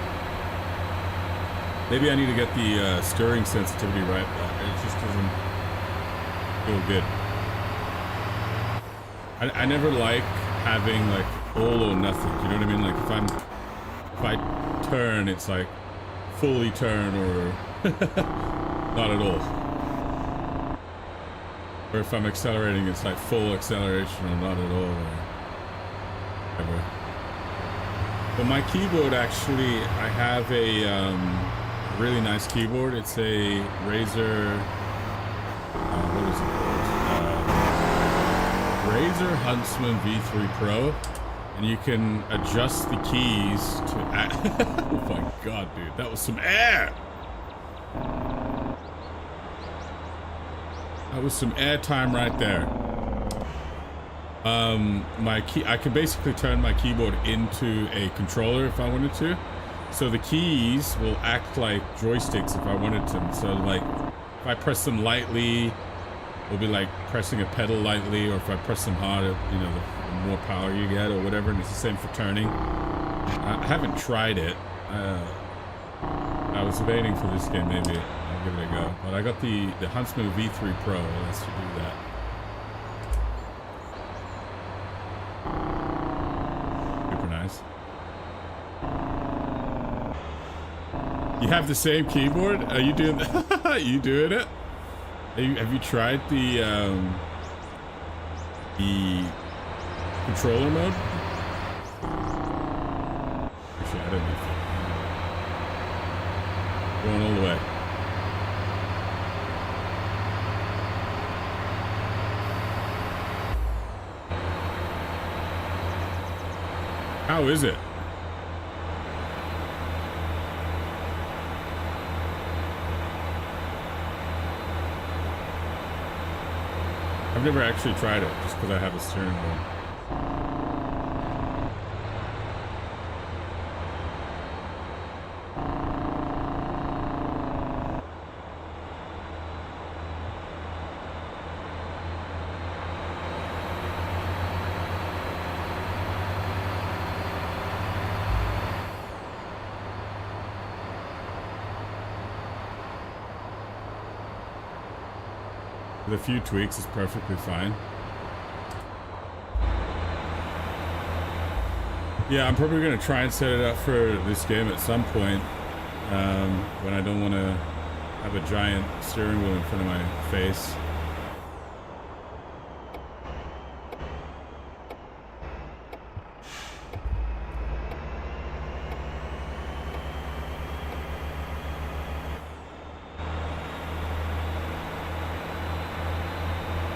Maybe I need to get the stirring sensitivity right, but it just doesn't feel good. I never like having like all or nothing. You know what I mean? Like if I turn, it's like fully turn or not at all. Or if I'm accelerating, it's like full acceleration or not at all, or whatever. But my keyboard, actually, I have a really nice keyboard. It's a Razer, what is it called? Razer Huntsman V3 Pro. And you can adjust the keys to... Oh my god, dude, that was some air! That was some air time right there. I could basically turn my keyboard into a controller if I wanted to. So the keys will act like joysticks if I wanted to. So like, if I press them lightly, it'll be like pressing a pedal lightly, or if I press them hard, you know, the more power you get or whatever. And it's the same for turning. I haven't tried it. I was debating for this game, maybe I'll give it a go. But I got the Huntsman V3 Pro. Let's do that. Super nice. You have the same keyboard? Are you doing that? You doing it? Have you tried the controller mode? Actually, I don't know. Going all the way. How is it? I've never actually tried it, just because I have a steering wheel. With a few tweaks, it's perfectly fine. Yeah, I'm probably going to try and set it up for this game at some point, when I don't want to have a giant steering wheel in front of my face.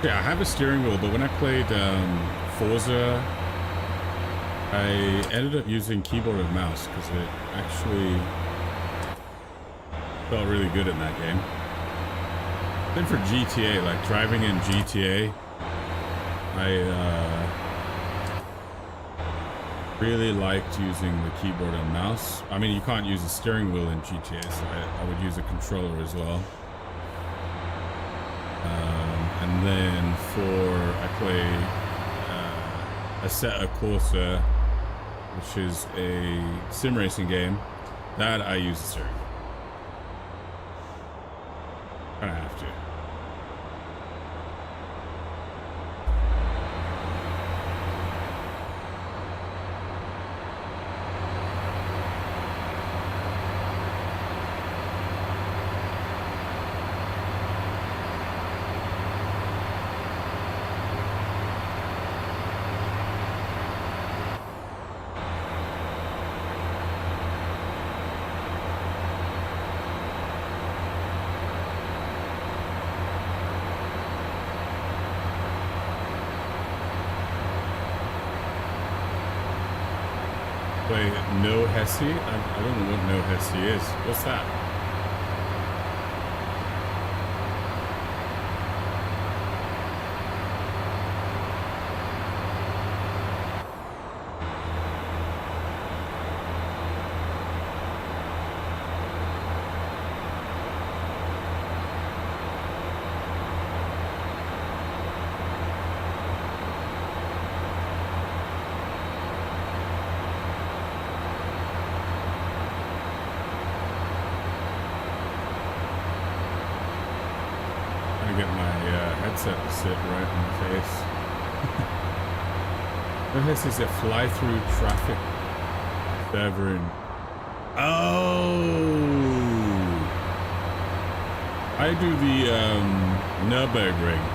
Yeah, I have a steering wheel, but when I played Forza, I ended up using keyboard and mouse because it actually felt really good in that game. Then for GTA, like driving in GTA, I really liked using the keyboard and mouse. I mean, you can't use a steering wheel in GTA, so I would use a controller as well. And then I play Assetto Corsa, which is a sim racing game, that I use the steering wheel. Kind of have to. Play No Hesse? I don't know what No Hesse is. What's that? Get my headset to sit right in my face. This is a fly-through traffic server in... Oh! I do the Nürburgring.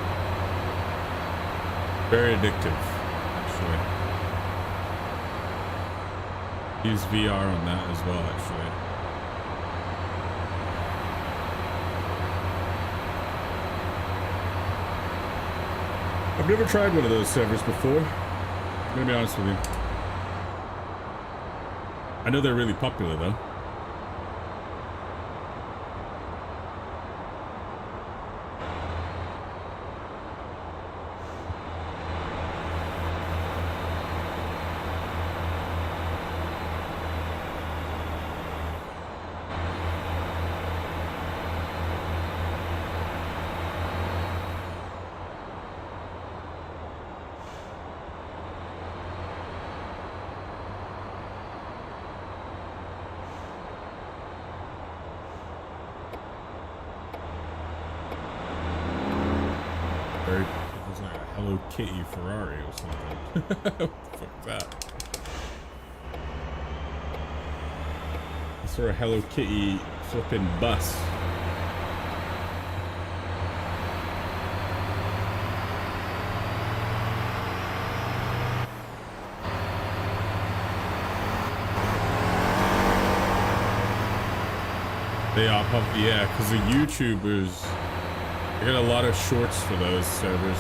Very addictive, actually. Use VR on that as well, actually. I've never tried one of those servers before. I'm gonna be honest with you. I know they're really popular though. It was like a Hello Kitty Ferrari or something. What the fuck's that? I saw a Hello Kitty flipping bus. They are probably, yeah, because the YouTubers, I get a lot of shorts for those servers.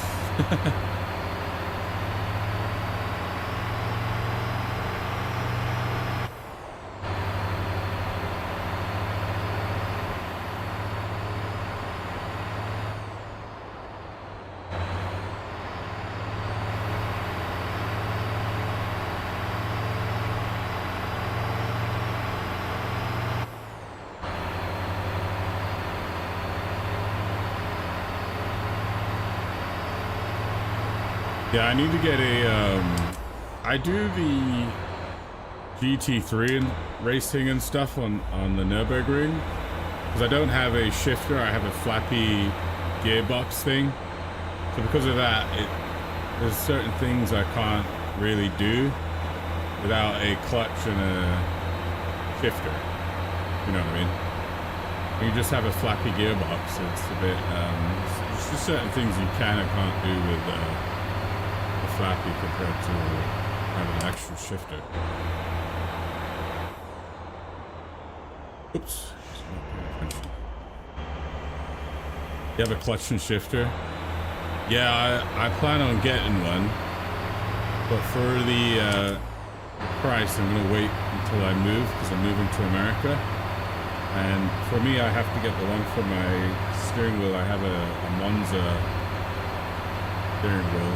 Yeah, I need to get a, I do the GT3 and racing and stuff on the Nürburgring, because I don't have a shifter, I have a flappy gearbox thing. So because of that, there's certain things I can't really do without a clutch and a shifter. You know what I mean? When you just have a flappy gearbox, it's a bit, there's just certain things you can and can't do with flappy compared to having an extra shifter. Oops. You have a clutch and shifter? Yeah, I plan on getting one, but for the price, I'm gonna wait until I move, because I'm moving to America. And for me, I have to get the one for my steering wheel. I have a Monza steering wheel.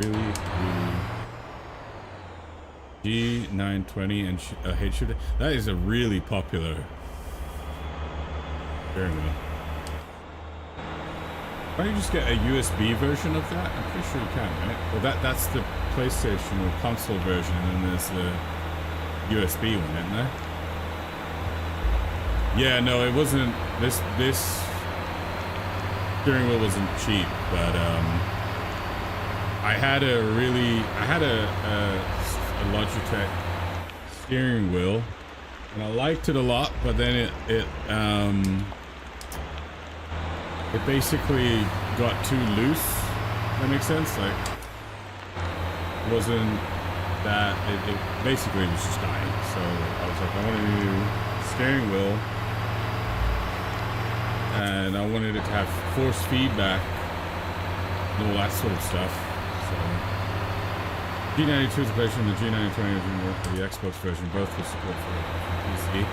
Really G920 and H shifter. That is a really popular steering wheel. Why don't you just get a USB version of that? I'm pretty sure you can, right? Well, that's the PlayStation or console version, and then there's the USB one, isn't there? Yeah, no, it wasn't. This steering wheel wasn't cheap, but I had a Logitech steering wheel, and I liked it a lot, but then it basically got too loose. That makes sense. Like, it wasn't that it basically was just dying. So I was like, I want a new steering wheel, and I wanted it to have force feedback and all that sort of stuff. So G92 is the version, the G920 is the Xbox version, both with support for PC.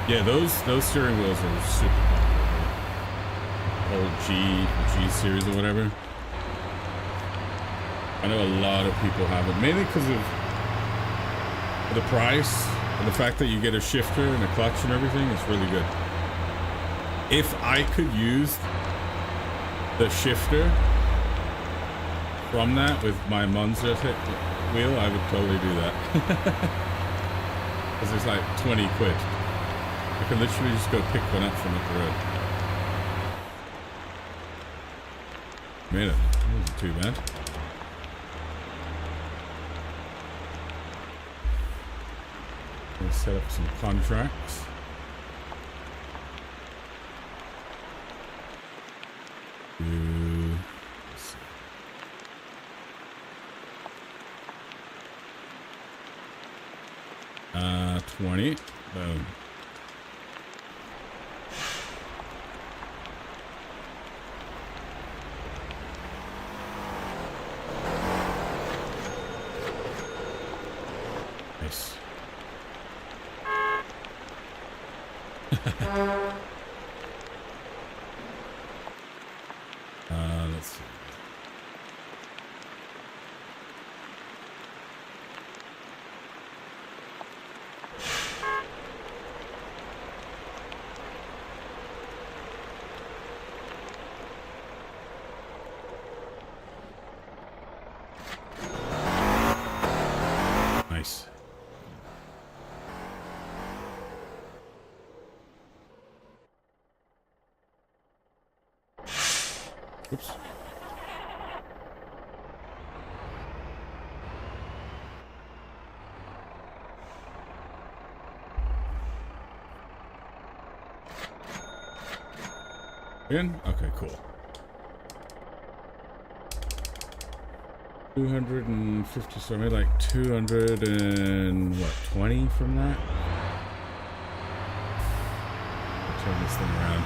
Yeah, those steering wheels are super popular. Old G series or whatever. I know a lot of people have it, mainly because of the price and the fact that you get a shifter and a clutch and everything. It's really good. If I could use the shifter from that with my Monza wheel, I would totally do that. Because it's like 20 quid. I can literally just go pick one up from up the road. Made it. That wasn't too bad. Let's set up some contracts. Let's see. Uh, 20. Boom. Nice. Let's see. Nice. Oops. In? Okay, cool. 250, so I made like 200 and what, 20 from that? I'll turn this thing around.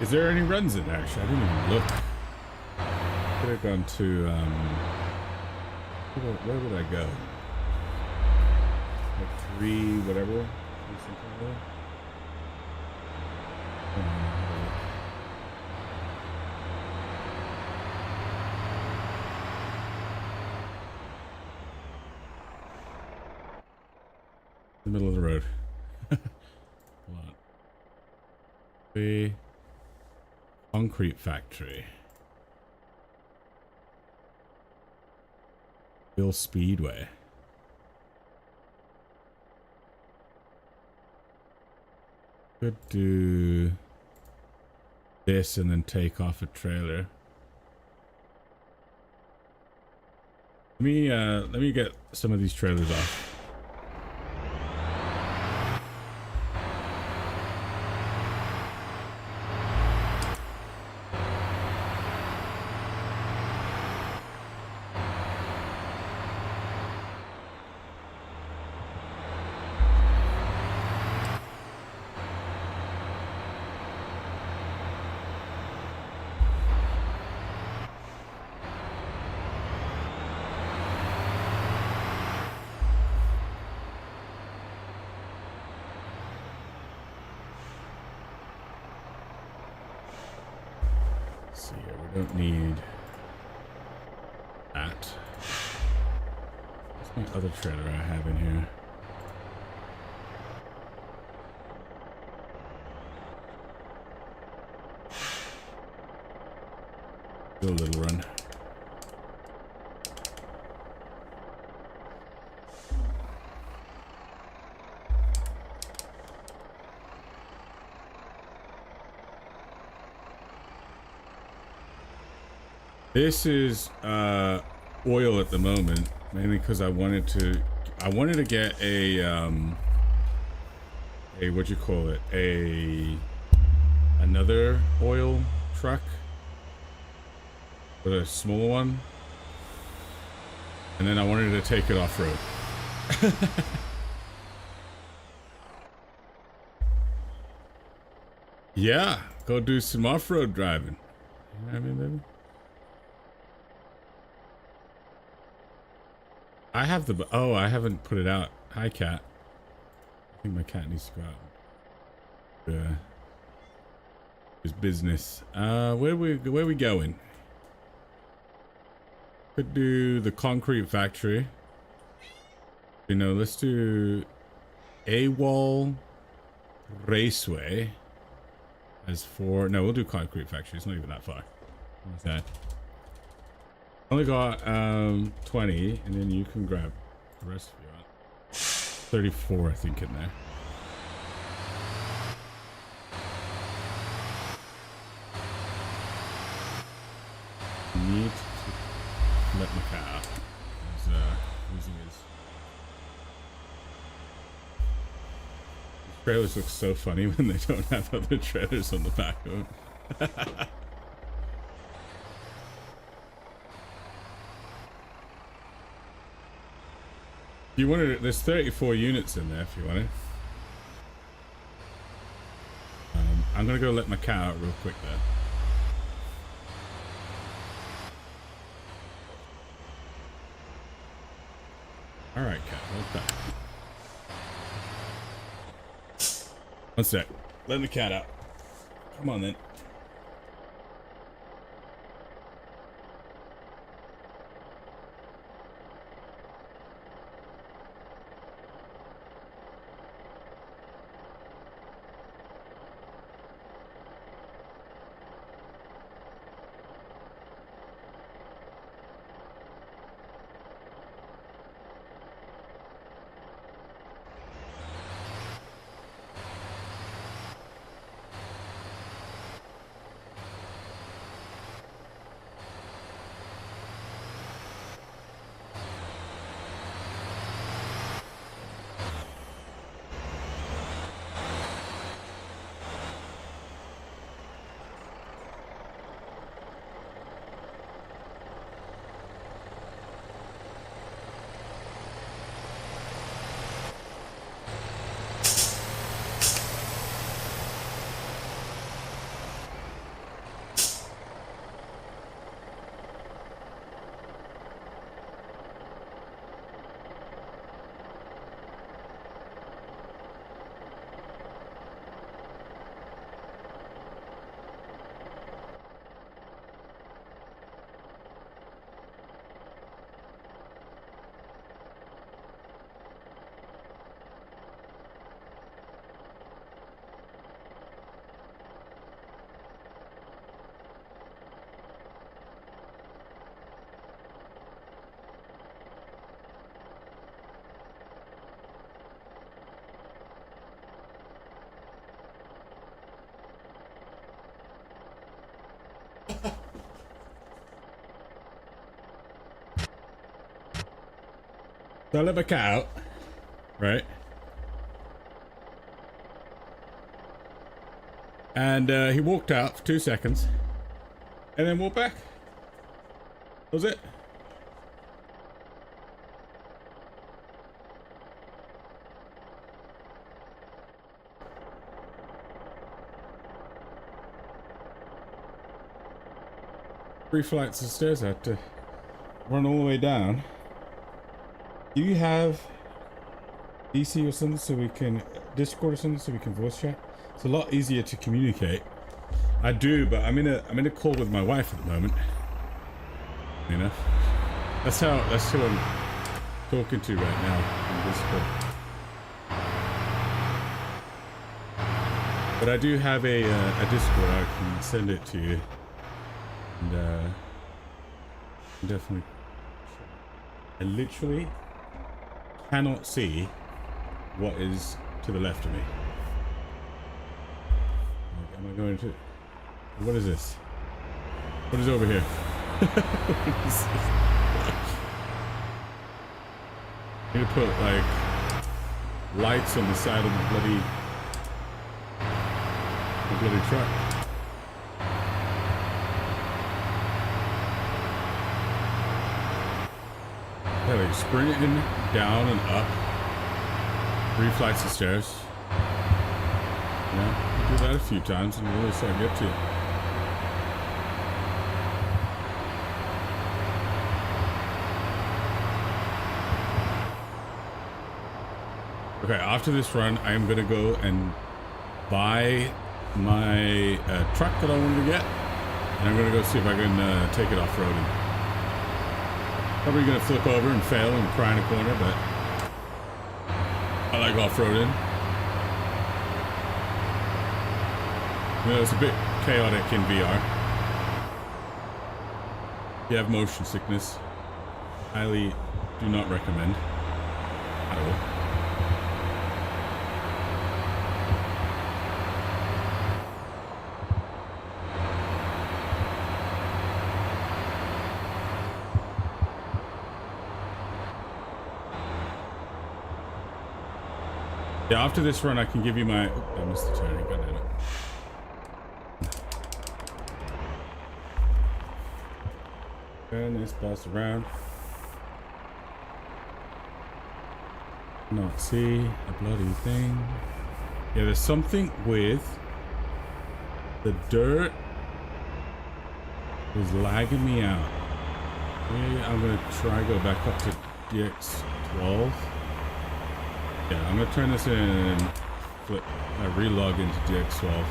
Is there any runs in there? Actually, I didn't even look. Could have gone to where would I go? Like 3 whatever. 3 something like that. The middle of the road. Hold on. The concrete factory. Bill Speedway. Could do this and then take off a trailer. Let me get some of these trailers off. See here, we don't need that. What's my other trailer I have in here? Do a little run. This is oil at the moment, mainly because I wanted to get a what you call it, another oil truck, but a small one, and then I wanted to take it off road. Yeah, go do some off road driving. You know what I mean, baby? I have the, oh, I haven't put it out. Hi, cat. I think my cat needs to go out. His business. Where we going? Could do the concrete factory. You know, let's do AWOL Raceway. As for, no, we'll do concrete factory. It's not even that far. What's that? Only got 20, and then you can grab the rest if you want. 34, I think, in there. Need to let my cat out. He's using his trailers look so funny when they don't have other trailers on the back of them. You wanted it, there's 34 units in there if you want it. I'm gonna go let my cat out real quick there. Alright, cat, hold back. One sec. Let the cat out. Come on then. So I let my cat out, right? And he walked out for 2 seconds and then walked back. That was it. Three flights of stairs I had to run all the way down. Do you have DC or something so we can Discord or something so we can voice chat? It's a lot easier to communicate. I do, but I'm in a call with my wife at the moment. You know, that's who I'm talking to right now on Discord. But I do have a Discord. I can send it to you, and definitely. I literally cannot see what is to the left of me. Like, am I going to? What is this? What is over here? What is this? I need to put like lights on the side of the bloody truck. Yeah, like sprinting down and up 3 flights of stairs. Yeah, do that a few times and really start to get to it. Okay, after this run, I am gonna go and buy my truck that I wanted to get, and I'm gonna go see if I can take it off-roading. Probably gonna flip over and fail and cry in a corner, but I like off-roading. You know, it's a bit chaotic in VR. If you have motion sickness, highly do not recommend at all. Yeah, after this run, I can give you my. Oh, I missed the turning. God damn it. Turn this bus around. Not see a bloody thing. Yeah, there's something with the dirt is lagging me out. Yeah, I'm gonna try go back up to DX12. Yeah, I'm gonna turn this in and flip. Relog into DX12.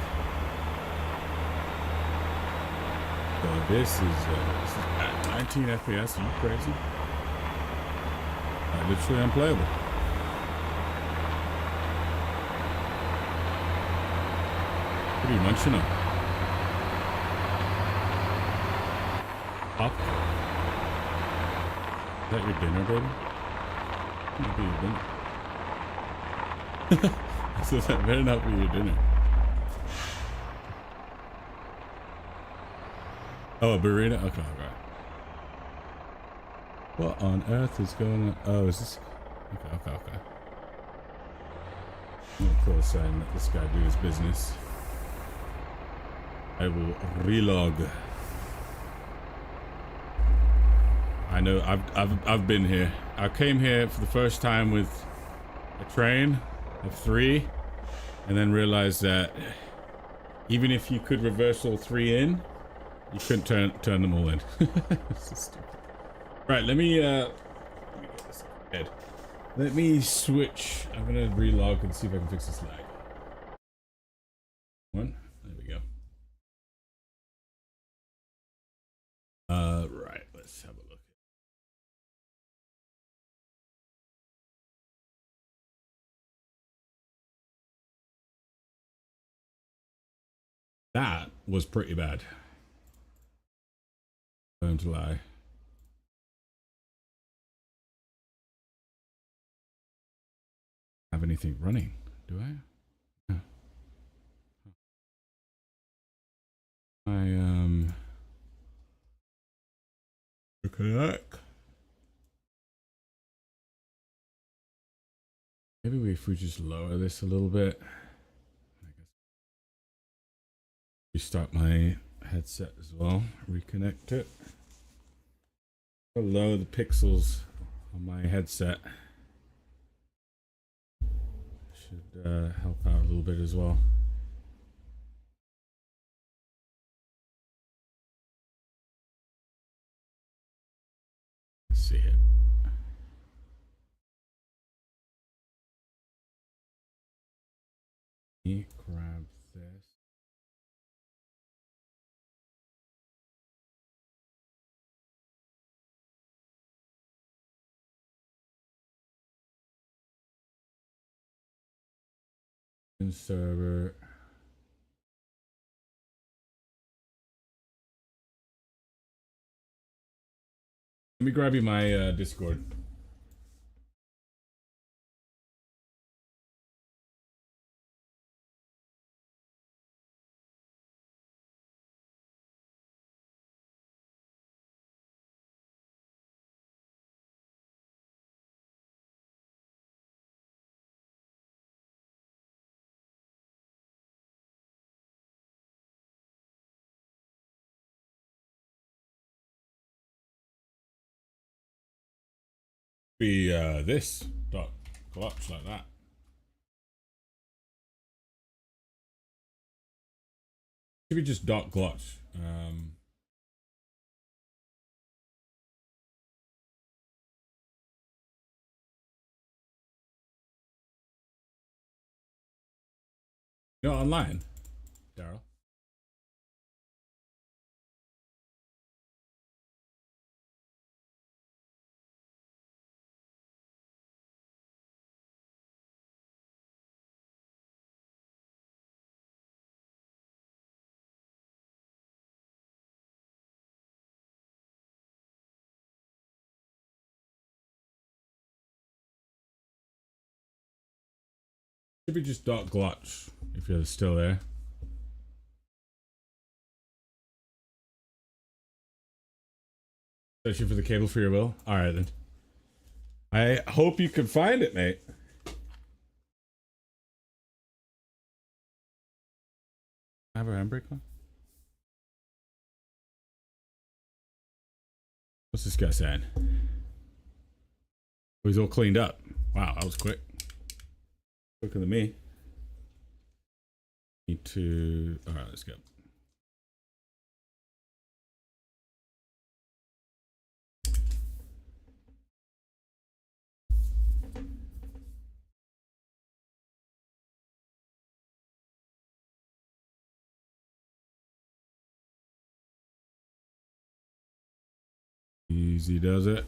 So this is at 19 FPS. Are you crazy? Literally unplayable. What are you munching on? Pop? Is that your dinner, baby? That'd be your dinner. So that better not be your dinner. Oh, a burrito? Okay, okay. What on earth is going on? Oh, is this? Okay. I'm gonna call a sign, let this guy do his business. I will relog. I know I've been here. I came here for the first time with a train of 3, and then realized that even if you could reverse all 3 in, you couldn't turn them all in. This is stupid. Right, let me get this head. Let me switch. I'm gonna relog and see if I can fix this lag. One. There we go. Right. Let's have a look. That was pretty bad. Going to lie. Have anything running? Do I? Yeah. Okay. Maybe if we just lower this a little bit. I guess restart my headset as well. Reconnect it. I'll lower the pixels on my headset. Should help out a little bit as well. Let's see it. Grab this. Server. Let me grab you my Discord. Be this dot glotch like that. Should be just dot glotch. You're not online, Daryl. Should be just dot glotch if you're still there. Searching for the cable for your will. All right then. I hope you can find it, mate. I have a handbrake on. What's this guy saying? Oh, he's all cleaned up. Wow, that was quick. Quicker than me. Need to. All right, let's go. Easy does it.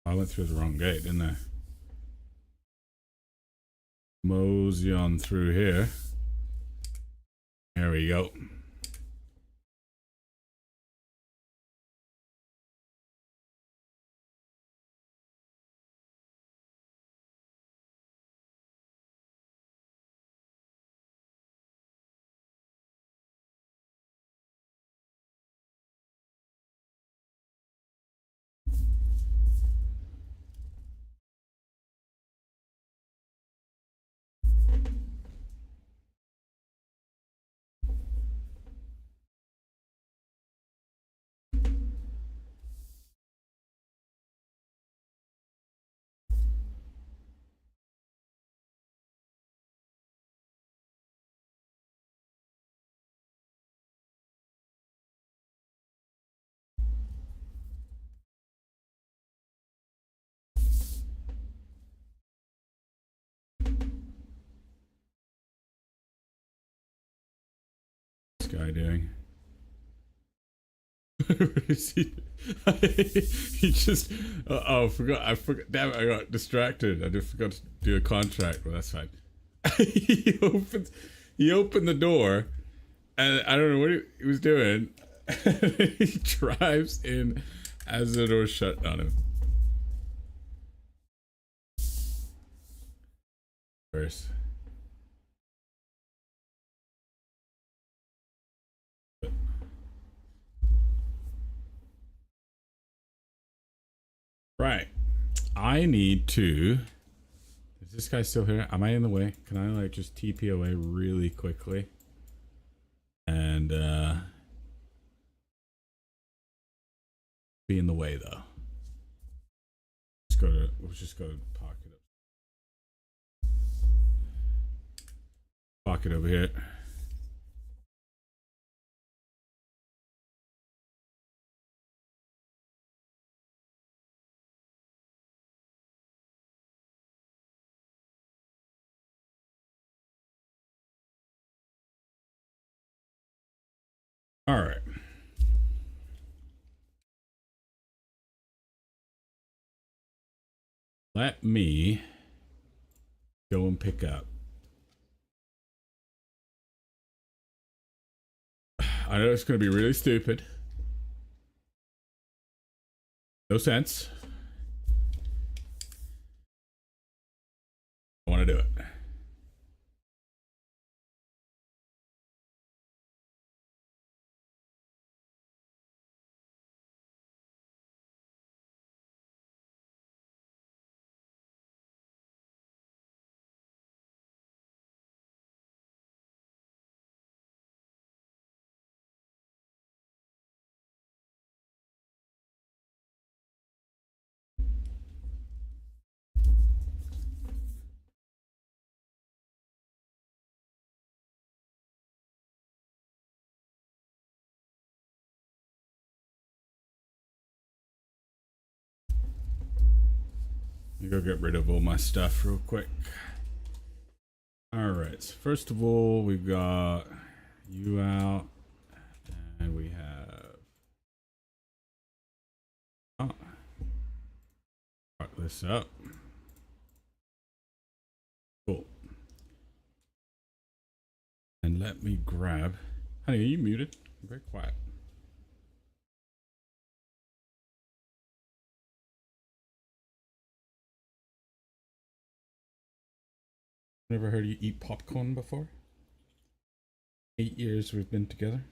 I went through the wrong gate, didn't I? Mosey on through here. There we go. Guy doing? He just oh I forgot, damn it, I got distracted. I just forgot to do a contract, but that's fine. he opened the door and I don't know what he was doing. He drives in as the door shut on him. Where's right? I need to. Is this guy still here? Am I in the way? Can I like just TP away really quickly? And be in the way though. We'll just go to pocket up. Pocket over here. All right. Let me go and pick up. I know it's going to be really stupid. No sense. I want to do it. Let me go get rid of all my stuff real quick. All right. So first of all, we've got you out, and we have. Oh, start this up. Cool. And let me grab. Honey, are you muted? I'm very quiet. Never heard you eat popcorn before? 8 years we've been together.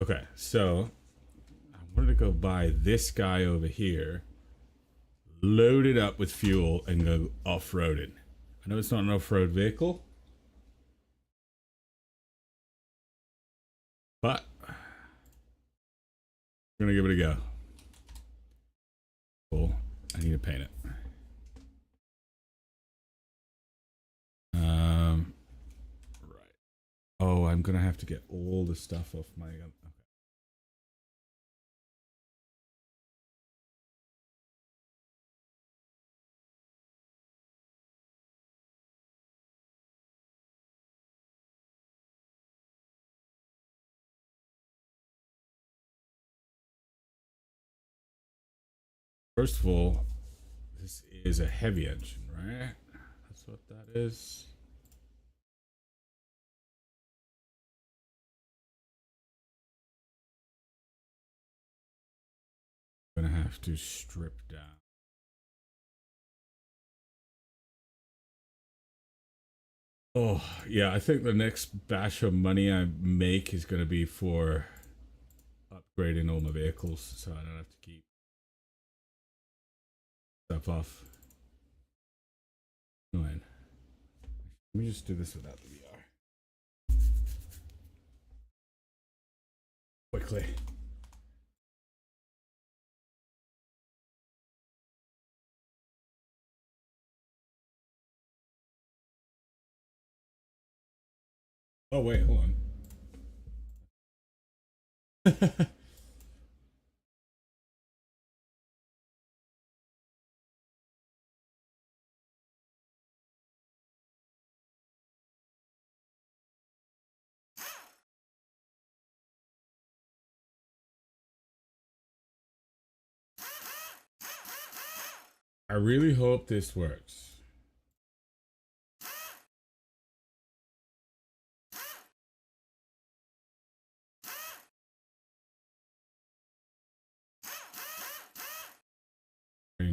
Okay, so I wanted to go buy this guy over here, load it up with fuel, and go off-roading. I know it's not an off-road vehicle, but I'm gonna give it a go. Cool. I need to paint it. Right. Oh, I'm gonna have to get all the stuff off my. Okay. First of all, this is a heavy engine, right? That's what that is. I'm gonna have to strip down. Oh, yeah, I think the next batch of money I make is gonna be for upgrading all my vehicles so I don't have to keep stuff off. Annoying. Let me just do this without the VR. Quickly. Oh wait, hold on. I really hope this works.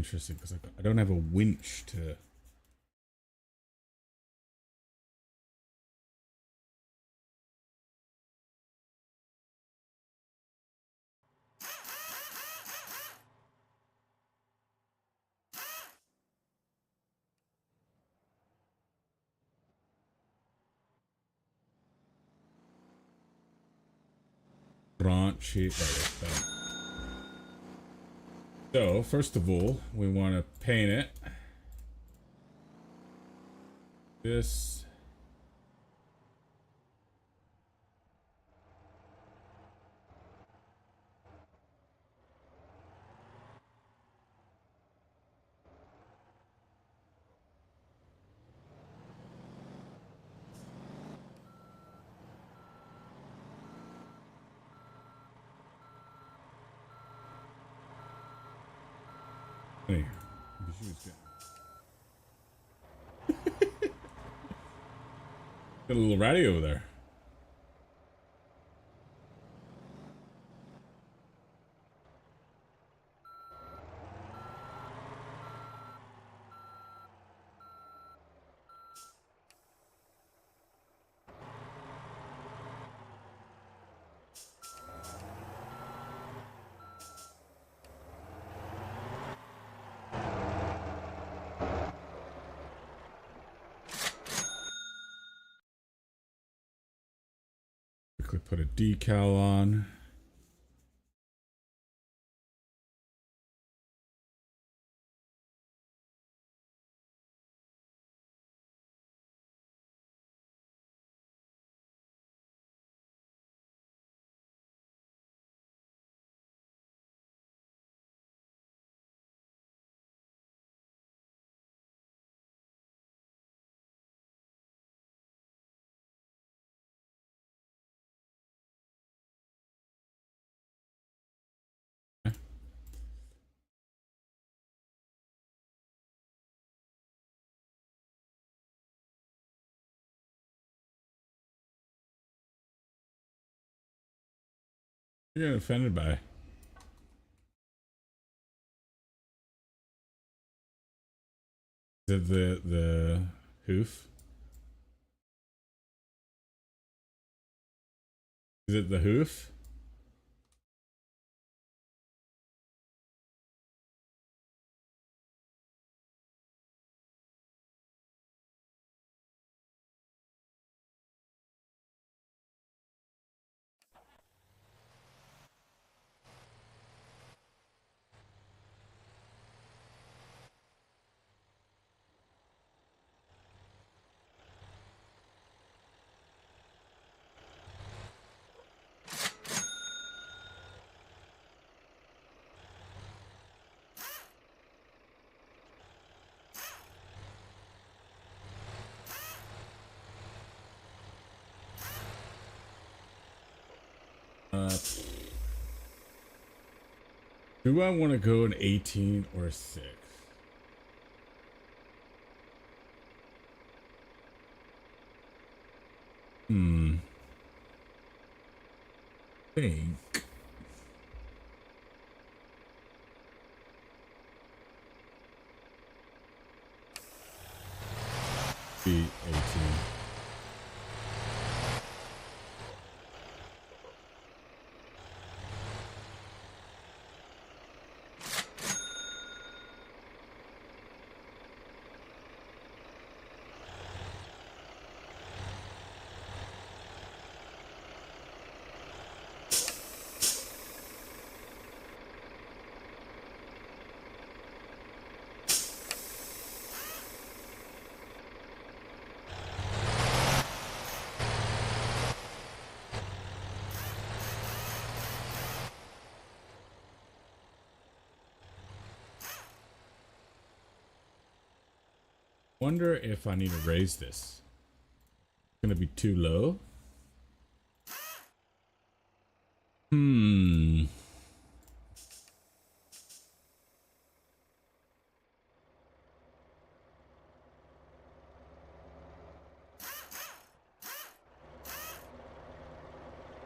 interesting because I don't have a winch to. Branch it. So first of all, we want to paint it. This. Hey, got a little ratty over there. Quickly put a decal on. You're getting offended by. Is it the hoof? Is it the hoof? Do I want to go an 18 or a 6? Think. Be 18. Wonder if I need to raise this. It's gonna be too low.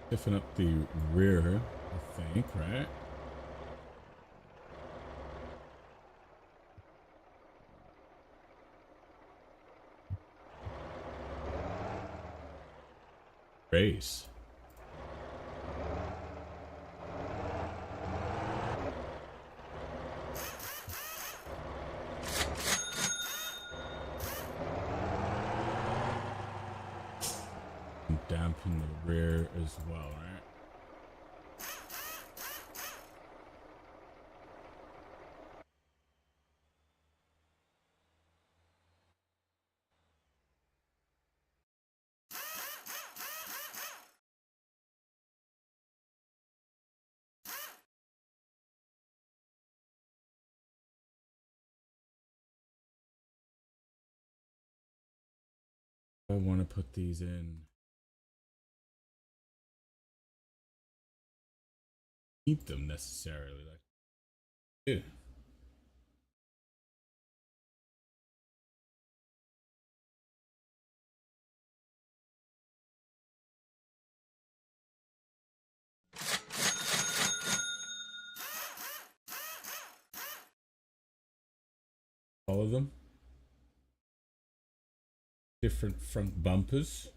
Stiffen up the rear, I think, right? Race. Dampen the rear as well, right? I want to put these in. Eat them necessarily, like, yeah. All of them. Different front bumpers.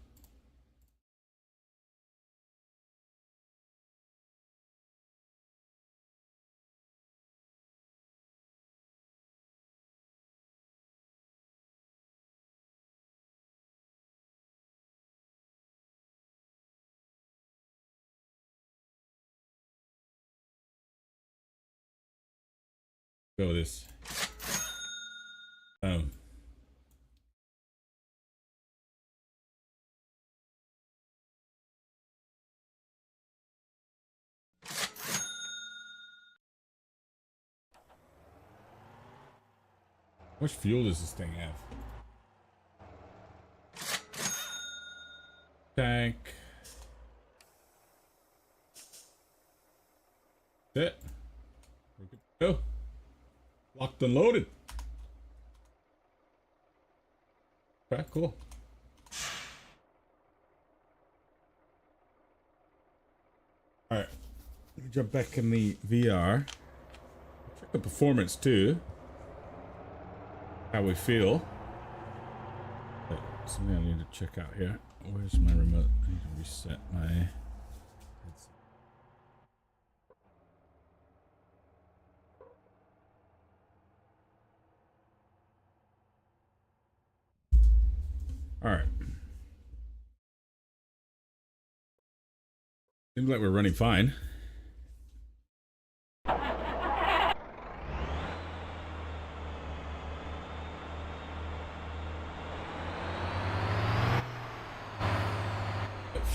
Go this. How much fuel does this thing have? Tank. That's it. We're good to go. Locked and loaded. Okay, cool. All right, let me jump back in the VR. Check the performance too. How we feel. But something I need to check out here. Where's my remote? I need to reset my headset. All right. Seems like we're running fine.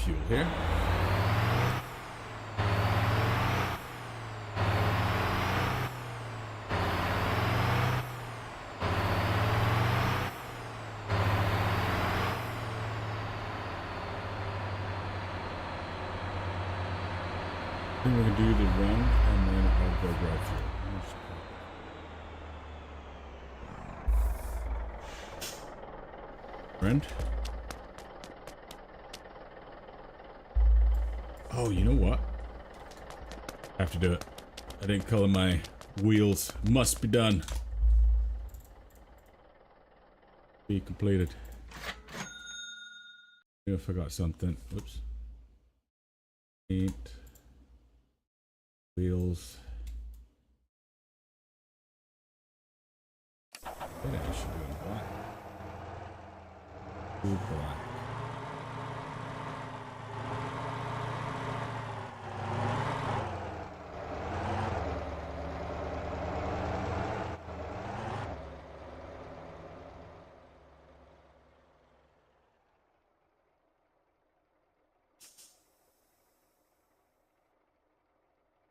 Fuel here. Then we're gonna do the run, and then I'll go grab fuel. Friend. Oh, you know what? I have to do it. I didn't color my wheels. Must be done. Be completed. I forgot something. Oops. Paint. Wheels. I think I should do it in black. Do black.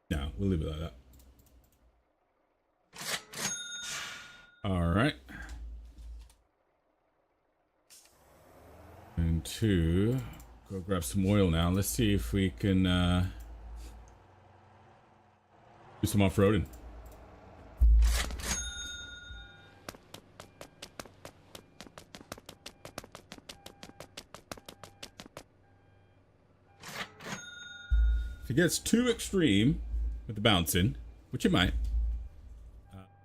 No, we'll leave it like that. All right. And two, go grab some oil now. Let's see if we can do some off-roading. If it gets too extreme with the bouncing, which it might,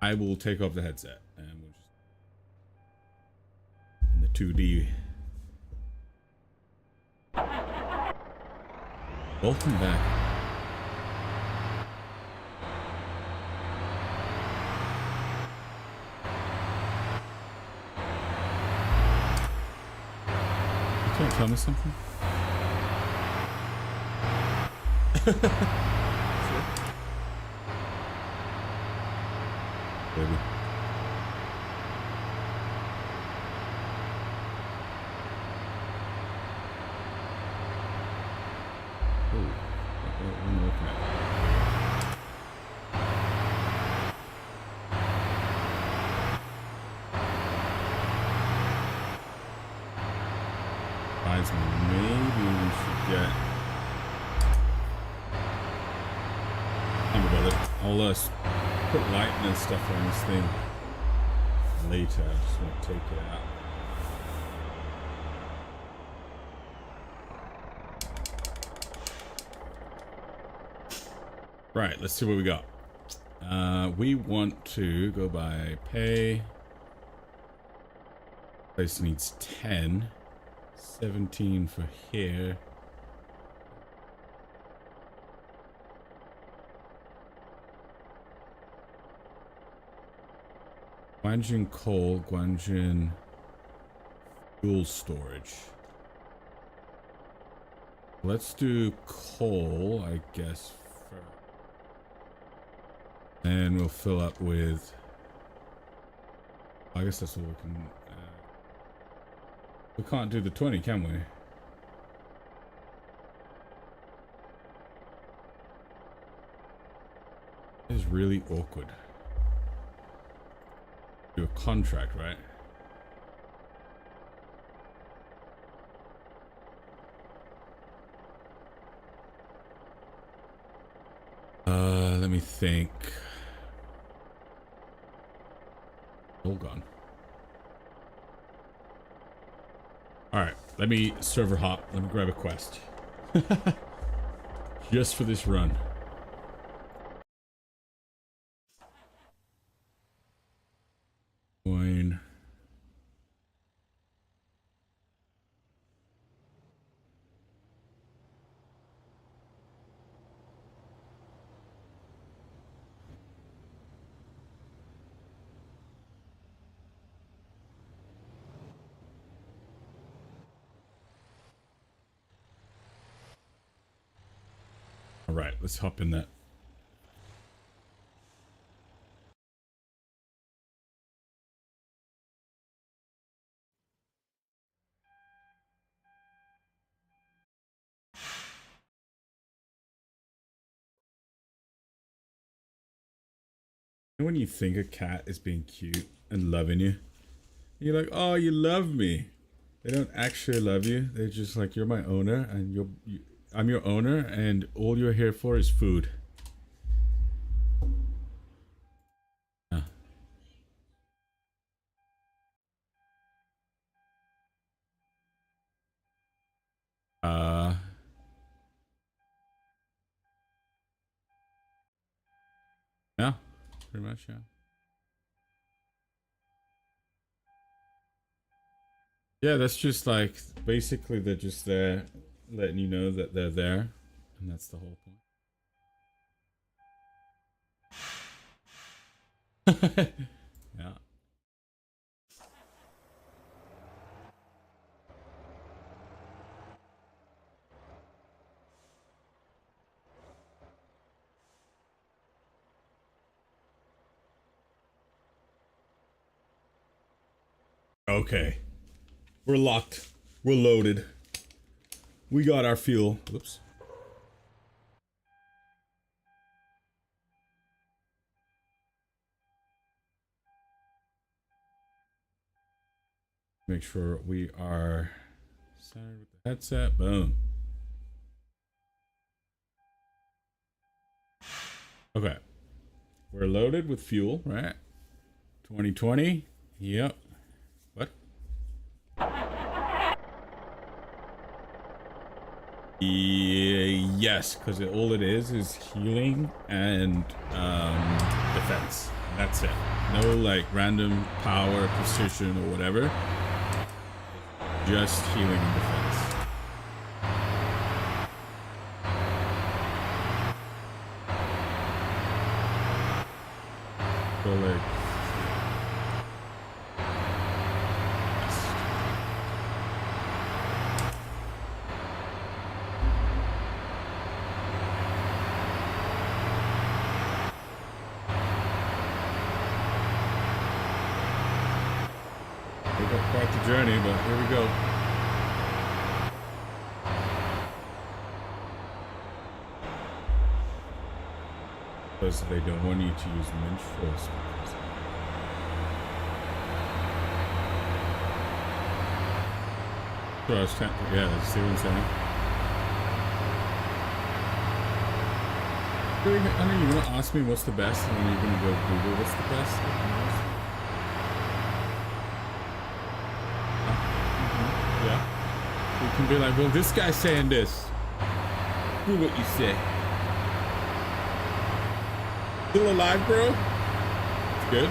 I will take off the headset and we'll just in the 2D. Welcome back. You can't tell me something? Baby. Maybe we should get. I'm about it. I'll put lighting and stuff on this thing later. I just want to take it out. Right, let's see what we got. We want to go by pay. Place needs 10. 17 for here. Guanjin coal, Guanjin fuel storage. Let's do coal, I guess, first. And we'll fill up with. I guess that's what we can. We can't do the 20, can we? This is really awkward. Do a contract, right? Let me think. All gone. Alright, let me server hop. Let me grab a quest. Just for this run. Coin. Alright, let's hop in that. When you think a cat is being cute and loving you, you're like, oh, you love me. They don't actually love you. They're just like, you're my owner, and I'm your owner, and all you're here for is food. Yeah. Yeah, pretty much, yeah. Yeah, that's just like, basically they're just there letting you know that they're there, and that's the whole point. Yeah. Okay. We're locked. We're loaded. We got our fuel. Whoops. Make sure we are centered with the headset. Boom. Okay. We're loaded with fuel, right? 2020. Yep. What? Yes, because all it is healing and defense. That's it. No like random power, precision, or whatever. Just healing and defense. go like. We've got quite the journey, but here we go. Because they don't want you to use minstrels. So I was trying to, yeah, see what I'm saying? I know you're gonna ask me what's the best, and then you're gonna go Google what's the best. Yeah. You can be like, well, this guy's saying this. Do what you say. Still alive, bro? It's good.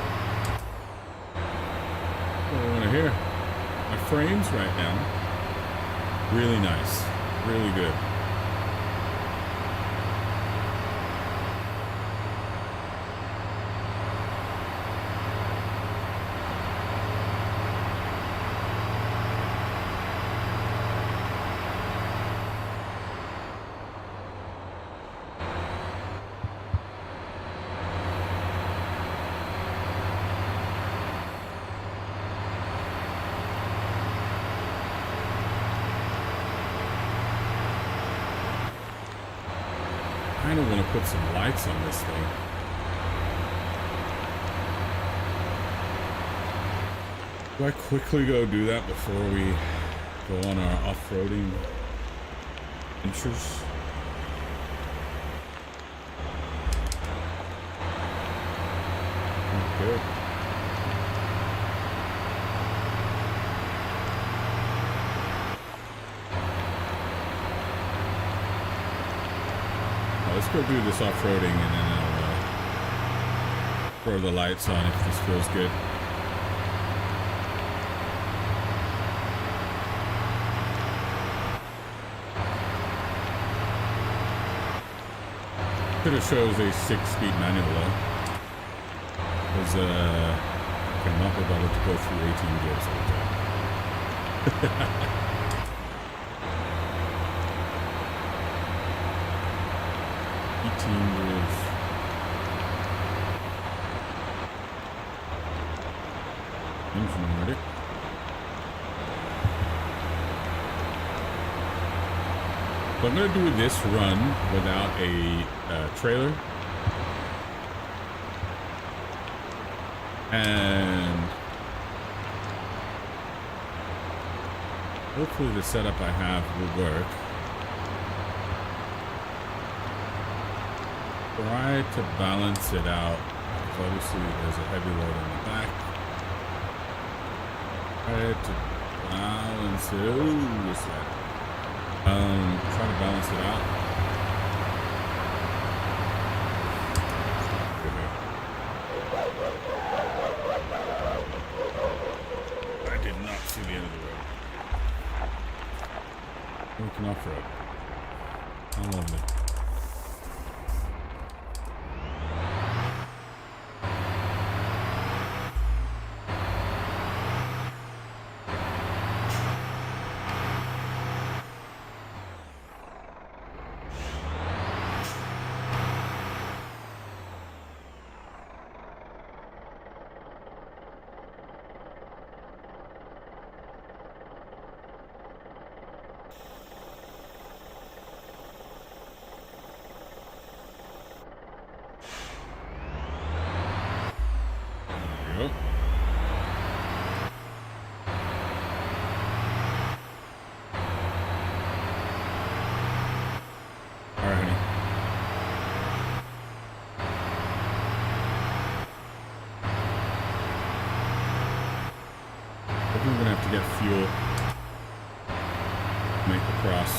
What do I want to hear? My frames right now. Really nice. Really good. I kind of want to put some lights on this thing. Do I quickly go do that before we go on our off-roading ventures? Good. Let's go do this off-roading and then I'll throw the lights on if this feels good. Should have shows a 6-speed manual though. Because I cannot be bothered to go through 18 gears all the time. 18 years. Engine ready. So I'm going to do this run without a trailer. And hopefully the setup I have will work. Try to balance it out, because obviously there's a heavy load on the back. Try to balance it. Ooh, what's that? Try to balance it out. I did not see the end of the road. We can off-road. I love it. I'm gonna have to get fuel. Make the cross.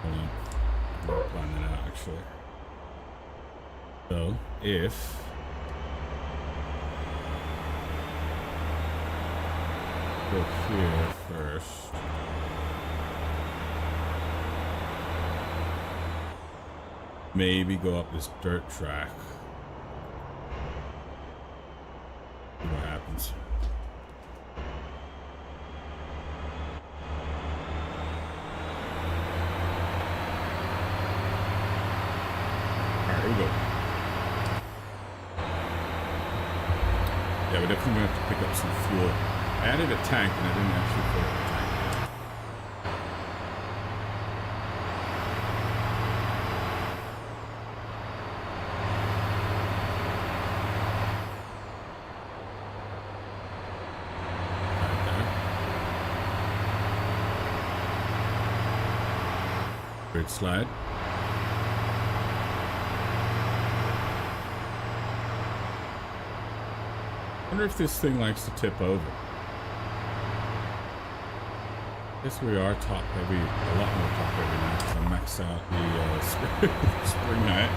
Hold on. I'll plan that out actually. So if go here first. Maybe go up this dirt track. we go. Yeah, we're definitely gonna have to pick up some fuel. I added a tank and I didn't actually fill up the tank. Great slide. I wonder if this thing likes to tip over. I guess we are top heavy, a lot more top heavy now because I maxed out the spring height.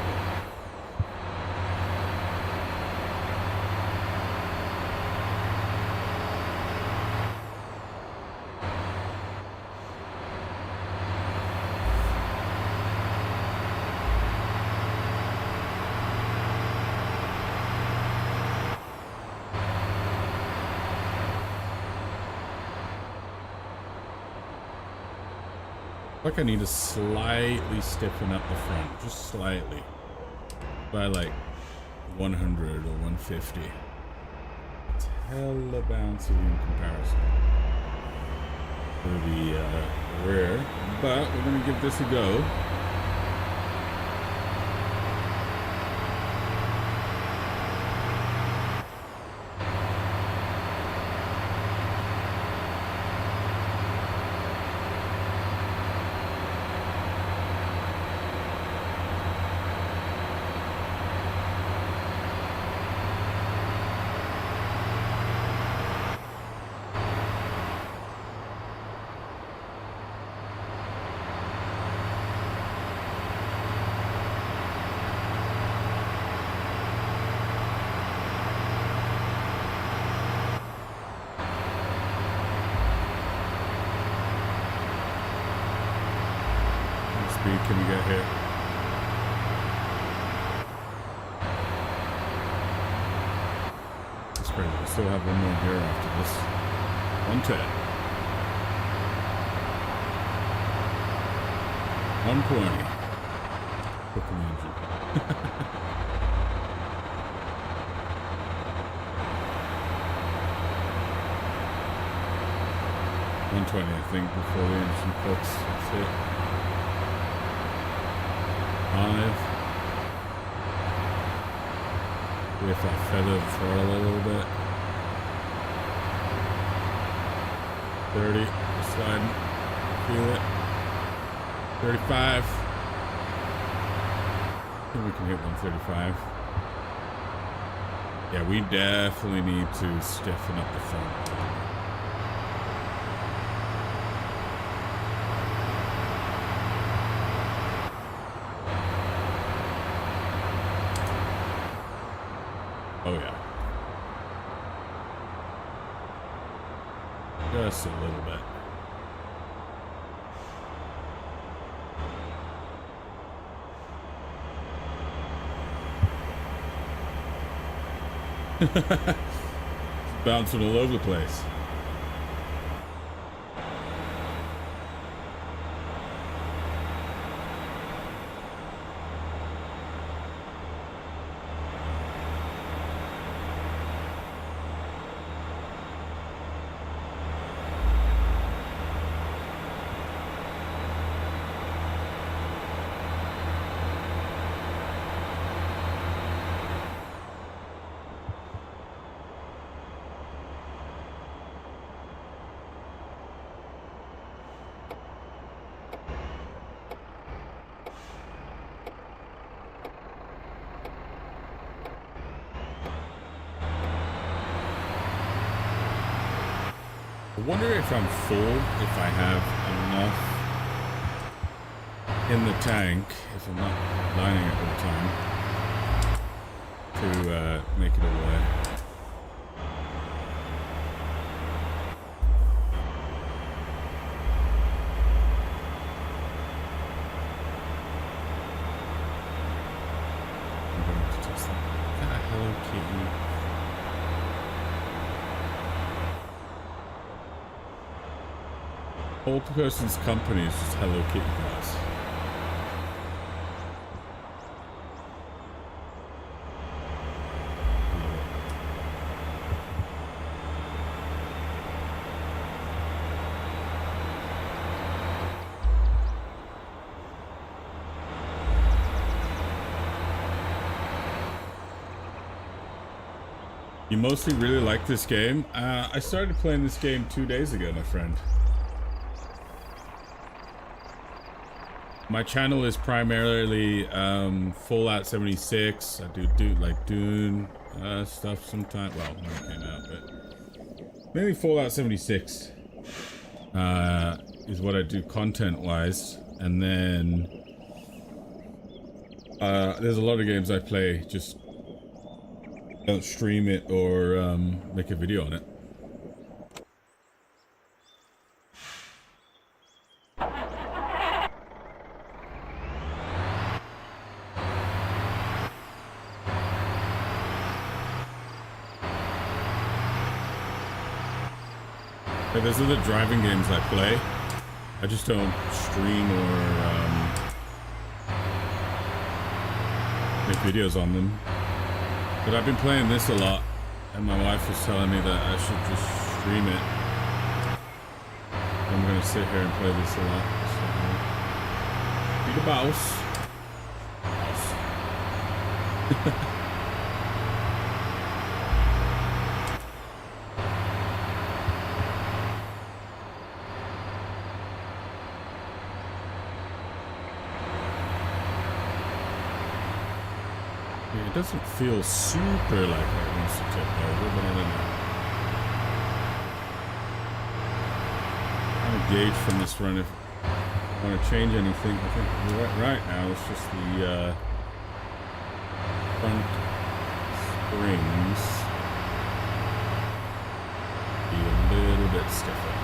Like I need to slightly stiffen up the front, just slightly, by like 100 or 150. It's hella bouncy in comparison to the rear, but we're gonna give this a go. Can we get here? That's great. We still have one more gear after this. 110. 120. Cooking engine. 120, I think, before the engine cooks. That's it. 5. If I feather the throttle a little bit. 30. Sliding. Feel it. 35. I think we can hit 135. Yeah, we definitely need to stiffen up the front. Oh yeah. Just a little bit. Bouncing all over the place. I wonder if I'm full, if I have enough in the tank, if I'm not lining it all the time, to make it all way. I'm going to test that. Hello Kitty. Whole person's company is just Hello Kitty guys. You mostly really like this game. I started playing this game 2 days ago, my friend. My channel is primarily Fallout 76. I do like Dune stuff sometimes. Well, when it came out, but mainly Fallout 76 is what I do content-wise, and then there's a lot of games I play. Just don't stream it or make a video on it. Those are the driving games I play. I just don't stream or make videos on them. But I've been playing this a lot, and my wife was telling me that I should just stream it. I'm gonna sit here and play this a lot. So, be the boss. It doesn't feel super like it wants to tip over, but I don't know. I'm gonna gauge from this run if I want to change anything. I think right now it's just the front springs be a little bit stiffer,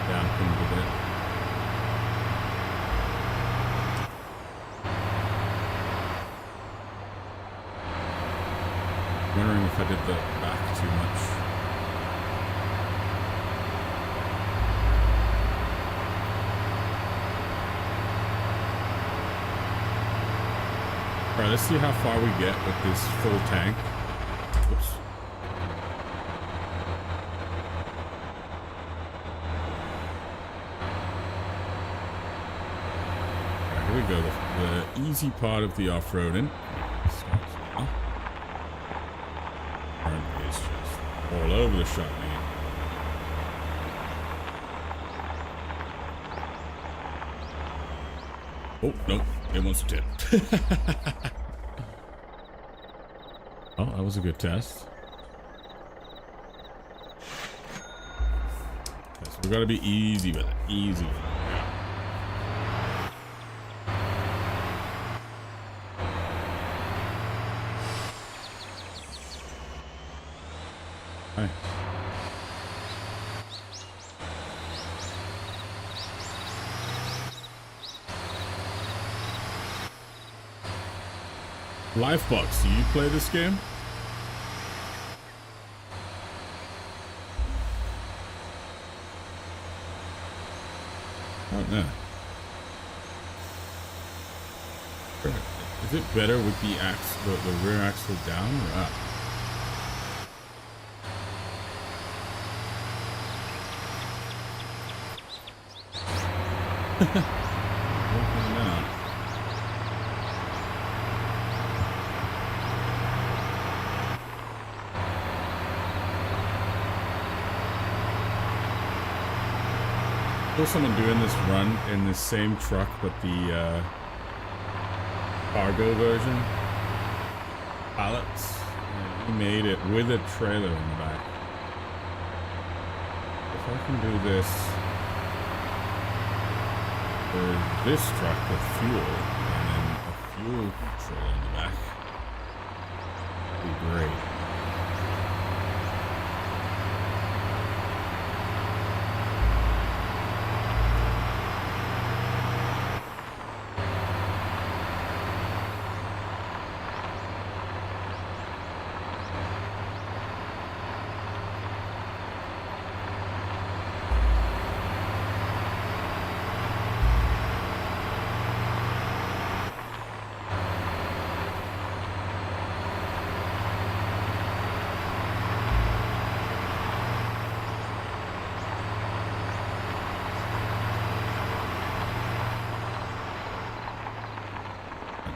dampened a bit. Wondering if I did the back too much. Alright, let's see how far we get with this full tank. Oops. Alright, here we go. The easy part of the off-roading. It's just all over the shot, man. Oh, nope. It wants to tip. Oh, that was a good test. Okay, so we gotta be easy with it. Easy with it. Hi. Lifebox, do you play this game? Oh no. Is it better with the rear axle down or up? There's someone doing this run in the same truck, but the cargo version pallets. And he made it with a trailer in the back. If I can do this for this truck with fuel and then a fuel trailer in the back, that'd be great.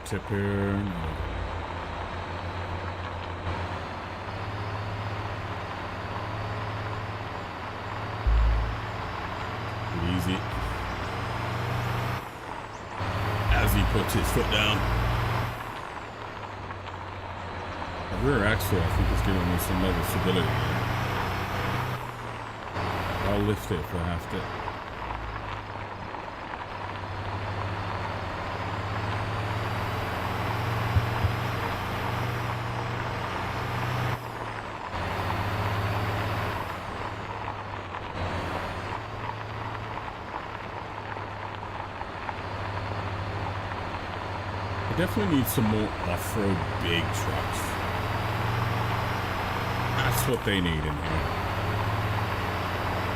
Tip here. No. Easy. As he puts his foot down. The rear axle, I think, is giving me some level of stability here. I'll lift it if I have to. Definitely need some more off-road big trucks. That's what they need in here.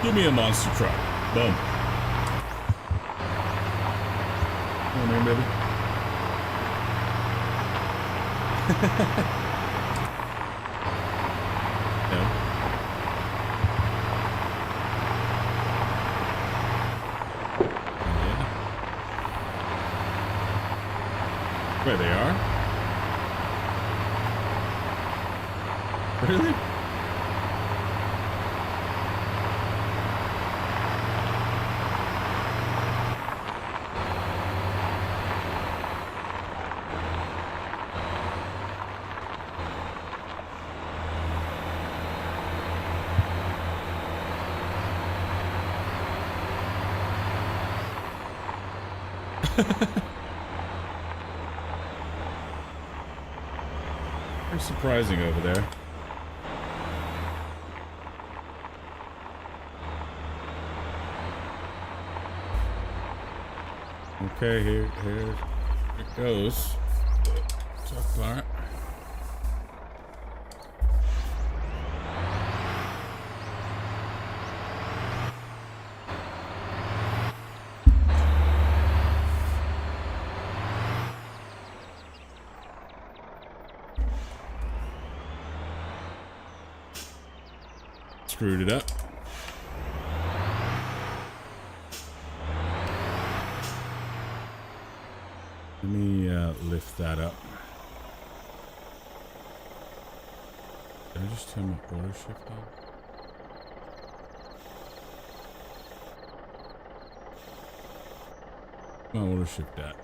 Give me a monster truck. Boom. Come on, man, baby. No. There they are. Really? Very surprising over there. Okay, here it goes. Tough part. Screwed it up. Let me lift that up. Did I just turn my auto shift on? My auto shift that.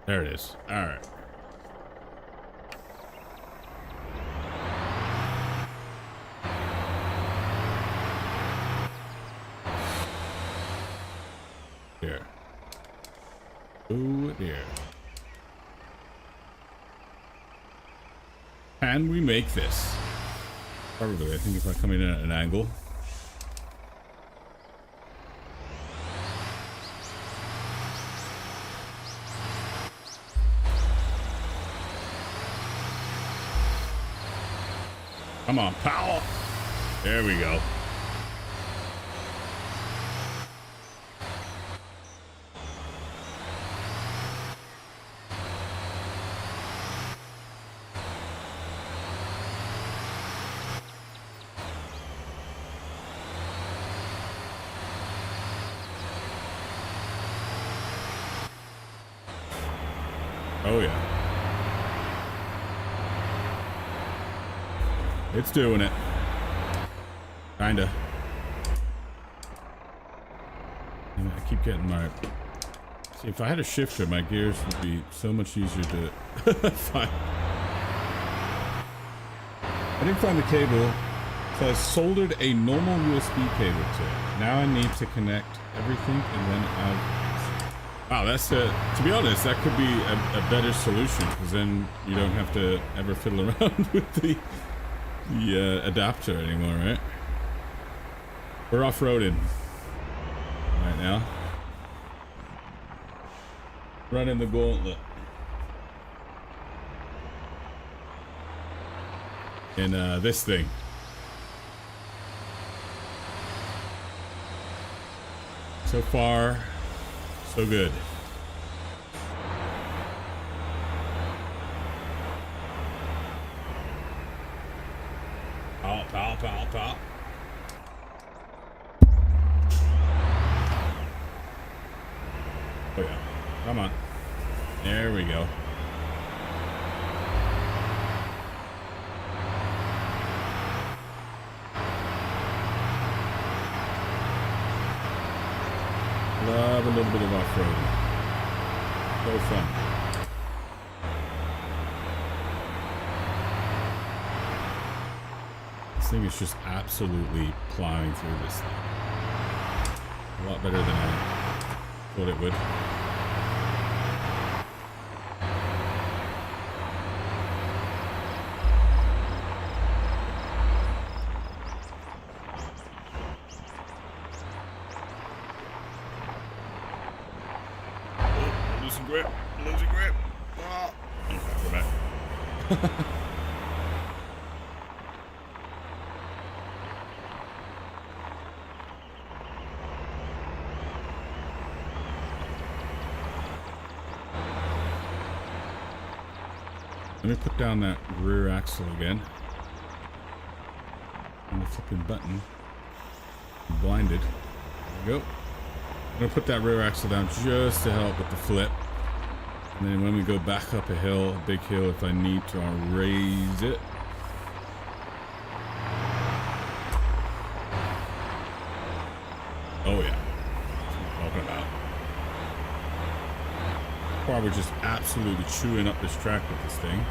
There it is. All right. There. Oh dear. Can we make this? Probably. I think if I come in at an angle. Come on, power. There we go. Oh yeah. It's doing it. Kinda. And I keep getting my... See, if I had a shifter, my gears would be so much easier to find. I didn't find the cable, so I soldered a normal USB cable to it. Now I need to connect everything and then wow, that's to be honest, that could be a better solution, because then you don't have to ever fiddle around with the adapter anymore, right? We're off-roading right now. Running the gauntlet. In this thing. So far, so good. Pow, pow, pow, pow. Oh yeah, come on. There we go. Love a little bit of off-roading. So fun. This thing is just absolutely plowing through this thing. A lot better than I thought it would. Losing grip. Oh. Okay, we're back. Let me put down that rear axle again. And the flipping button. I'm blinded. There we go. I'm gonna put that rear axle down just to help with the flip. And then when we go back up a hill, a big hill, if I need to, I'll raise it. Oh yeah. That's what I'm talking about. Probably just absolutely chewing up this track with this thing.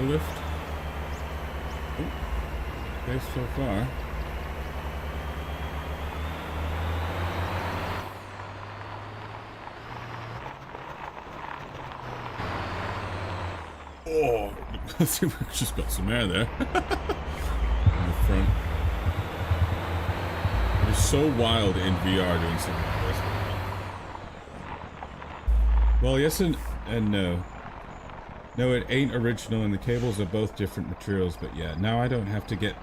Lift. Ooh. Okay, so far. Oh, I think we just got some air there. In the front. It is so wild in VR doing something like this. Well, yes and no. No, it ain't original, and the cables are both different materials, but yeah, now I don't have to get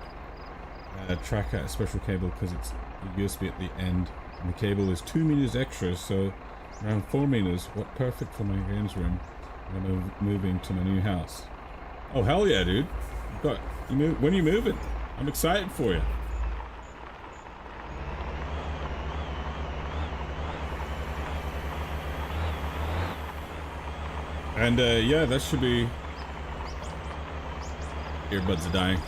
track out a special cable because it's USB at the end, and the cable is 2 meters extra, so around 4 meters. What perfect for my games room when I'm moving to my new house. Oh hell yeah, dude! When are you moving? I'm excited for you. And yeah, that should be... Earbuds are dying.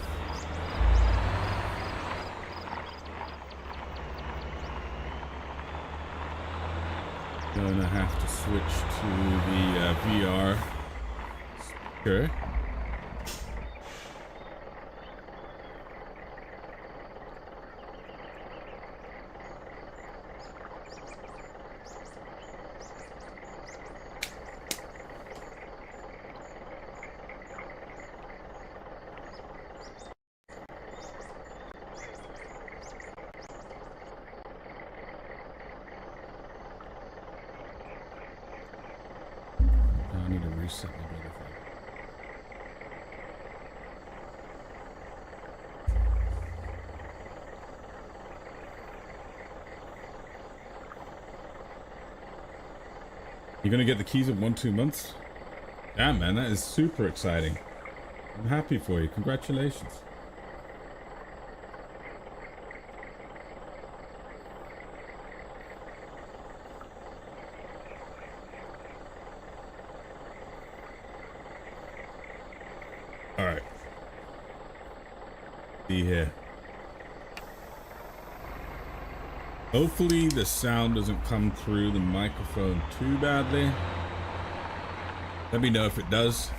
Gonna have to switch to the VR speaker. Reset my butterfly. You're gonna get the keys in 1-2 months? Damn, man, that is super exciting. I'm happy for you. Congratulations. Alright. See here. Hopefully the sound doesn't come through the microphone too badly. Let me know if it does.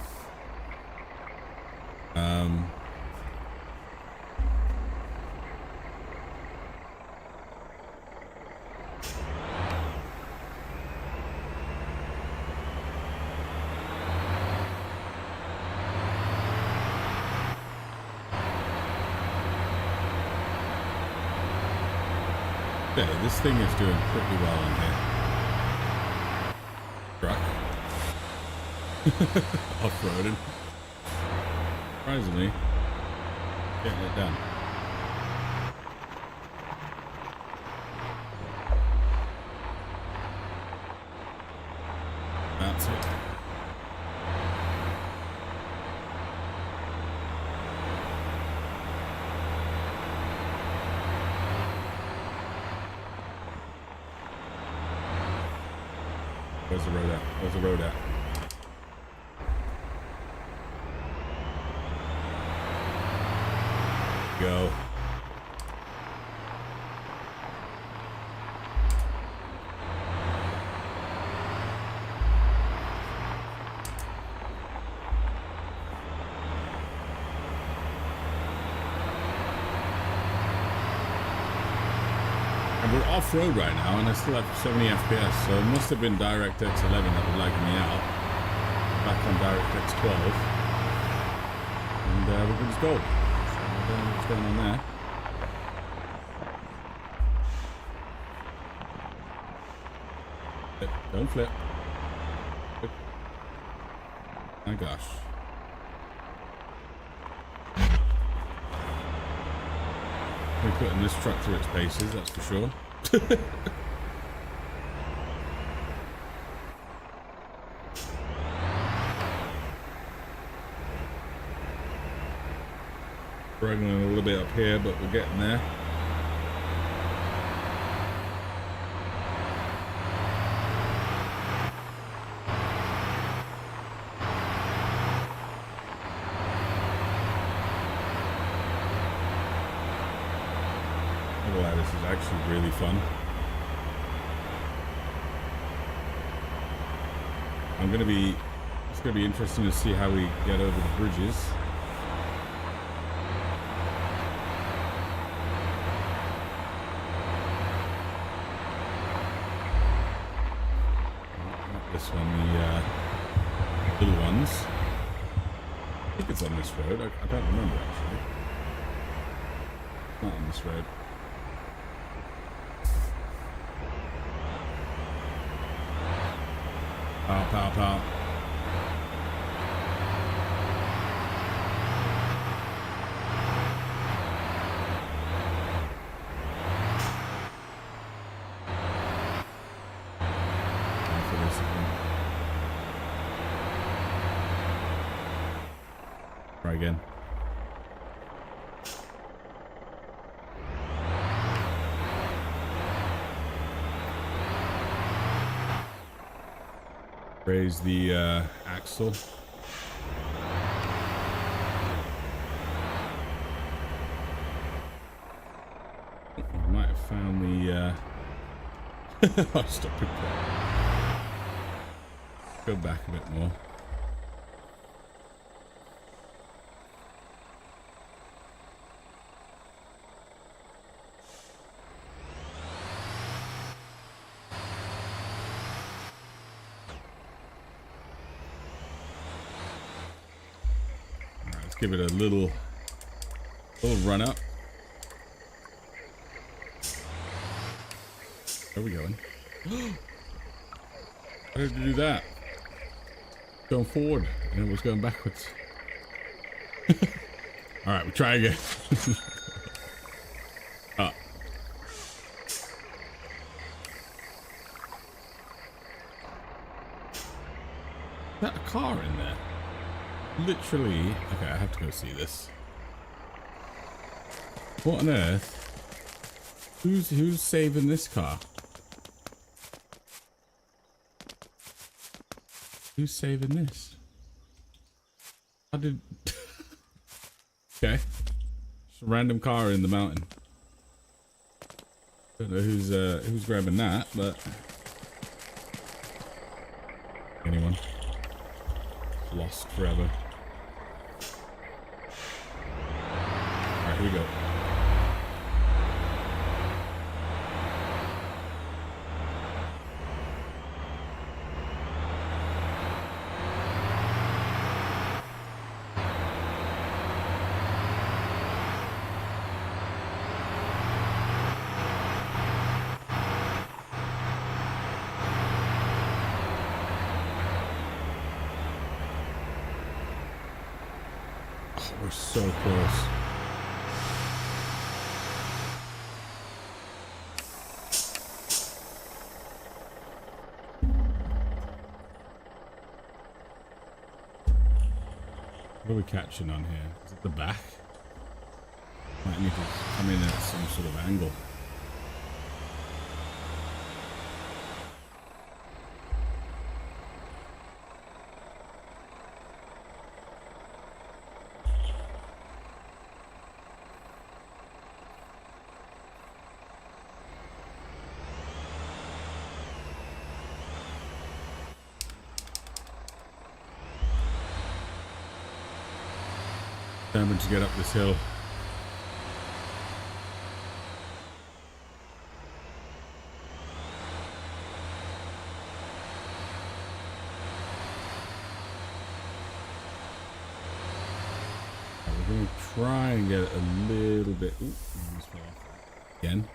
Okay, this thing is doing pretty well in here. Truck. Off-roading. Surprisingly, getting it done. That's it. Where's the road at? Where's the road at? Go. And we're off-road right now, and I still have 70 FPS, so it must have been DirectX 11 that was lagging me out. Back on DirectX 12. And we're good as gold. So I don't know what's going on there. Flip. Don't flip. Flip. My gosh. We're putting this truck through its paces, that's for sure. Struggling a little bit up here, but we're getting there. Wow, this is actually really fun. It's gonna be interesting to see how we get over the bridges. Not this one, the little ones. I think it's on this road. I don't remember actually. Not on this road. Pow, pow, pow. Try again. Raise the axle. I might have found the I'll stop it. Go back a bit more. Give it a little run up. Where are we going? How did you do that? Going forward and it was going backwards. All right, we try again. Up. Is that a car in there? Literally, okay, I have to go see this. What on earth? Who's saving this car? Who's saving this? How did? Okay, just a random car in the mountain. Don't know who's grabbing that, but anyone? Lost forever. Alright, here we go. We're so close. What are we catching on here? Is it the back? Might need to come in at some sort of angle. determined to get up this hill. We're going to try and get a little bit... Ooh, almost fell off again.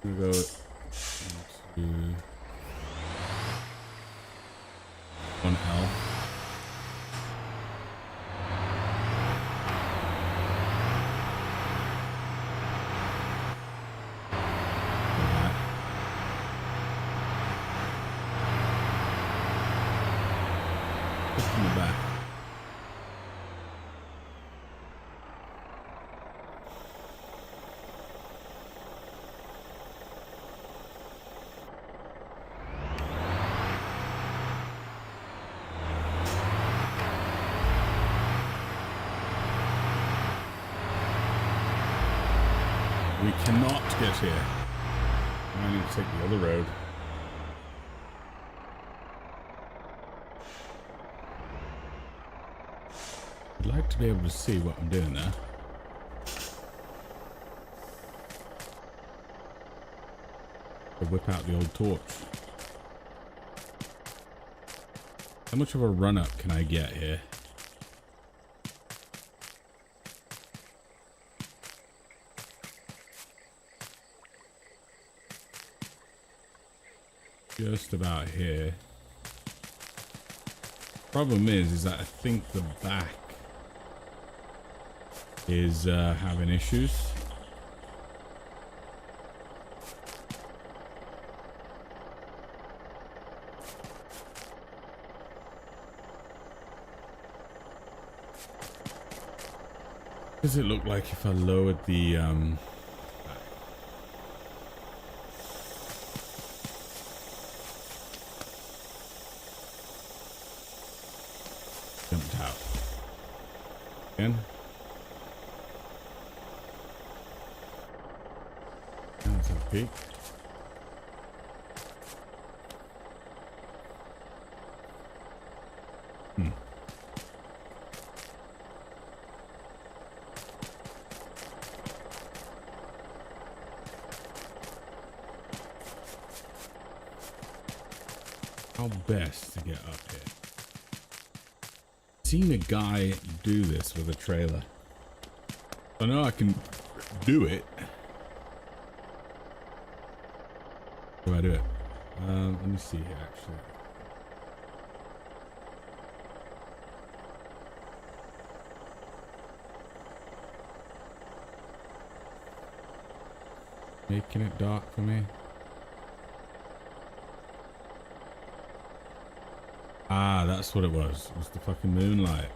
I'm going to go into 1L. In the back. We cannot get here. I need to take the other road. I'd like to be able to see what I'm doing there. I'll whip out the old torch. How much of a run up can I get here? Just about here. Problem is that I think the back is having issues. Does it look like if I lowered the jumped out again? That's a peak. How best to get up here? Seen a guy do this with a trailer. I know I can do it. How do I do it? Let me see here actually. Making it dark for me. Ah, that's what it was. It was the fucking moonlight.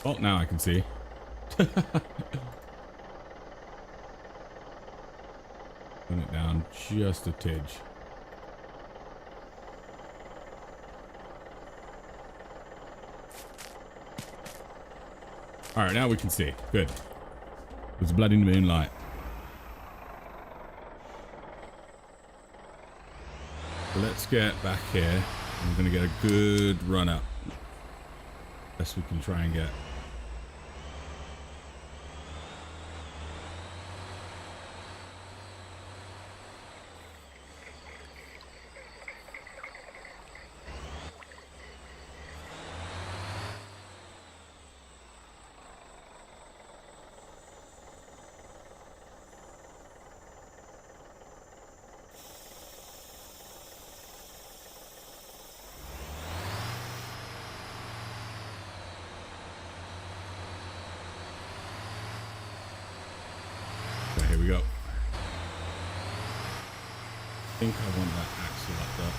Oh, now I can see. Turn it down just a tidge. Alright, now we can see. Good. It was bloody moonlight. So let's get back here. We're going to get a good run up. Best we can try and get. Here we go. I think I want that axle up there.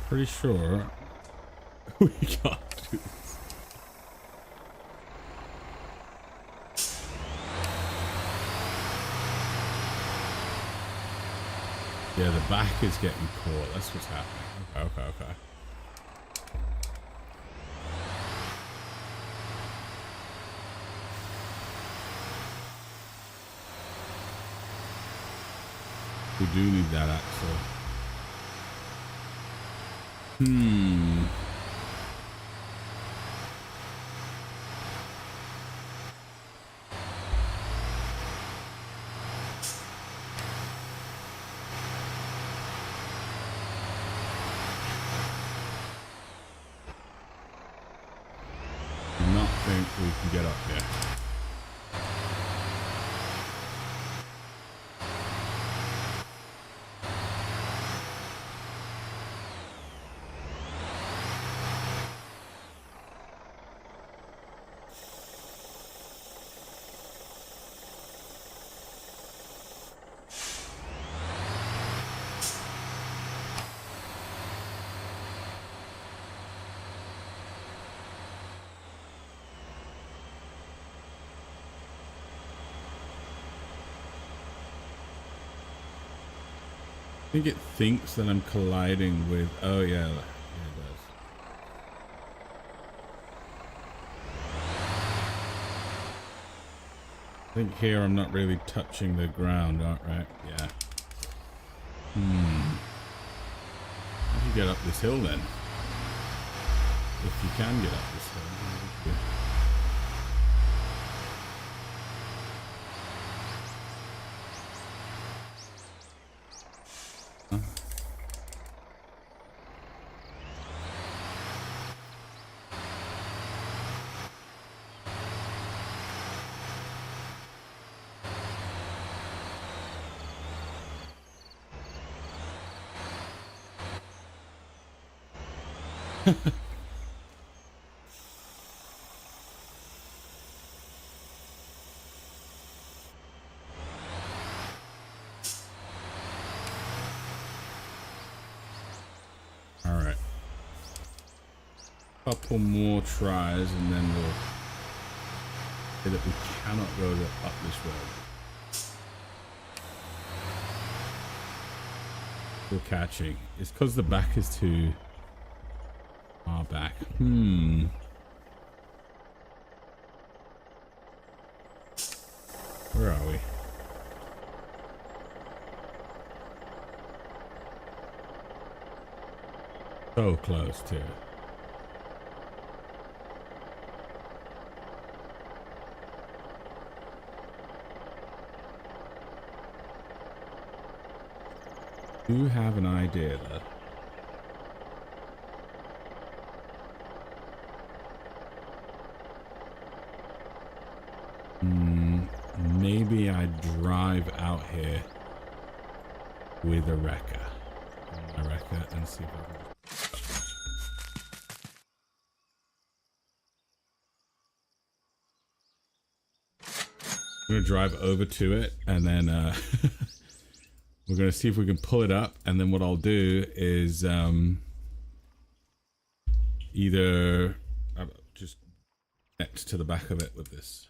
Pretty sure we got to do this. Yeah, the back back is getting caught. That's what's happening. Okay. We do need that axle. Do not think we can get up here. I think it thinks that I'm colliding with... Oh, yeah. Yeah, it does. I think here I'm not really touching the ground, right? Yeah. How do you get up this hill, then? If you can get up this hill. All right. Couple more tries, and then we'll say that we cannot go up this road. Still catching. It's because the back is too far back. Where are we? So close to it. Do have an idea though. Maybe I drive out here with a wrecker. And see if I can... I'm gonna drive over to it, and then we're gonna see if we can pull it up, and then what I'll do is either just connect to the back of it with this.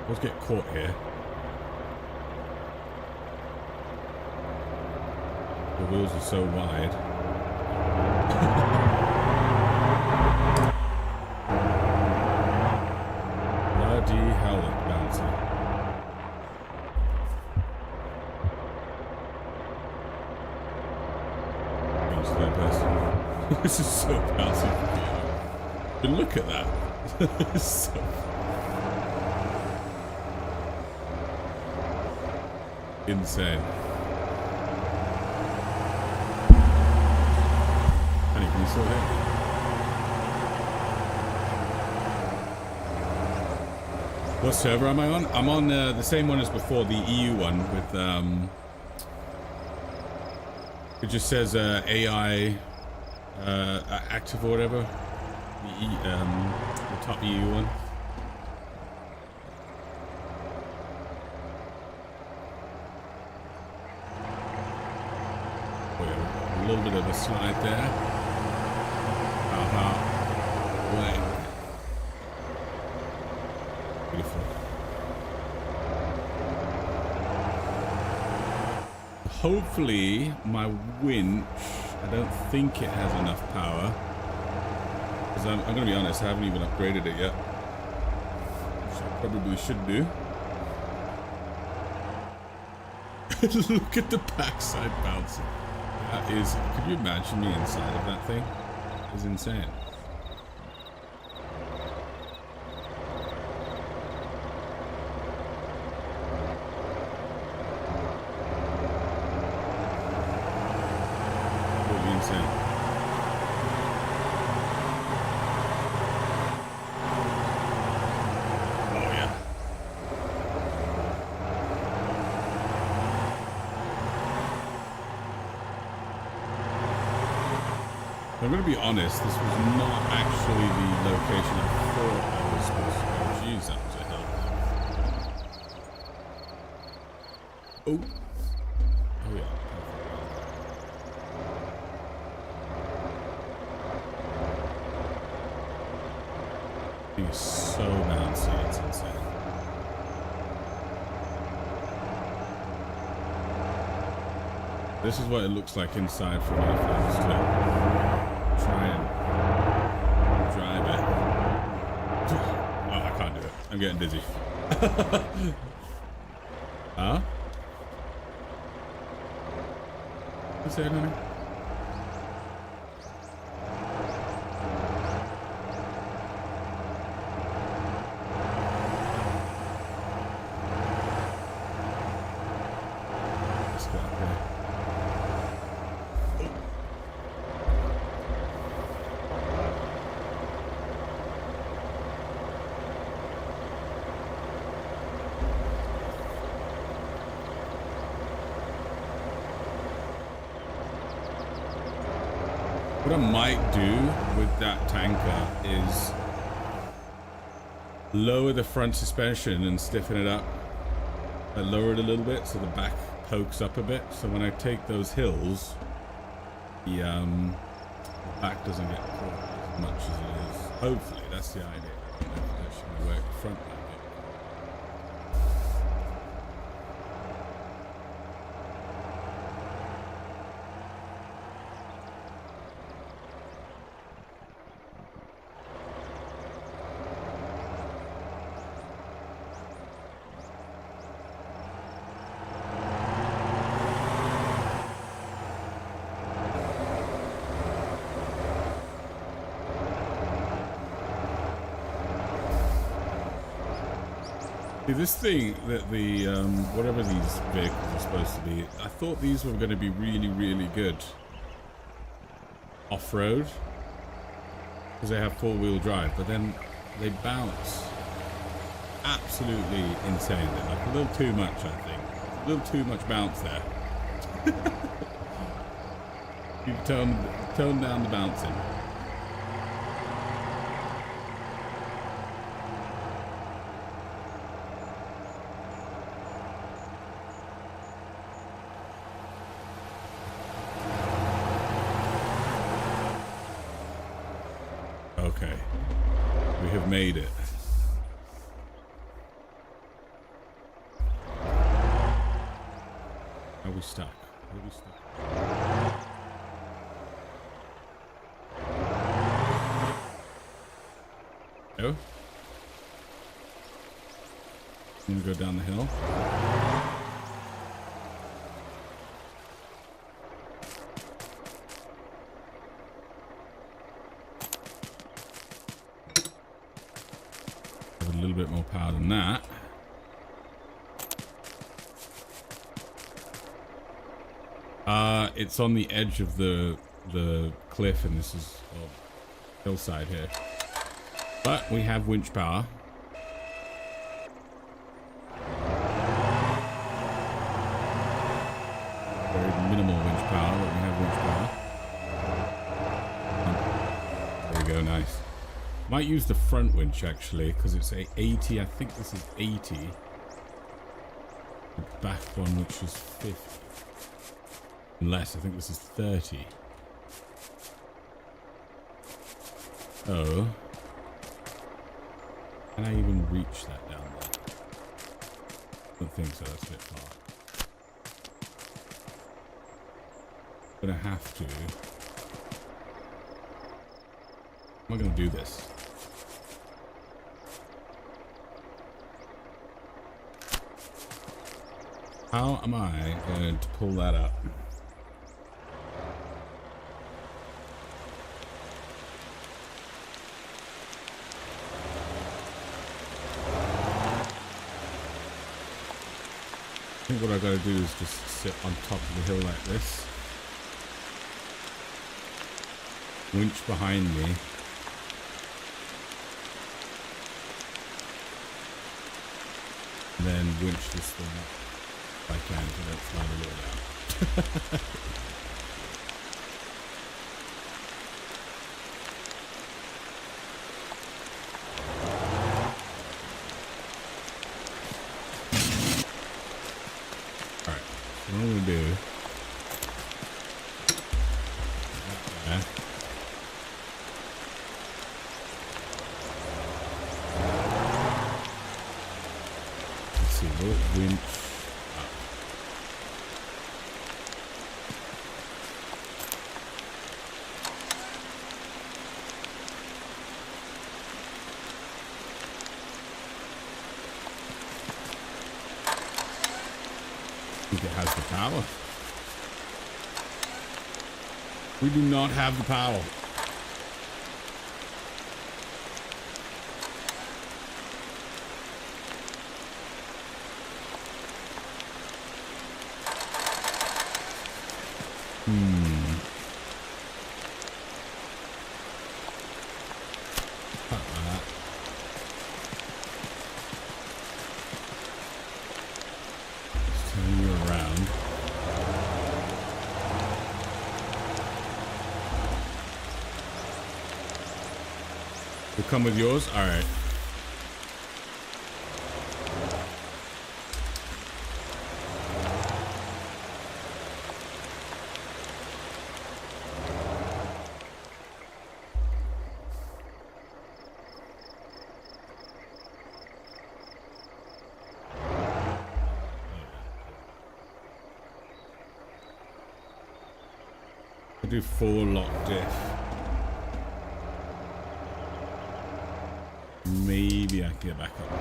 Let's get caught here. The wheels are so wide. Bloody hell, it's bouncy. This is so bouncy. But look at that. It's so... insane. Honey, can you still hear me? What server am I on? I'm on the same one as before, the EU one with It just says AI active or whatever. The top EU one. Oh yeah, a little bit of a slide there. Way. Beautiful. Hopefully my winch, I don't think it has enough power, because I'm gonna be honest, I haven't even upgraded it yet, which I probably should do. Look at the backside bouncing. That is, could you imagine me inside of that thing? It's insane. I'm going to be honest, this was not actually the location I thought I was supposed to go. Jeez, that was a hell of a... Oh. Oh yeah. Perfect. It is so bouncy, it's insane. This is what it looks like inside from me if I was to try and drive it. Oh, I can't do it. I'm getting dizzy. Huh? You said, honey? Let's go up there. What I might do with that tanker is lower the front suspension and stiffen it up. I lower it a little bit so the back pokes up a bit. So when I take those hills, the back doesn't get caught as much as it is. Hopefully, that's the idea. I don't know if that should work the front like it. See, this thing that the whatever these vehicles are supposed to be, I thought these were going to be really, really good off-road because they have four-wheel drive, but then they bounce absolutely insane. They're like a little too much, I think. A little too much bounce there. You tone down the bouncing. Okay, we have made it. Are we stuck? Are we stuck? No? I'm gonna go down the hill. A little bit more power than that. It's on the edge of the cliff, and this is hillside here. But we have winch power. Very minimal winch power, but we have go, nice. Might use the front winch actually, because it's a 80. I think this is 80. The back one, which is 50. Unless, I think this is 30. Oh. Can I even reach that down there? I don't think so, that's a bit far. I'm gonna have to. How am I gonna do this? How am I going to pull that up? I think what I've got to do is just sit on top of the hill like this. Winch behind me. And then winch this thing up if I can so don't slide a little down. Alright, so what I'm going to do... winch up. I think it has the power. We do not have the power. Come with yours? Alright. I do 4 lock diff. Maybe I can get back up.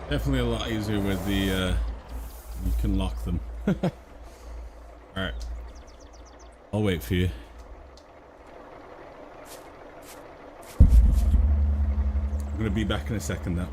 Definitely a lot easier with the, you can lock them. Alright. I'll wait for you. I'm gonna be back in a second though.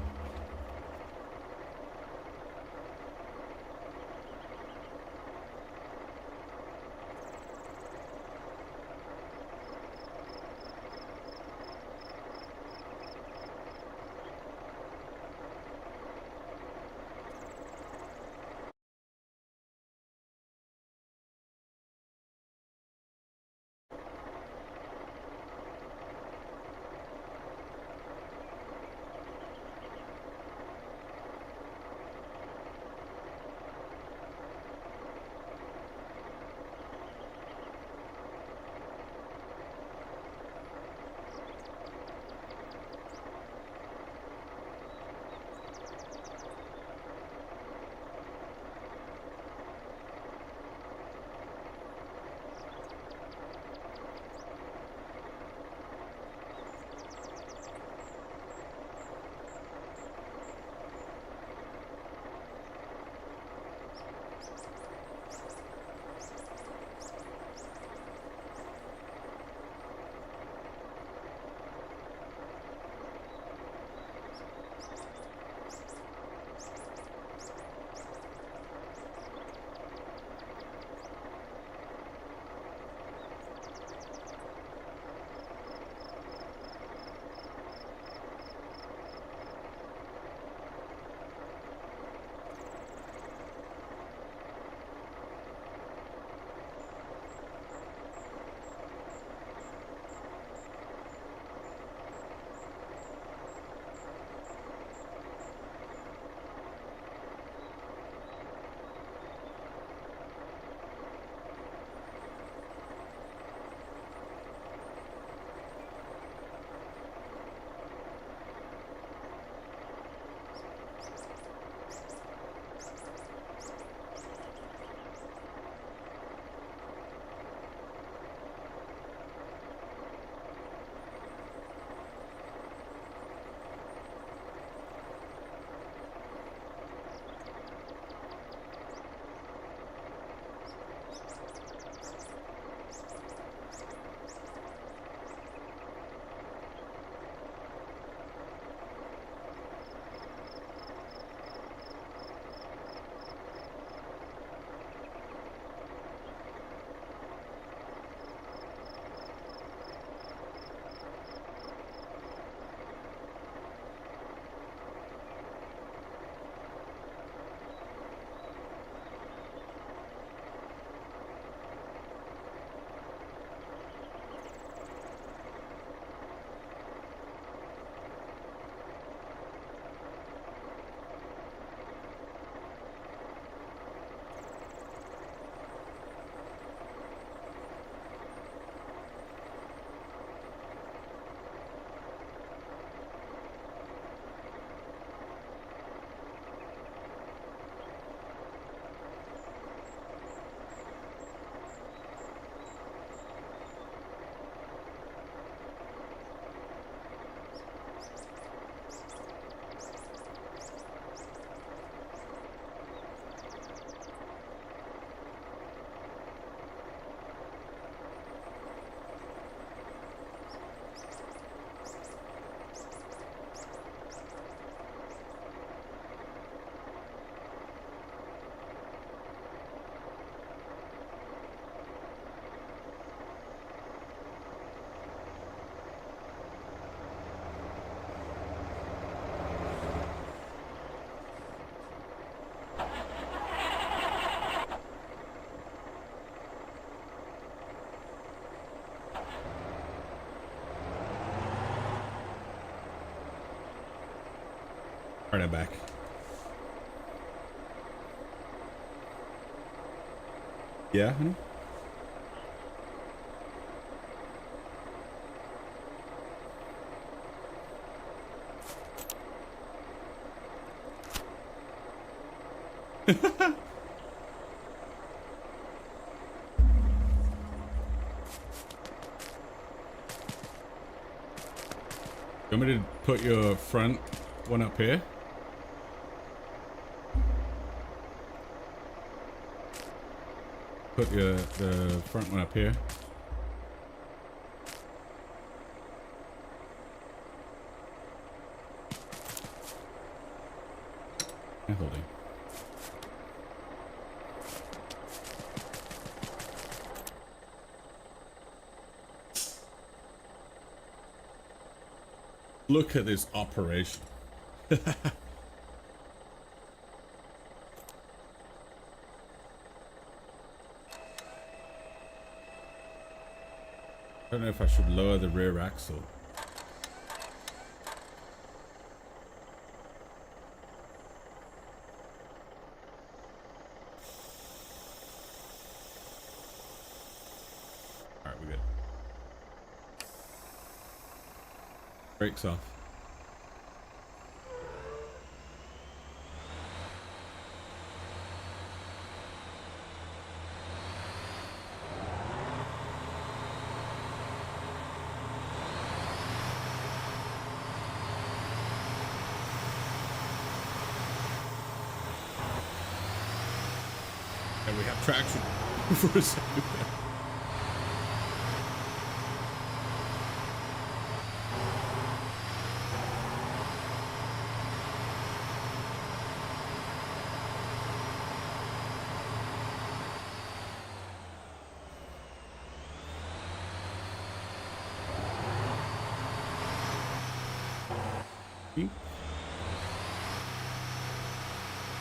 Alright, I'm back. Yeah, honey? You want me to put your front one up here? Put the front one up here. Holding. Look at this operation. I don't know if I should lower the rear axle. Alright, we're good. Brakes off. And we have traction for a second.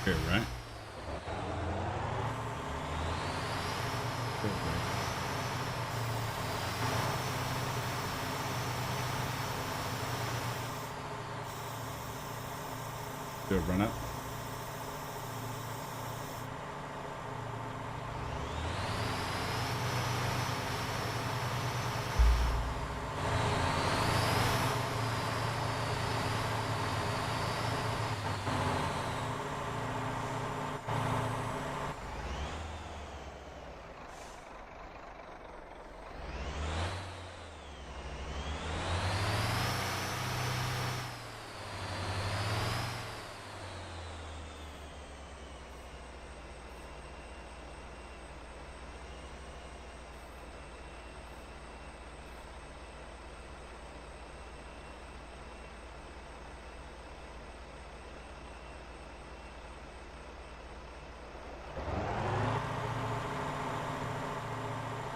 Here, right? Do a run up.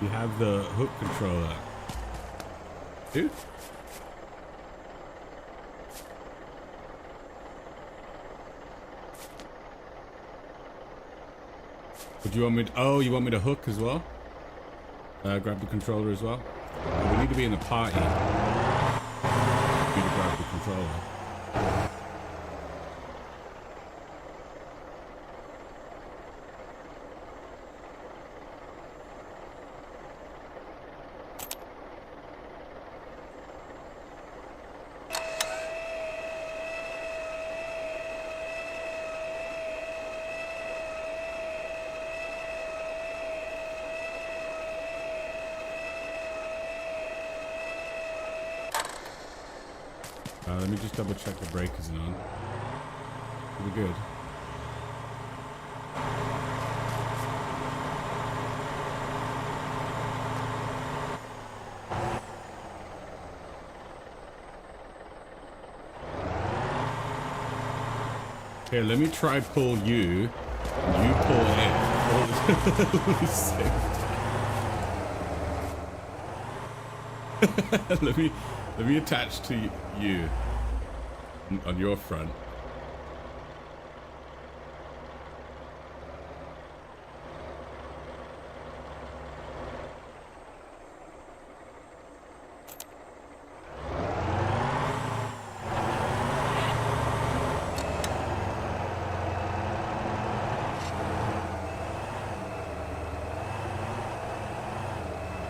You have the hook controller. Dude. Would you want me to, oh, you want me to hook as well? Grab the controller as well? We need to be in the party. We need to grab the controller. Let me just double check the brake isn't on. We're good. Here, let me try pull you. You pull in. Let me see. let me attach to you on your front.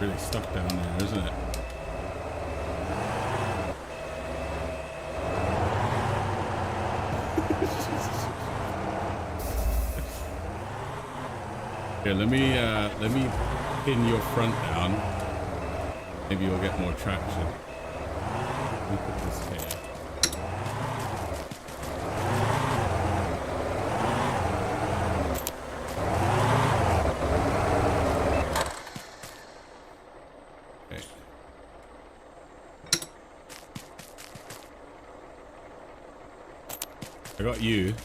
Really stuck down there, isn't it? Here, let me pin your front down. Maybe you'll get more traction. Let me put this here. Okay. I got you.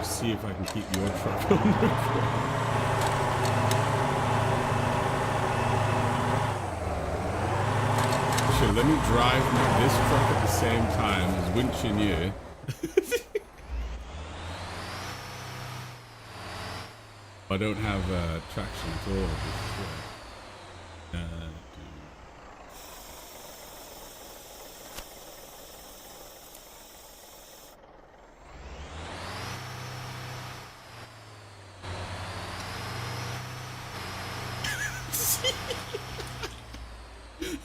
See if I can keep your truck on the ground. Sure, let me drive this truck at the same time as winching you. I don't have traction at all.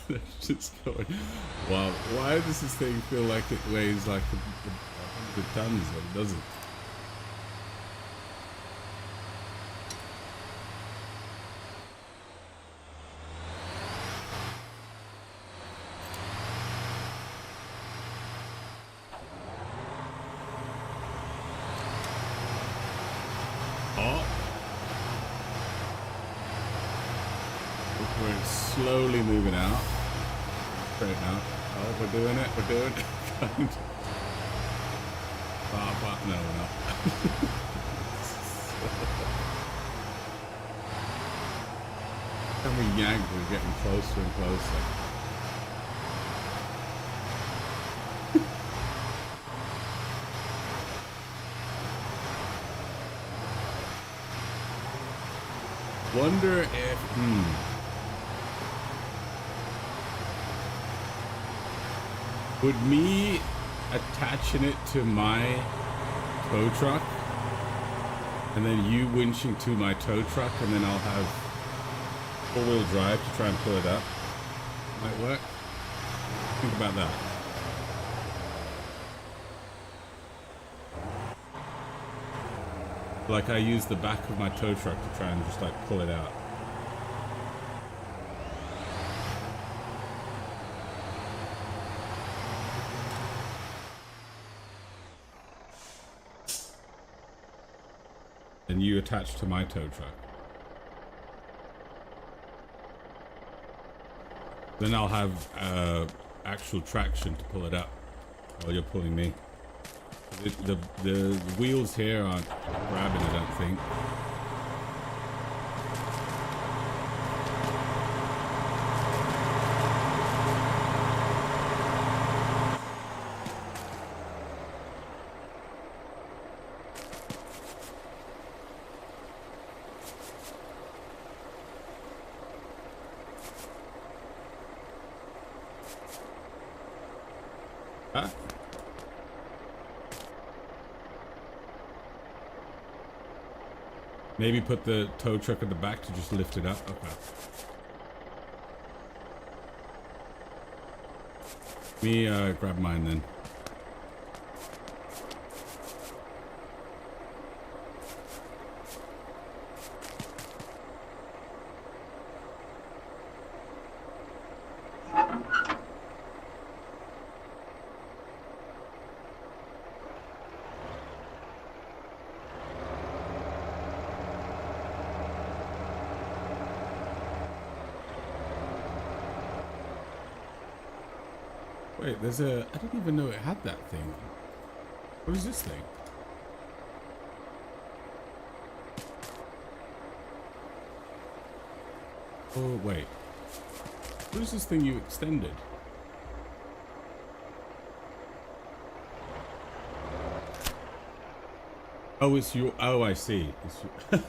That's just going. Wow, why does this thing feel like it weighs like 100 tons when it doesn't? We're slowly moving out. Straight out. Oh, we're doing it. We're doing it. No, we're not. And we yank, we're getting closer and closer. Wonder if, would me attaching it to my tow truck and then you winching to my tow truck and then I'll have four-wheel drive to try and pull it up might work? Think about that. Like I use the back of my tow truck to try and just like pull it out. And you attach to my tow truck. Then I'll have actual traction to pull it up while you're pulling me. The wheels here aren't grabbing, I don't think. Huh? Maybe put the tow truck at the back to just lift it up. Okay. Let me grab mine then. Wait, there's a... I didn't even know it had that thing. What is this thing? Oh, wait. What is this thing you extended? Oh, it's your... Oh, I see. It's your,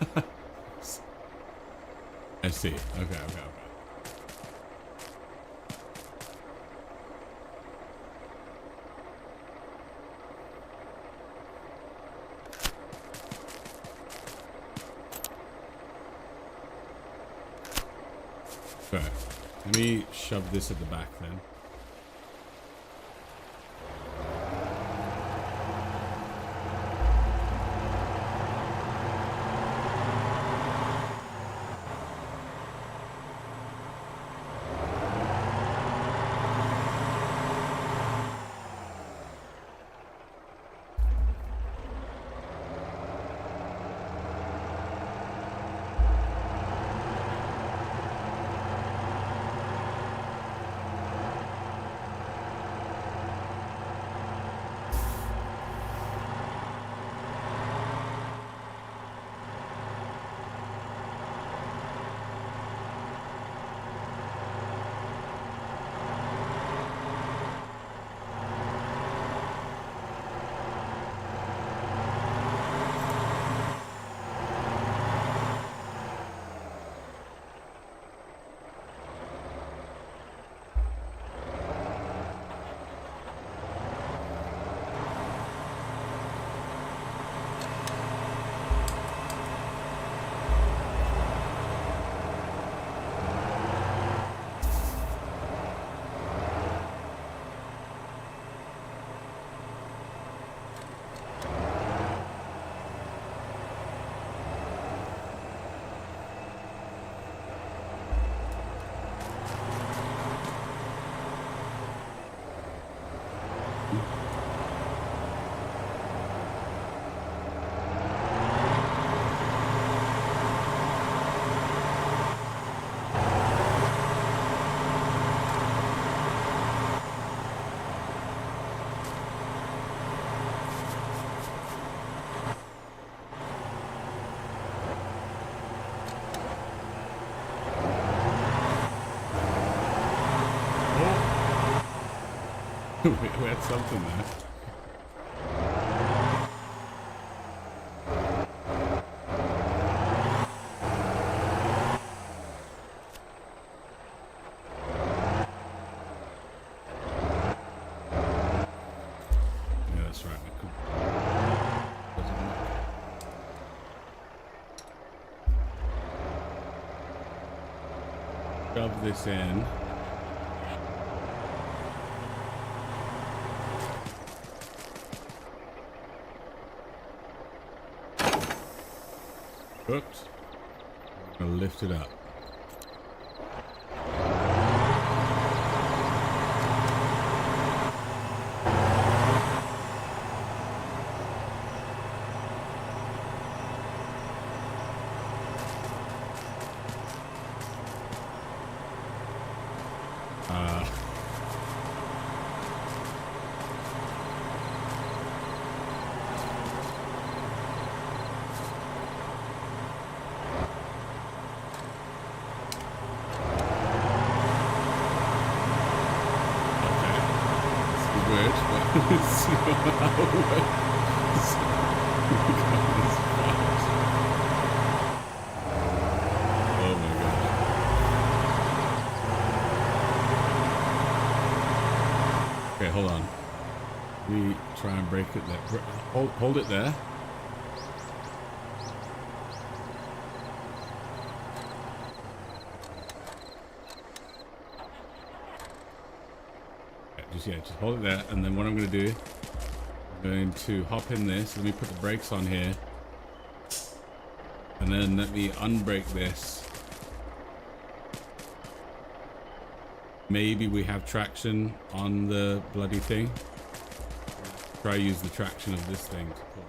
I see. Okay. Okay. Let me shove this at the back then. We had something there. Yeah, that's right. We could. Shove this in. Hooked. I'm gonna lift it up. Oh my god. Okay, hold on. We try and break it there. Hold it there. Just hold it there, and then what I'm going to do, I'm going to hop in this. Let me put the brakes on here, and then let me unbrake this. Maybe we have traction on the bloody thing. Try use the traction of this thing to pull.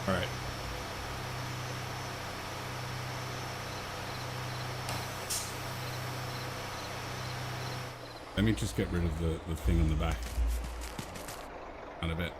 All right. let me just get rid of the thing on the back. On a bit.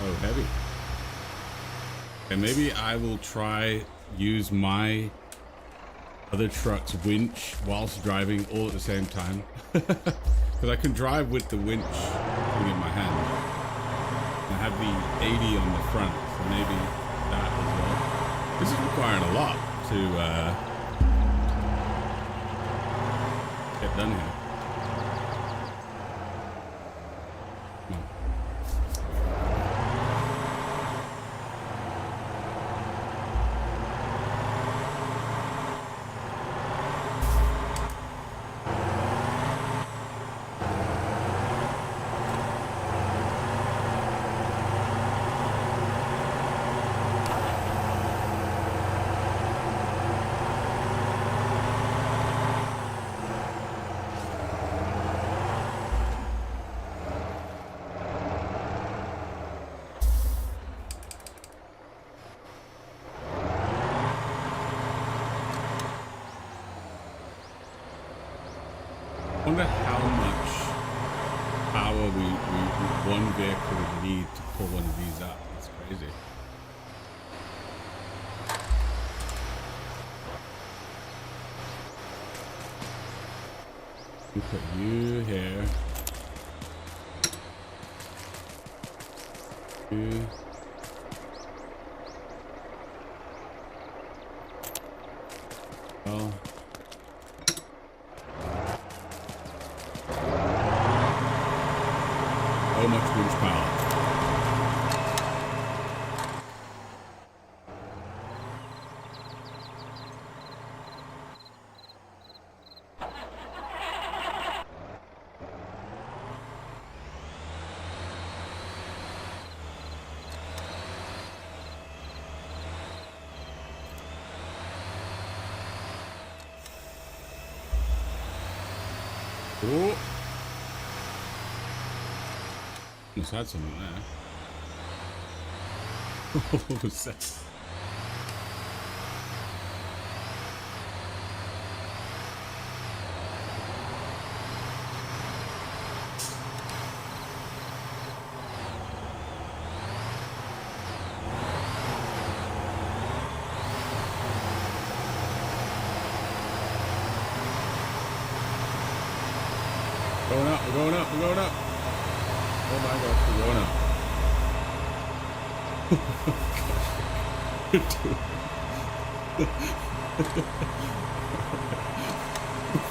Oh, heavy. And maybe I will try use my other truck's winch whilst driving all at the same time. Because I can drive with the winch thing in my hand. And I have the 80 on the front, so maybe that as well. This is requiring a lot to get done here. I wonder how much power one vehicle would need to pull one of these up. That's crazy. We put you here. You. Well. So much winch power. Oh. Almost had something there. What was that? Going up, we're going up, we're going up. Oh my gosh, we're going up.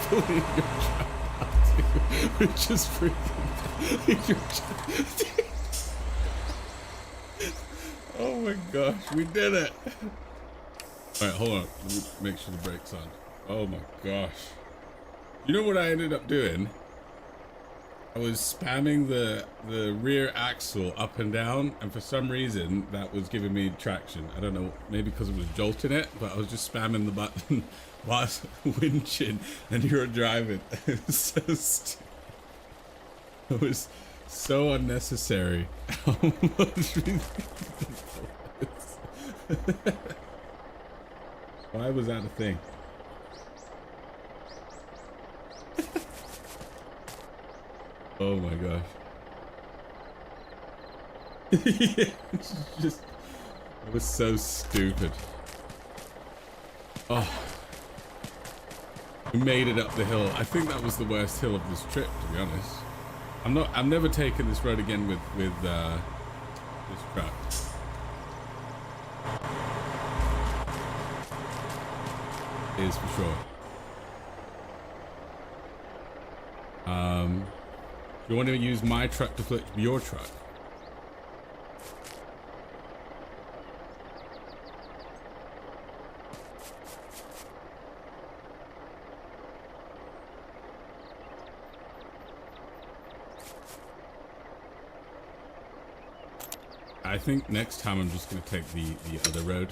Pulling your trap out, we're just freaking. Oh my gosh, we did it. Alright, hold on. Let me make sure the brake's on. Oh my gosh. You know what I ended up doing? I was spamming the rear axle up and down, and for some reason that was giving me traction. I don't know, maybe because it was jolting it, but I was just spamming the button whilst winching and you were driving. It was so stupid. It was so unnecessary. How much Why was that a thing? Oh my gosh. Yeah, it was so stupid. Oh. We made it up the hill. I think that was the worst hill of this trip, to be honest. I'm never taking this road again with this truck. Is for sure. You want to use my truck to flip your truck? I think next time I'm just going to take the other road.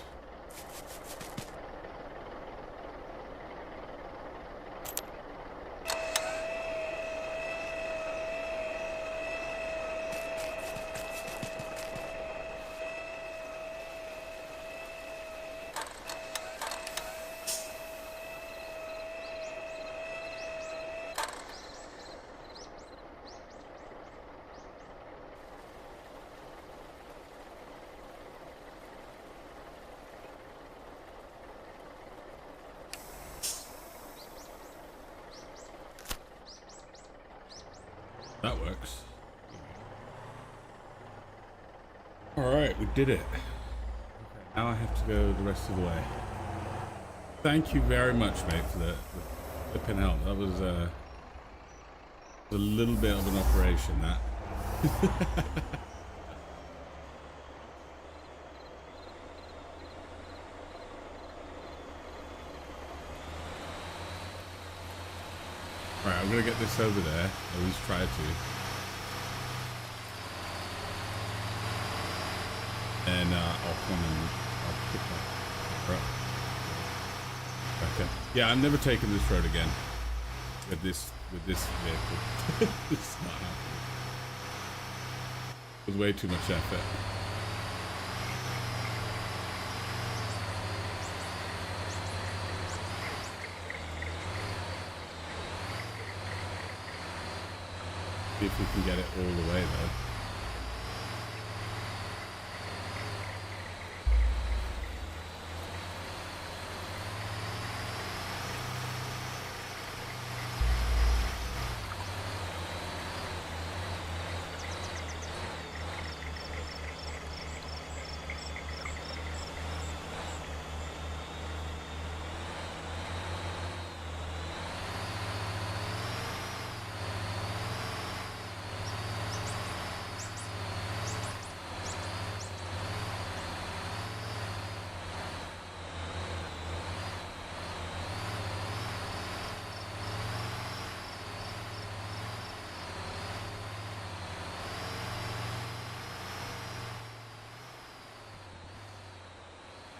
That works. All right, we did it. Okay, now I have to go the rest of the way. Thank you very much, mate, for the flipping help. That was a little bit of an operation, that. Right, I'm gonna get this over there. At least try to. And I'll come and I'll pick up. Okay. Yeah, I'm never taking this road again. With this vehicle. It's not happening. It was way too much effort. See if we can get it all the way though.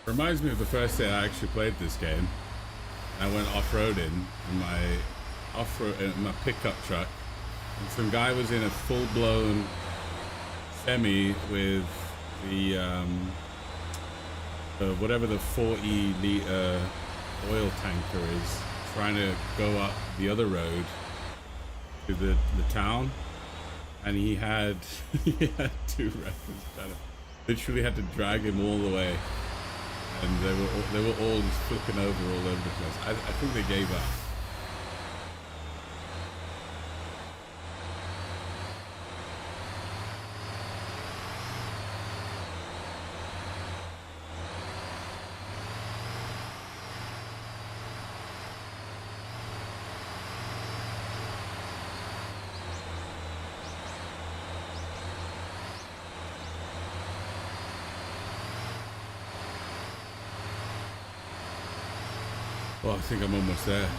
Reminds me of the first day I actually played this game. I went off-roading in my pickup truck, and some guy was in a full-blown semi with the whatever the 40 liter oil tanker is, trying to go up the other road to the town, and he had two records better. Literally had to drag him all the way. And they were all just flipping over all over the place. I think they gave up. Well, I think I'm almost there.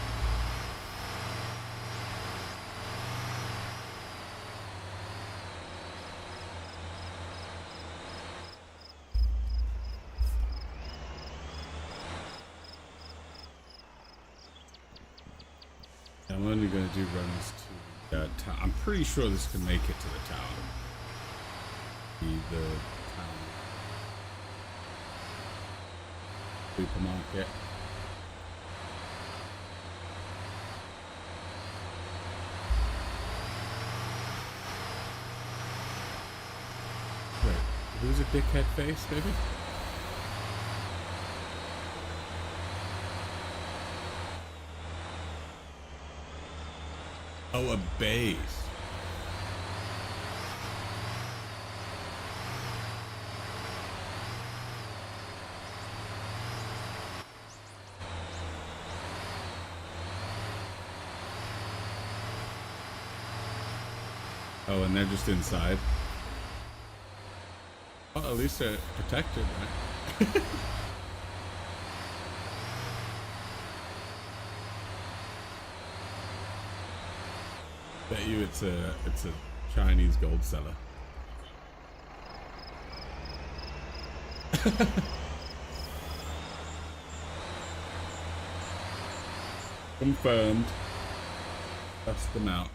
I'm only going to do runs to town. I'm pretty sure this can make it to the town. The town supermarket. Who's a dickhead face, maybe? Oh, a base. Oh, and they're just inside. Well, at least they're protected, right? Bet you it's a Chinese gold seller. Confirmed. Bust them out.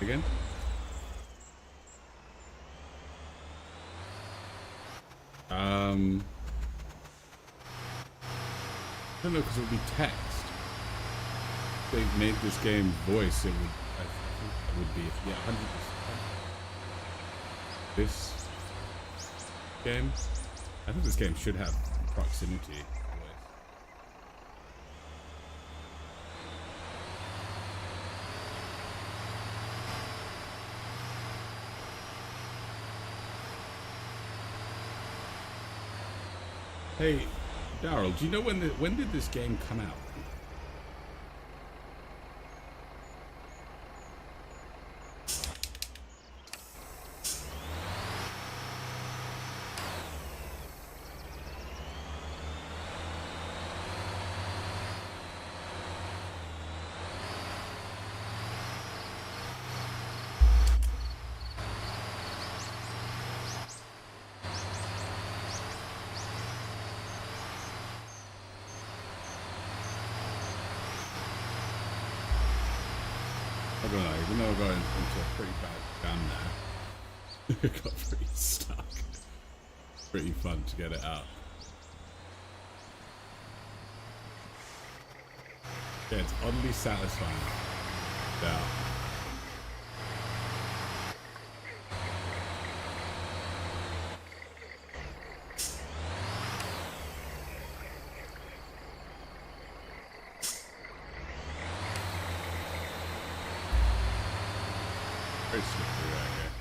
Again? I don't know, because it would be text. If they made this game voice, it would, I think it would be, yeah, 100%. This game, I think this game should have proximity voice. Hey, Daryl, do you know when did this game come out? I don't know, even though I got into a pretty bad jam there. It got pretty stuck. Pretty fun to get it out. Yeah, it's oddly satisfying. Yeah. Very slippery right here.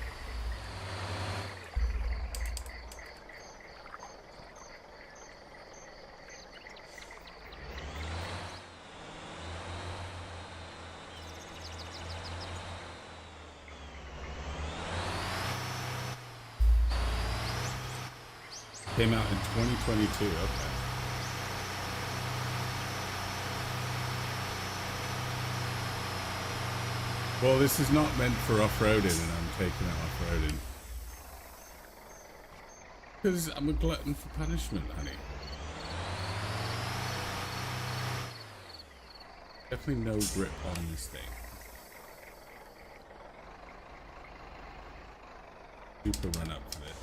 Came out in 2022, okay. Well, this is not meant for off-roading, and I'm taking it off-roading. Because I'm a glutton for punishment, honey. Definitely no grip on this thing. Super run up for this.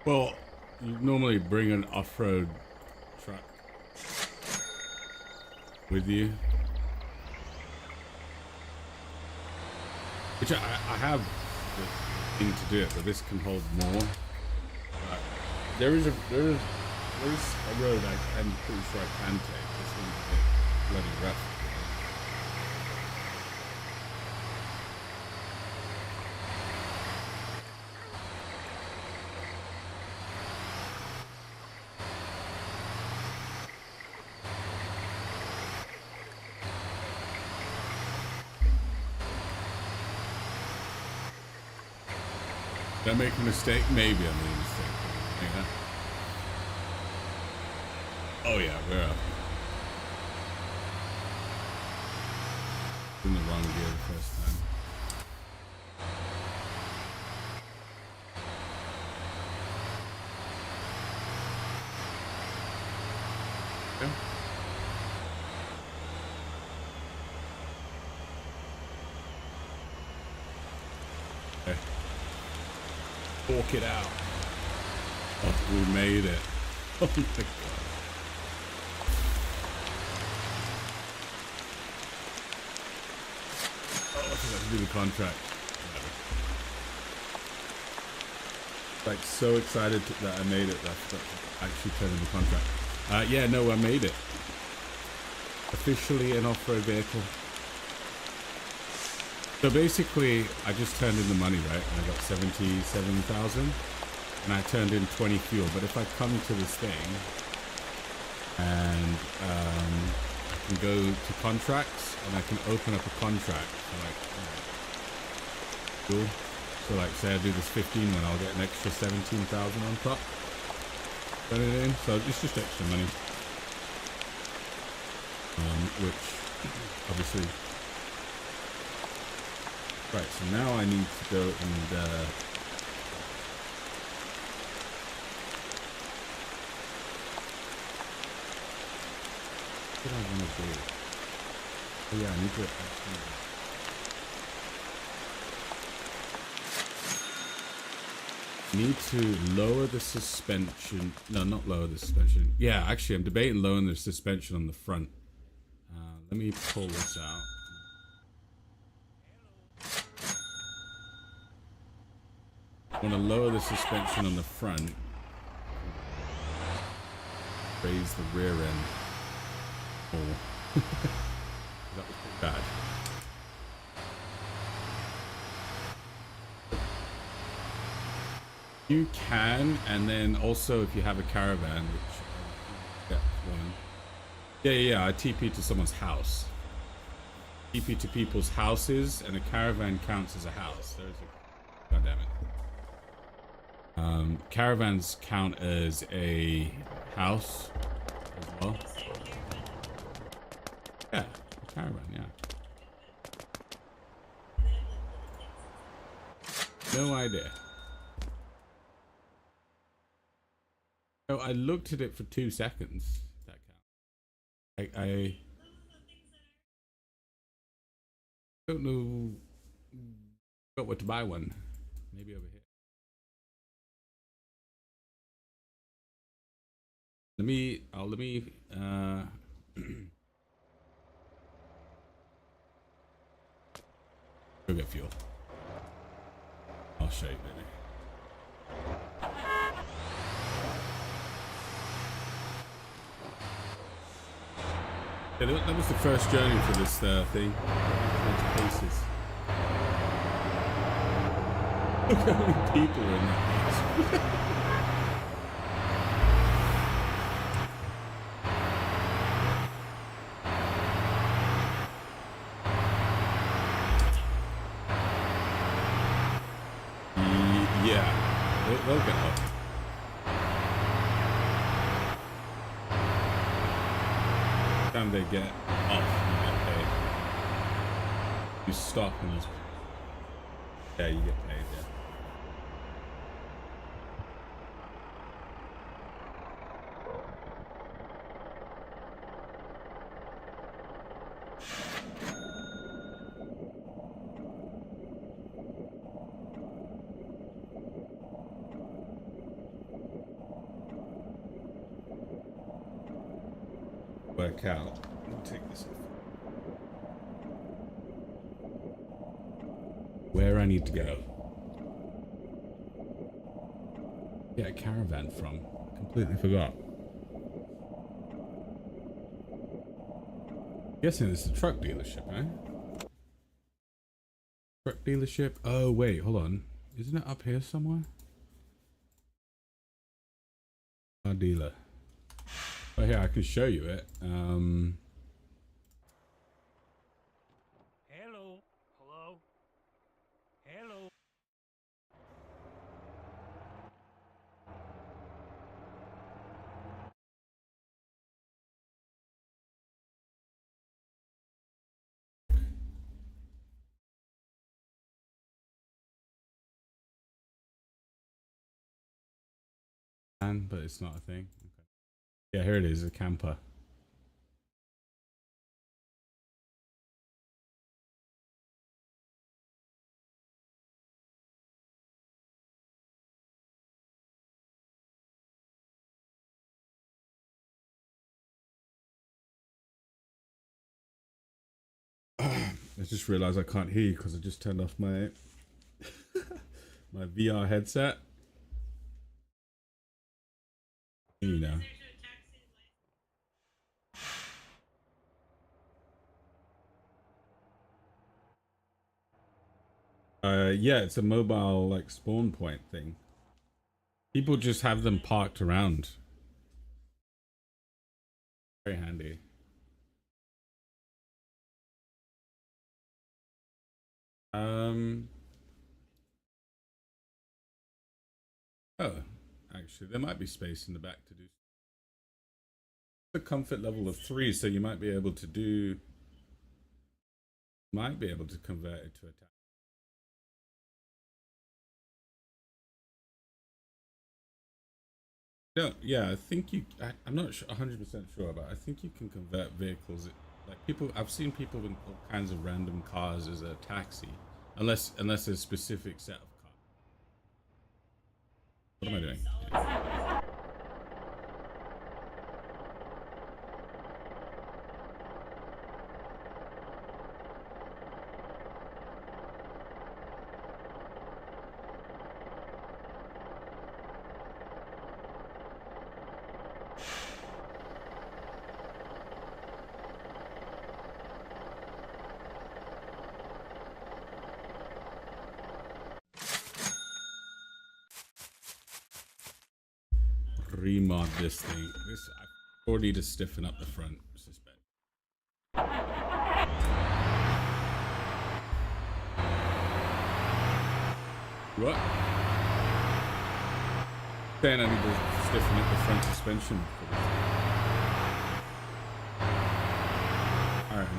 Well, you normally bring an off-road truck with you, which I have the thing to do it, but this can hold more. There is a road I'm pretty sure I can take. This one's a bit bloody rough. Did I make a mistake? Maybe I made a mistake. Yeah. Oh yeah, we're up. In the wrong gear the first time. Okay. Walk it out. Oh, we made it. Oh my god. Oh, I forgot to do the contract. Like so excited that I made it that I forgot to actually turn in the contract. Yeah, no, I made it. Officially an off-road vehicle. So basically, I just turned in the money, right? And I got 77,000, and I turned in 20 fuel. But if I come to this thing and I can go to contracts and I can open up a contract for like fuel. So like, say I do this 15 one, I'll get an extra 17,000 on top. Put it in. So it's just extra money. Which obviously. Right, so now I need to go and what do I want to do? Oh yeah, I need to lower the suspension. No, not lower the suspension. Yeah, actually I'm debating lowering the suspension on the front. Let me pull this out. I want to lower the suspension on the front, raise the rear end. Oh, that was pretty bad. You can, and then also if you have a caravan, which get one. Yeah, I TP to someone's house. TP to people's houses, and a caravan counts as a house. There's a God damn it. Caravans count as a house as well. Yeah, a caravan, yeah. No idea. No, I looked at it for 2 seconds. That count. I don't know. Got what to buy one. Maybe over here. Let me go get fuel. I'll show you, baby. Yeah, that was the first journey for this thing. Paces. Look how many people are in that house. Yeah, they'll get up. Time they get off, you get paid. You stop and just, yeah, you get paid. Yeah. Work out. Let me take this off. Where I need to go. Get a caravan from. Completely forgot. Guessing it's a truck dealership, eh? Truck dealership. Oh wait, hold on. Isn't it up here somewhere? Car dealer. Oh here, I can show you it. Hello. Hello. Hello. But it's not a thing. Okay. Yeah, here it is, a camper. I just realized I can't hear you because I just turned off my my VR headset. You know. Yeah, it's a mobile like spawn point thing. People just have them parked around. Very handy. Um. Oh, actually, there might be space in the back to do the comfort level of 3, so you might be able to do. Might be able to convert it to a taxi. No, yeah, I think you. I'm not 100% sure, but I think you can convert vehicles. Like people, I've seen people in all kinds of random cars as a taxi, unless there's a specific set of cars. What am I doing? Yeah. Remod this thing. This I already need to stiffen up the front suspension. What? Then I need to stiffen up the front suspension for this. All right.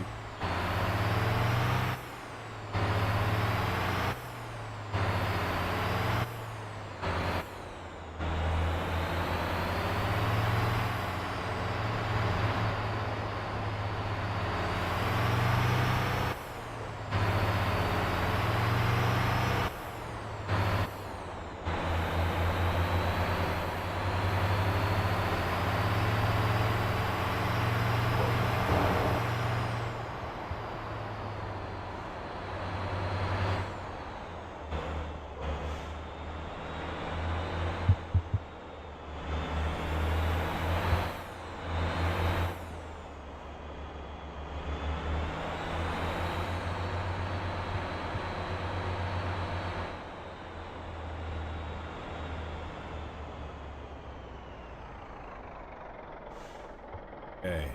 Okay.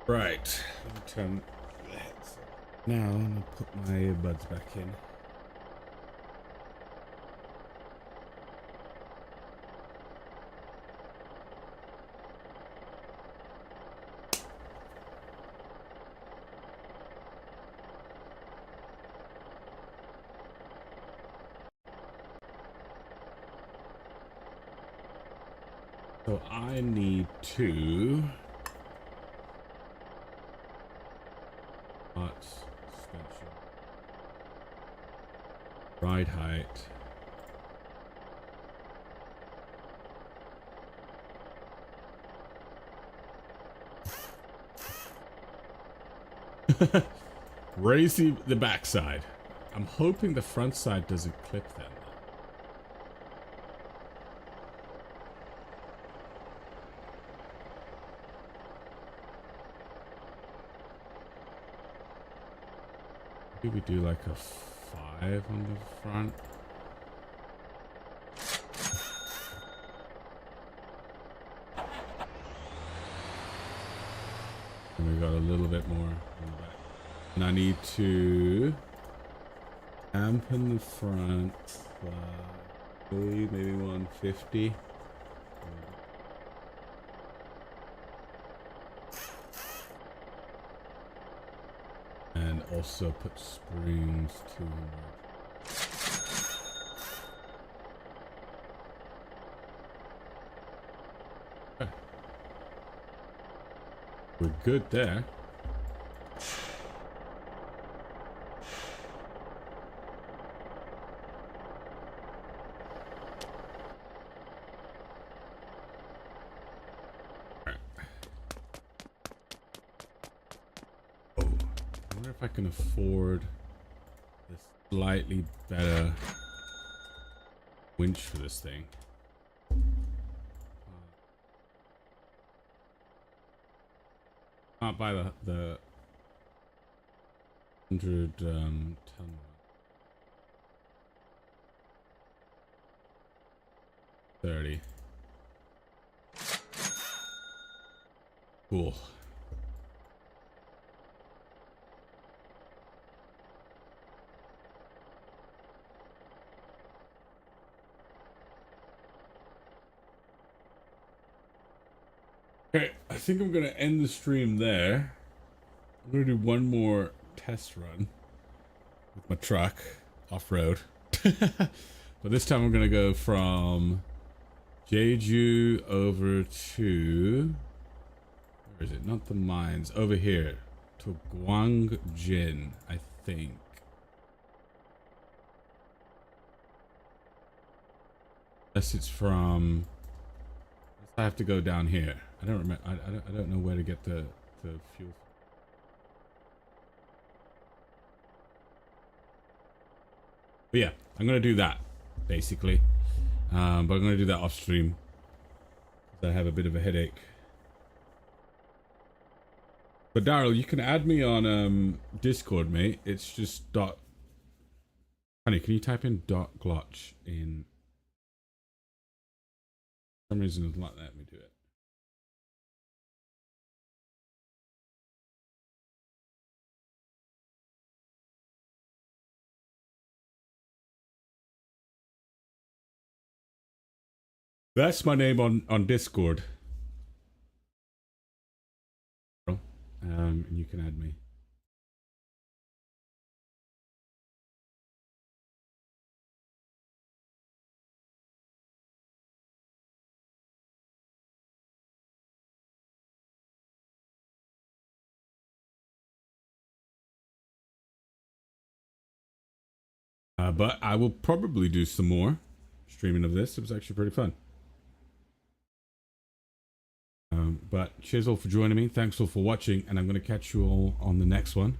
Right. Let me turn the headset off. Now I'm gonna put my earbuds back in. So I need to suspension, ride height. Raise the backside. I'm hoping the front side doesn't clip then. Maybe we do like a 5 on the front. And we got a little bit more on the back. And I need to dampen the front by maybe 150. And also put springs to we're good there. wonder if I can afford this slightly better winch for this thing. Can't buy the 100 ton one. 30. Cool. Okay, I think I'm gonna end the stream there. I'm gonna do one more test run with my truck off-road. But this time I'm gonna go from Jeju over to, where is it? Not the mines, over here to Gwangjin, I think. Unless it's from, I have to go down here. I don't remember. I don't know where to get the fuel. But yeah, I'm gonna do that basically. But I'm gonna do that off stream because I have a bit of a headache. But Daryl, you can add me on Discord, mate. It's just dot. Honey, can you type in dot glotch in? For some reason it's not letting me do it. That's my name on Discord. And you can add me. But I will probably do some more streaming of this. It was actually pretty fun. But cheers all for joining me. Thanks all for watching, and I'm going to catch you all on the next one.